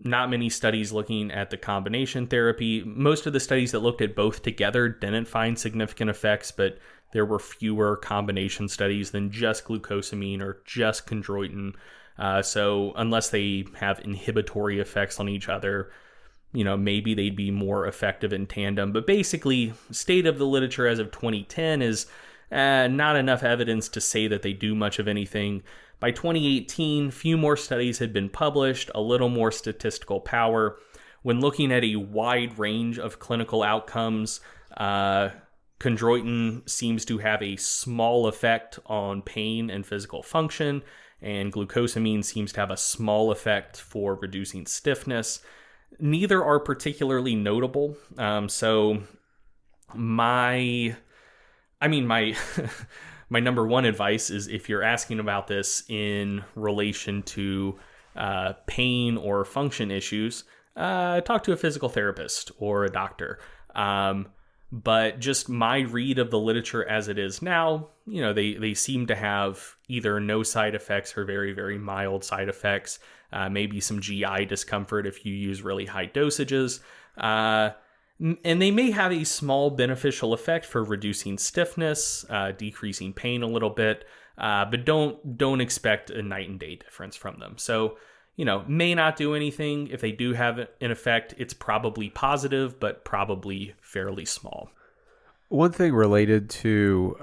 B: Not many studies looking at the combination therapy. Most of the studies that looked at both together didn't find significant effects, but there were fewer combination studies than just glucosamine or just chondroitin. So unless they have inhibitory effects on each other, maybe they'd be more effective in tandem. But basically, state of the literature as of 2010 is not enough evidence to say that they do much of anything. By 2018, few more studies had been published, a little more statistical power. When looking at a wide range of clinical outcomes, chondroitin seems to have a small effect on pain and physical function, and glucosamine seems to have a small effect for reducing stiffness. Neither are particularly notable. So my my number one advice is, if you're asking about this in relation to pain or function issues, talk to a physical therapist or a doctor. But just my read of the literature as it is now, they seem to have either no side effects or very, very mild side effects, maybe some GI discomfort if you use really high dosages. And they may have a small beneficial effect for reducing stiffness, decreasing pain a little bit, but don't expect a night and day difference from them. So, may not do anything. If they do have an effect, it's probably positive, but probably fairly small.
A: One thing related to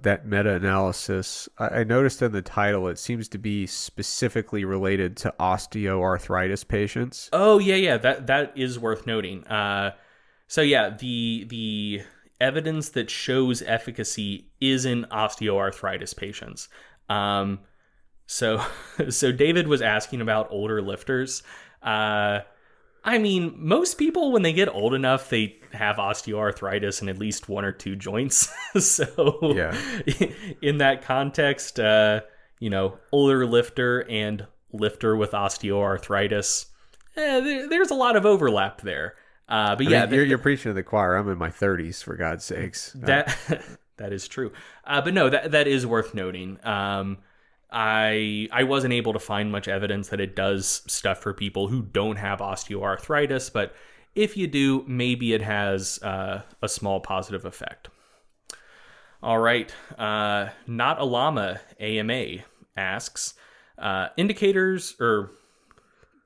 A: that meta-analysis, I noticed in the title, it seems to be specifically related to osteoarthritis patients.
B: Oh, yeah, that is worth noting. So yeah, the evidence that shows efficacy is in osteoarthritis patients. So David was asking about older lifters. Most people, when they get old enough, they have osteoarthritis in at least one or two joints. So yeah. In that context, older lifter and lifter with osteoarthritis, there's a lot of overlap there. But
A: you're preaching to the choir. I'm in my 30s, for God's sakes.
B: That is true. But no, that is worth noting. I wasn't able to find much evidence that it does stuff for people who don't have osteoarthritis, but if you do, maybe it has a small positive effect. All right. Not a llama AMA asks, indicators, or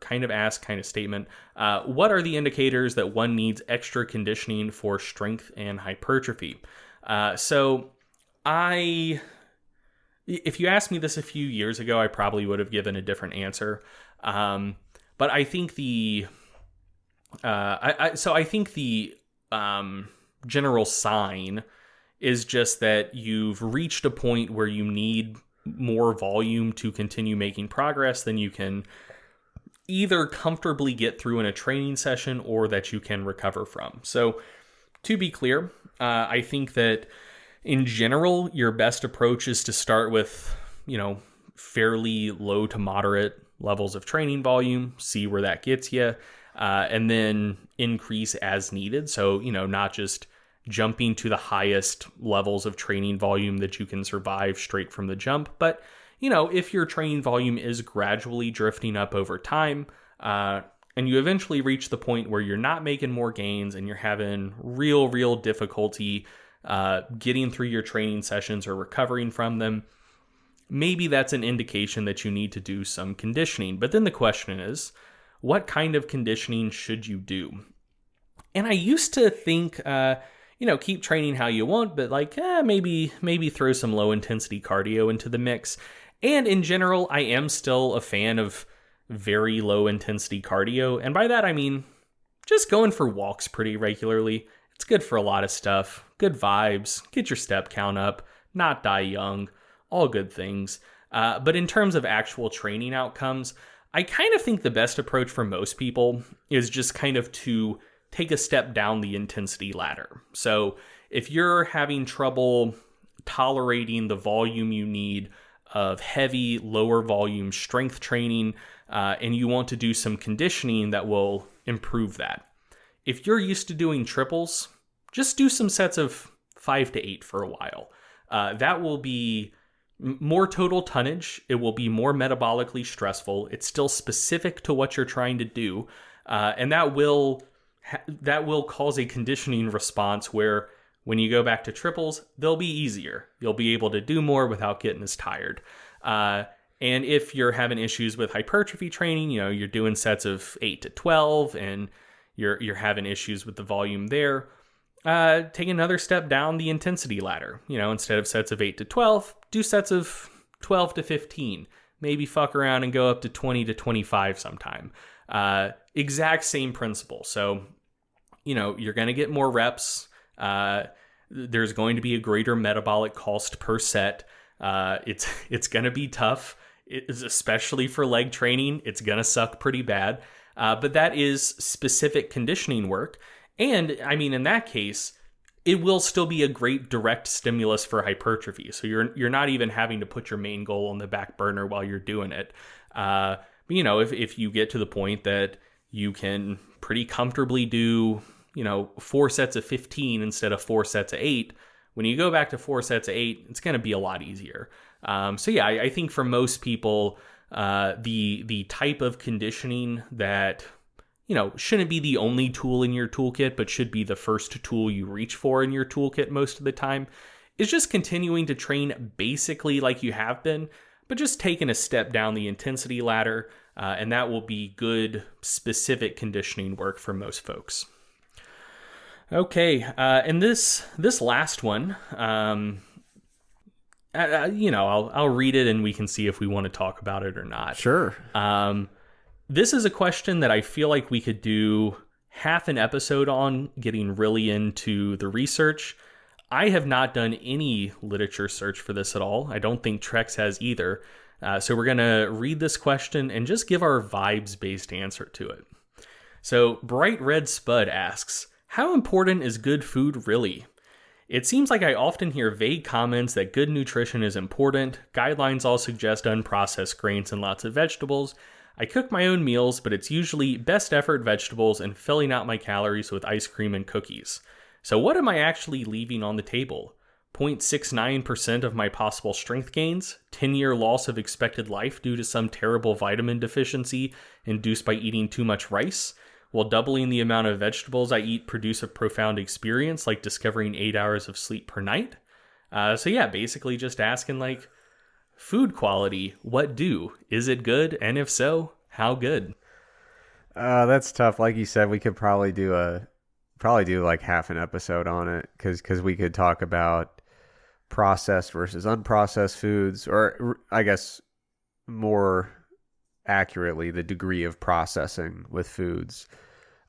B: kind of statement. What are the indicators that one needs extra conditioning for strength and hypertrophy? If you asked me this a few years ago, I probably would have given a different answer. But I think the general sign is just that you've reached a point where you need more volume to continue making progress than you can either comfortably get through in a training session or that you can recover from. So to be clear, I think that in general, your best approach is to start with, fairly low to moderate levels of training volume, see where that gets you, and then increase as needed. So, not just jumping to the highest levels of training volume that you can survive straight from the jump, but if your training volume is gradually drifting up over time, and you eventually reach the point where you're not making more gains and you're having real difficulty getting through your training sessions or recovering from them, maybe that's an indication that you need to do some conditioning. But then the question is, what kind of conditioning should you do? And I used to think, keep training how you want, but maybe throw some low intensity cardio into the mix. And in general, I am still a fan of very low intensity cardio. And by that, I mean just going for walks pretty regularly. It's good for a lot of stuff. Good vibes, get your step count up, not die young, all good things. But in terms of actual training outcomes, I kind of think the best approach for most people is just kind of to take a step down the intensity ladder. So if you're having trouble tolerating the volume you need of heavy, lower volume strength training, and you want to do some conditioning that will improve that. If you're used to doing triples, just do some sets of 5 to 8 for a while. That will be more total tonnage. It will be more metabolically stressful. It's still specific to what you're trying to do. And that will cause a conditioning response where when you go back to triples, they'll be easier. You'll be able to do more without getting as tired. And if you're having issues with hypertrophy training, you're doing sets of 8 to 12 and you're having issues with the volume there, take another step down the intensity ladder. Instead of sets of 8 to 12, do sets of 12 to 15. Maybe fuck around and go up to 20 to 25 sometime. Exact same principle. So, you're going to get more reps. There's going to be a greater metabolic cost per set. It's going to be tough. Especially for leg training, it's going to suck pretty bad. But that is specific conditioning work. And I mean, in that case, it will still be a great direct stimulus for hypertrophy. So you're not even having to put your main goal on the back burner while you're doing it. But, if you get to the point that you can pretty comfortably do, 4 sets of 15 instead of 4 sets of 8, when you go back to 4 sets of 8, it's going to be a lot easier. I think for most people, the type of conditioning that, shouldn't be the only tool in your toolkit, but should be the first tool you reach for in your toolkit most of the time, is just continuing to train basically like you have been, but just taking a step down the intensity ladder, and that will be good, specific conditioning work for most folks. Okay, and this last one, I'll read it and we can see if we want to talk about it or not.
A: Sure.
B: This is a question that I feel like we could do half an episode on, getting really into the research. I have not done any literature search for this at all. I don't think Trex has either. So we're going to read this question and just give our vibes-based answer to it. So Bright Red Spud asks, how important is good food really? It seems like I often hear vague comments that good nutrition is important. Guidelines all suggest unprocessed grains and lots of vegetables. I cook my own meals, but it's usually best effort vegetables and filling out my calories with ice cream and cookies. So what am I actually leaving on the table? 0.69% of my possible strength gains, 10-year loss of expected life due to some terrible vitamin deficiency induced by eating too much rice, Will doubling the amount of vegetables I eat produce a profound experience, like discovering 8 hours of sleep per night? So yeah, basically just asking like, food quality, what do? Is it good? And if so, how good?
A: That's tough. Like you said, we could probably do like half an episode on it because we could talk about processed versus unprocessed foods, or I guess more accurately, the degree of processing with foods,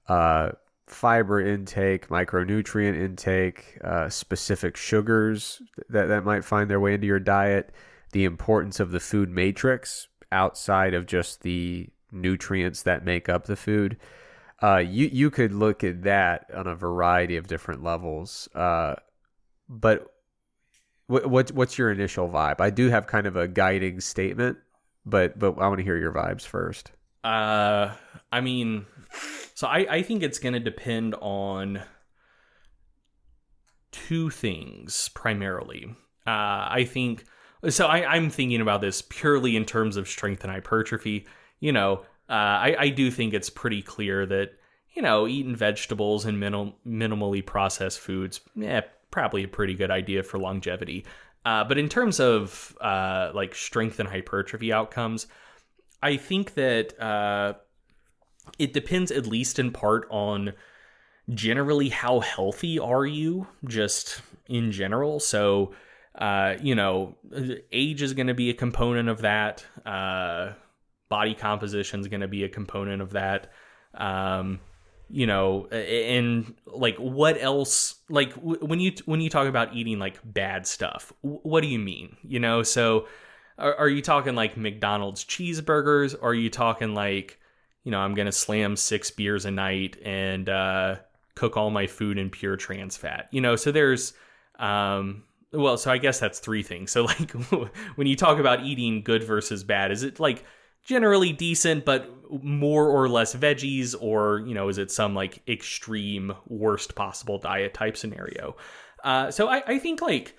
A: fiber intake, micronutrient intake, specific sugars that might find their way into your diet, the importance of the food matrix outside of just the nutrients that make up the food. You could look at that on a variety of different levels. But what's your initial vibe? I do have kind of a guiding statement, but I want to hear your vibes first.
B: I mean, so I think it's going to depend on two things primarily. I'm thinking about this purely in terms of strength and hypertrophy. I do think it's pretty clear that, eating vegetables and minimally processed foods, probably a pretty good idea for longevity. But in terms of like strength and hypertrophy outcomes, I think that it depends at least in part on generally how healthy are you just in general. So, age is going to be a component of that. Body composition is going to be a component of that. And like what else, like when you talk about eating like bad stuff, what do you mean? So are you talking like McDonald's cheeseburgers? Or are you talking like, I'm going to slam 6 beers a night and cook all my food in pure trans fat? So there's, so I guess that's 3 things. So like when you talk about eating good versus bad, is it like generally decent, but more or less veggies, or, is it some like extreme worst possible diet type scenario? So I think like,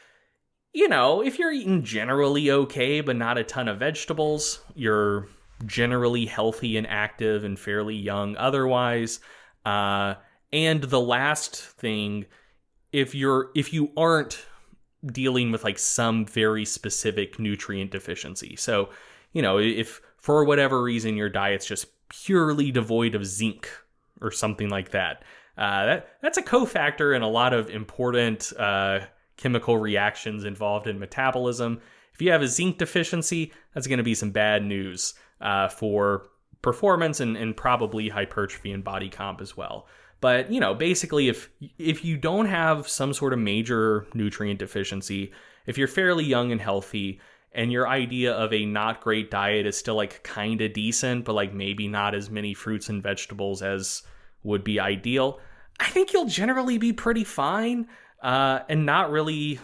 B: if you're eating generally okay, but not a ton of vegetables, you're generally healthy and active and fairly young otherwise. And the last thing, if you aren't dealing with like some very specific nutrient deficiency. So, if for whatever reason your diet's just purely devoid of zinc or something like that, that's a cofactor in a lot of important chemical reactions involved in metabolism. If you have a zinc deficiency, that's going to be some bad news for performance and probably hypertrophy and body comp as well. But, basically if you don't have some sort of major nutrient deficiency, if you're fairly young and healthy, and your idea of a not great diet is still like kind of decent, but like maybe not as many fruits and vegetables as would be ideal, I think you'll generally be pretty fine. And not really,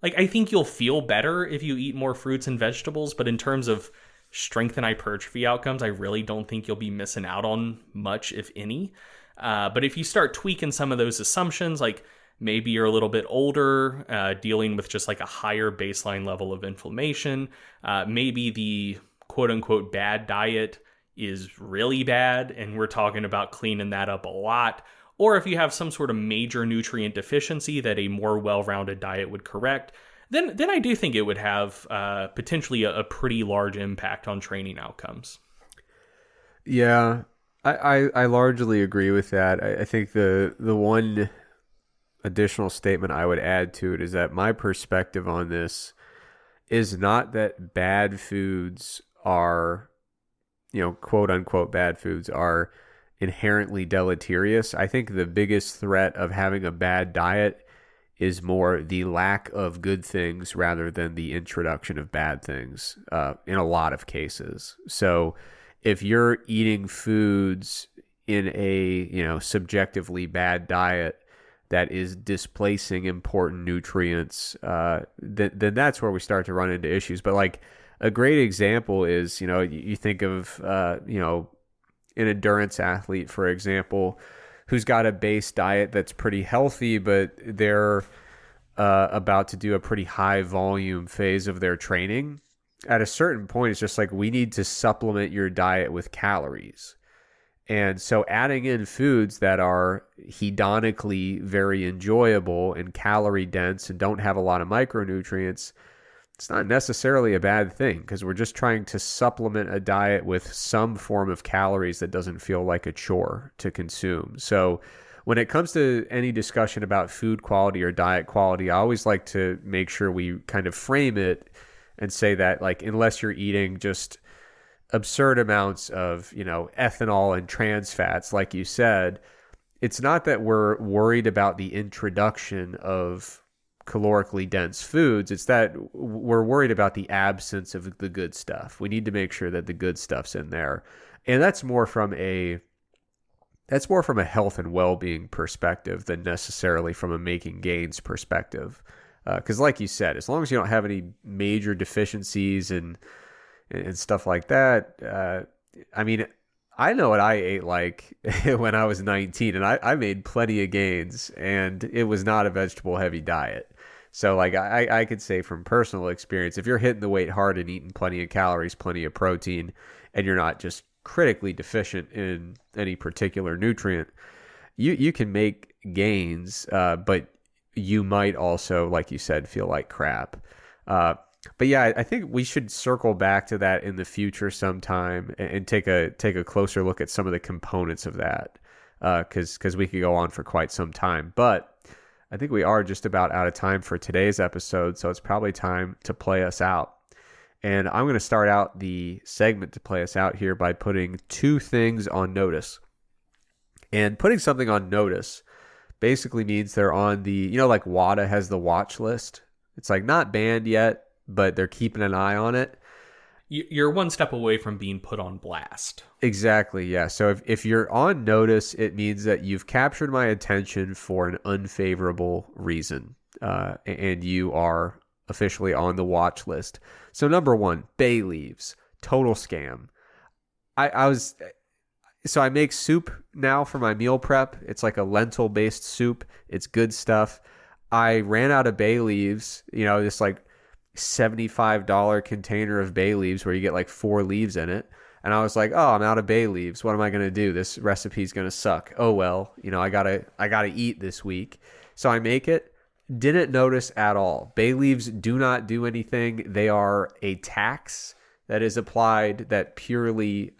B: like, I think you'll feel better if you eat more fruits and vegetables, but in terms of strength and hypertrophy outcomes, I really don't think you'll be missing out on much, if any. But if you start tweaking some of those assumptions, like maybe you're a little bit older, dealing with just like a higher baseline level of inflammation, maybe the quote unquote bad diet is really bad, and we're talking about cleaning that up a lot. Or if you have some sort of major nutrient deficiency that a more well-rounded diet would correct, then I do think it would have potentially a pretty large impact on training outcomes.
A: Yeah, I largely agree with that. I think the one additional statement I would add to it is that my perspective on this is not that bad foods are, quote unquote bad foods are inherently deleterious. I think the biggest threat of having a bad diet is more the lack of good things rather than the introduction of bad things in a lot of cases. So if you're eating foods in a subjectively bad diet that is displacing important nutrients, then that's where we start to run into issues. But like a great example is, you think of an endurance athlete, for example, who's got a base diet that's pretty healthy, but they're about to do a pretty high volume phase of their training. At a certain point, it's just like, we need to supplement your diet with calories. And so adding in foods that are hedonically very enjoyable and calorie dense and don't have a lot of micronutrients, it's not necessarily a bad thing, because we're just trying to supplement a diet with some form of calories that doesn't feel like a chore to consume. So when it comes to any discussion about food quality or diet quality, I always like to make sure we kind of frame it and say that, like, unless you're eating just absurd amounts of, ethanol and trans fats, like you said, it's not that we're worried about the introduction of calorically dense foods. It's that we're worried about the absence of the good stuff. We need to make sure that the good stuff's in there. And that's more from a health and well-being perspective than necessarily from a making gains perspective. Because like you said, as long as you don't have any major deficiencies and stuff like that, I know what I ate like when I was 19, and I made plenty of gains, and it was not a vegetable-heavy diet. So like I could say from personal experience, if you're hitting the weight hard and eating plenty of calories, plenty of protein, and you're not just critically deficient in any particular nutrient, you can make gains, but you might also, like you said, feel like crap. But yeah, I think we should circle back to that in the future sometime and take a closer look at some of the components of that, because we could go on for quite some time. But I think we are just about out of time for today's episode, so it's probably time to play us out. And I'm going to start out the segment to play us out here by putting two things on notice. And putting something on notice basically means they're on the, like WADA has the watch list. It's like not banned yet, but they're keeping an eye on it.
B: You're one step away from being put on blast.
A: Exactly, yeah. So if you're on notice, it means that you've captured my attention for an unfavorable reason, and you are officially on the watch list. So number one, bay leaves, total scam. So I make soup now for my meal prep. It's like a lentil-based soup. It's good stuff. I ran out of bay leaves, this like $75 container of bay leaves where you get like 4 leaves in it. And I was like, oh, I'm out of bay leaves. What am I going to do? This recipe's going to suck. Oh, well, I gotta eat this week. So I make it. Didn't notice at all. Bay leaves do not do anything. They are a tax that is applied that purely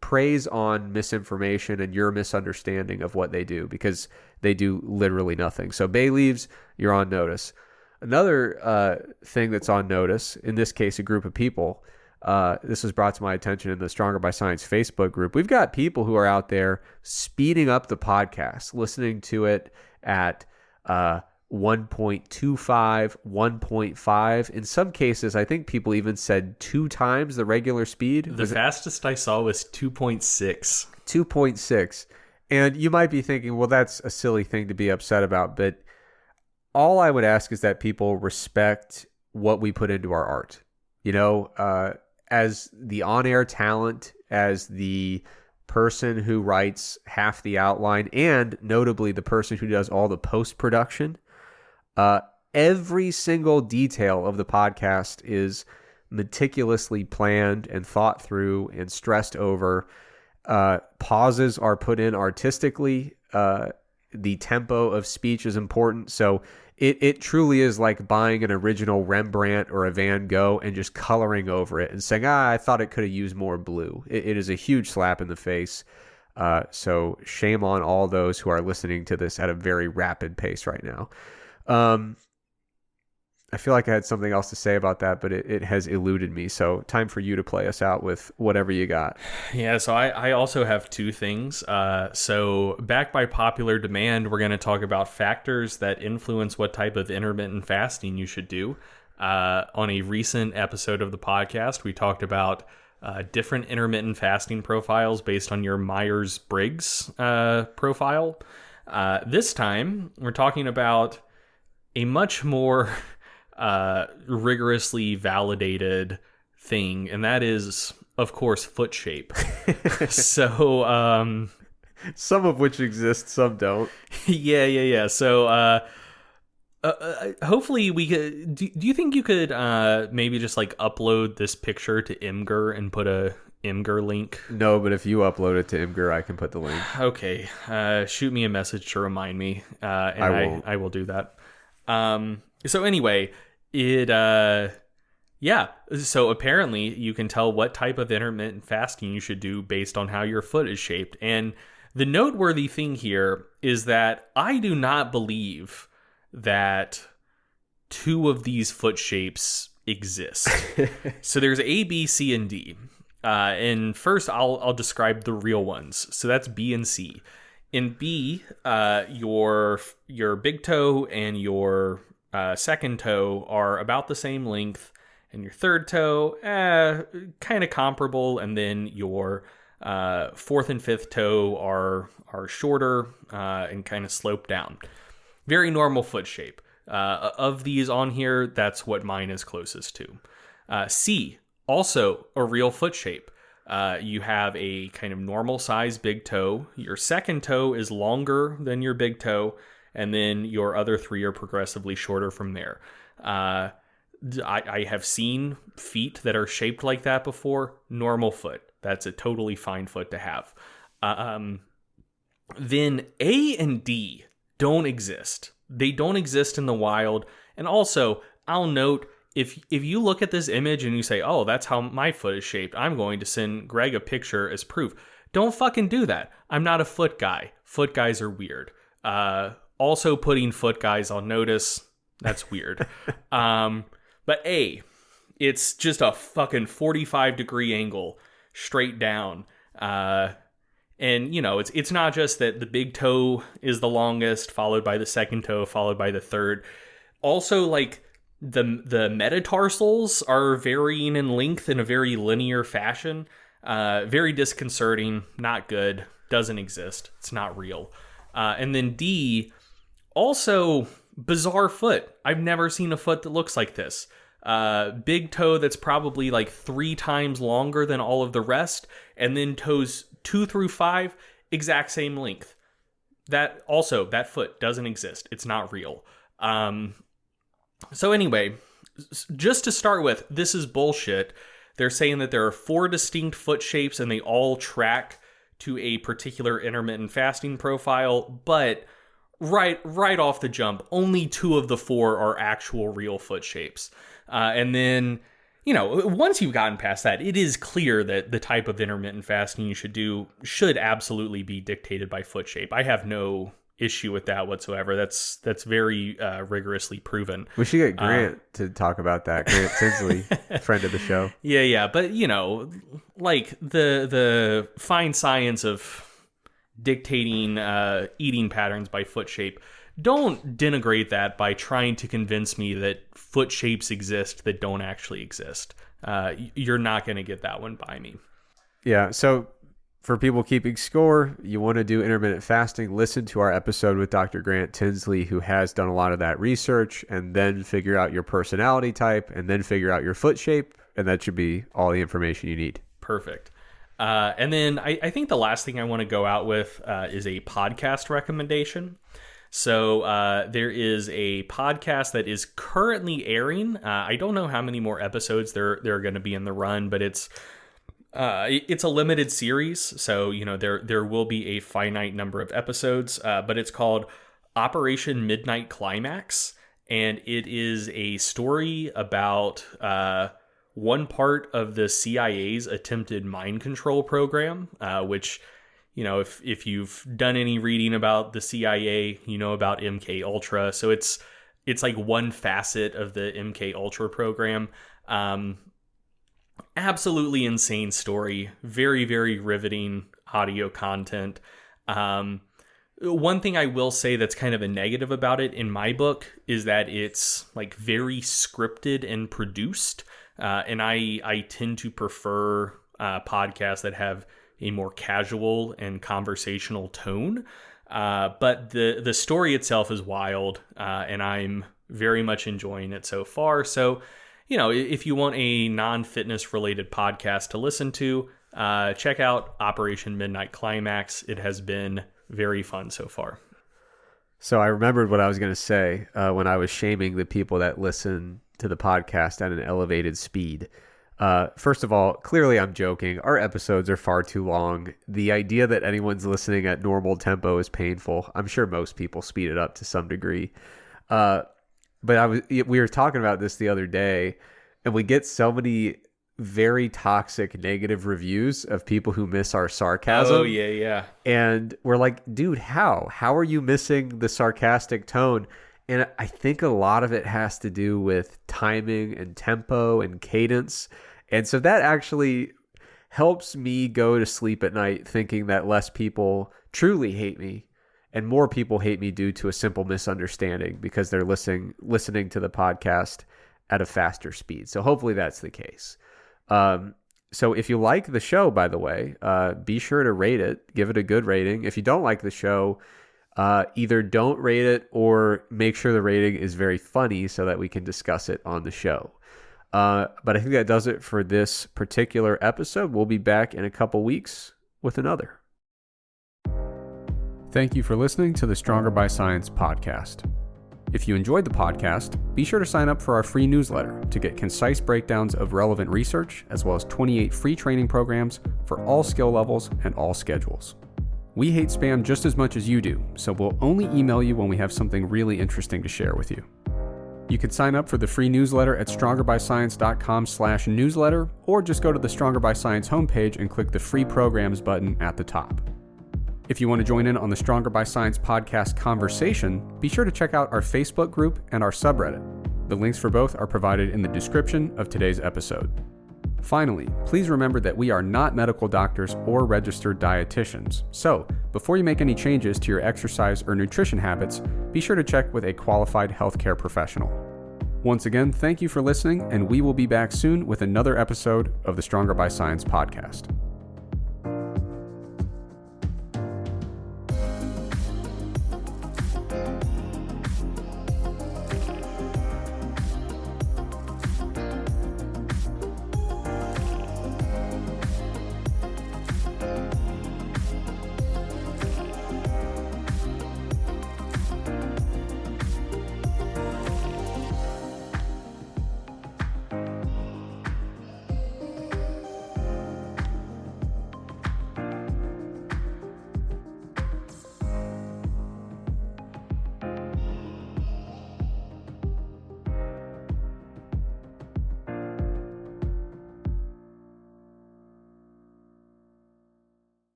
A: preys on misinformation and your misunderstanding of what they do, because they do literally nothing. So bay leaves, you're on notice. Another thing that's on notice, in this case, a group of people, this was brought to my attention in the Stronger by Science Facebook group. We've got people who are out there speeding up the podcast, listening to it at 1.25, 1.5. In some cases, I think people even said 2 times the regular speed.
B: The fastest I saw was 2.6.
A: 2.6. And you might be thinking, well, that's a silly thing to be upset about. But all I would ask is that people respect what we put into our art. As the on-air talent, as the person who writes half the outline, and notably the person who does all the post-production, every single detail of the podcast is meticulously planned and thought through and stressed over. Pauses are put in artistically. The tempo of speech is important. So it truly is like buying an original Rembrandt or a Van Gogh and just coloring over it and saying, I thought it could have used more blue. It is a huge slap in the face. So shame on all those who are listening to this at a very rapid pace right now. I feel like I had something else to say about that, but it has eluded me. So time for you to play us out with whatever you got.
B: Yeah, so I also have 2 things. So back by popular demand, we're going to talk about factors that influence what type of intermittent fasting you should do. On a recent episode of the podcast, we talked about different intermittent fasting profiles based on your Myers-Briggs profile. This time, we're talking about a much more rigorously validated thing, and that is, of course, foot shape. So
A: some of which exist, some don't.
B: Yeah. So hopefully we could, do you think you could maybe just like upload this picture to Imgur and put a Imgur link?
A: No, but if you upload it to Imgur, I can put the link.
B: Okay. Shoot me a message to remind me, and I will do that. So anyway, yeah. So apparently you can tell what type of intermittent fasting you should do based on how your foot is shaped. And the noteworthy thing here is that I do not believe that two of these foot shapes exist. So there's A, B, C, and D. And first I'll describe the real ones. So that's B and C. In B, your big toe and your second toe are about the same length, and your third toe, kind of comparable, and then your fourth and fifth toe are shorter and kind of slope down. Very normal foot shape. Of these on here, that's what mine is closest to. C, also a real foot shape. You have a kind of normal size big toe. Your second toe is longer than your big toe, and then your other three are progressively shorter from there. I have seen feet that are shaped like that before. Normal foot. That's a totally fine foot to have. Then A and D don't exist. They don't exist in the wild. And also, I'll note, if you look at this image and you say, oh, that's how my foot is shaped, I'm going to send Greg a picture as proof. Don't fucking do that. I'm not a foot guy. Foot guys are weird. Also putting foot guys on notice, that's weird. But A, it's just a fucking 45-degree angle straight down. And, you know, it's not just that the big toe is the longest, followed by the second toe, followed by the third. Also, like, the metatarsals are varying in length in a very linear fashion. Very disconcerting, not good, doesn't exist. It's not real. And then D, also bizarre foot. I've never seen a foot that looks like this. Big toe that's probably like 3 times longer than all of the rest, and then toes 2 through 5, exact same length. That foot doesn't exist. It's not real. So anyway, just to start with, this is bullshit. They're saying that there are 4 distinct foot shapes and they all track to a particular intermittent fasting profile, but right off the jump, only 2 of the 4 are actual real foot shapes. And then, you know, once you've gotten past that, it is clear that the type of intermittent fasting you should do should absolutely be dictated by foot shape. I have no issue with that whatsoever. That's very rigorously proven.
A: We should get Grant to talk about that. Grant Tinsley, friend of the show.
B: Yeah. But, you know, like the fine science of dictating eating patterns by foot shape, don't denigrate that by trying to convince me that foot shapes exist that don't actually exist. You're not going to get that one by me.
A: Yeah, so for people keeping score, you want to do intermittent fasting, listen to our episode with Dr. Grant Tinsley, who has done a lot of that research, and then figure out your personality type, and then figure out your foot shape, and that should be all the information you need.
B: Perfect. And then I think the last thing I want to go out with is a podcast recommendation. So there is a podcast that is currently airing. I don't know how many more episodes there are going to be in the run, but it's a limited series. So, you know, there will be a finite number of episodes, but it's called Operation Midnight Climax. And it is a story about one part of the CIA's attempted mind control program, which, you know, if you've done any reading about the CIA, you know about MK Ultra. So it's like one facet of the MK Ultra program. Absolutely insane story. Very, very riveting audio content. One thing I will say that's kind of a negative about it in my book is that it's like very scripted and produced. And I tend to prefer podcasts that have a more casual and conversational tone. But the story itself is wild, and I'm very much enjoying it so far. So, you know, if you want a non-fitness related podcast to listen to, check out Operation Midnight Climax. It has been very fun so far.
A: So I remembered what I was going to say when I was shaming the people that listen to the podcast at an elevated speed. First of all, clearly I'm joking. Our episodes are far too long. The idea that anyone's listening at normal tempo is painful. I'm sure most people speed it up to some degree. But we were talking about this the other day, and we get so many very toxic negative reviews of people who miss our sarcasm.
B: Oh, yeah.
A: And we're like, dude, how are you missing the sarcastic tone? And I think a lot of it has to do with timing and tempo and cadence. And so that actually helps me go to sleep at night thinking that less people truly hate me and more people hate me due to a simple misunderstanding because they're listening to the podcast at a faster speed. So hopefully that's the case. So if you like the show, by the way, be sure to rate it, give it a good rating. If you don't like the show, either don't rate it or make sure the rating is very funny so that we can discuss it on the show. But I think that does it for this particular episode. We'll be back in a couple weeks with another. Thank you for listening to the Stronger by Science podcast. If you enjoyed the podcast, be sure to sign up for our free newsletter to get concise breakdowns of relevant research, as well as 28 free training programs for all skill levels and all schedules. We hate spam just as much as you do, so we'll only email you when we have something really interesting to share with you. You can sign up for the free newsletter at strongerbyscience.com/newsletter, or just go to the Stronger by Science homepage and click the free programs button at the top. If you want to join in on the Stronger by Science podcast conversation, be sure to check out our Facebook group and our subreddit. The links for both are provided in the description of today's episode. Finally, please remember that we are not medical doctors or registered dietitians. So, before you make any changes to your exercise or nutrition habits, be sure to check with a qualified healthcare professional. Once again, thank you for listening, and we will be back soon with another episode of the Stronger by Science podcast.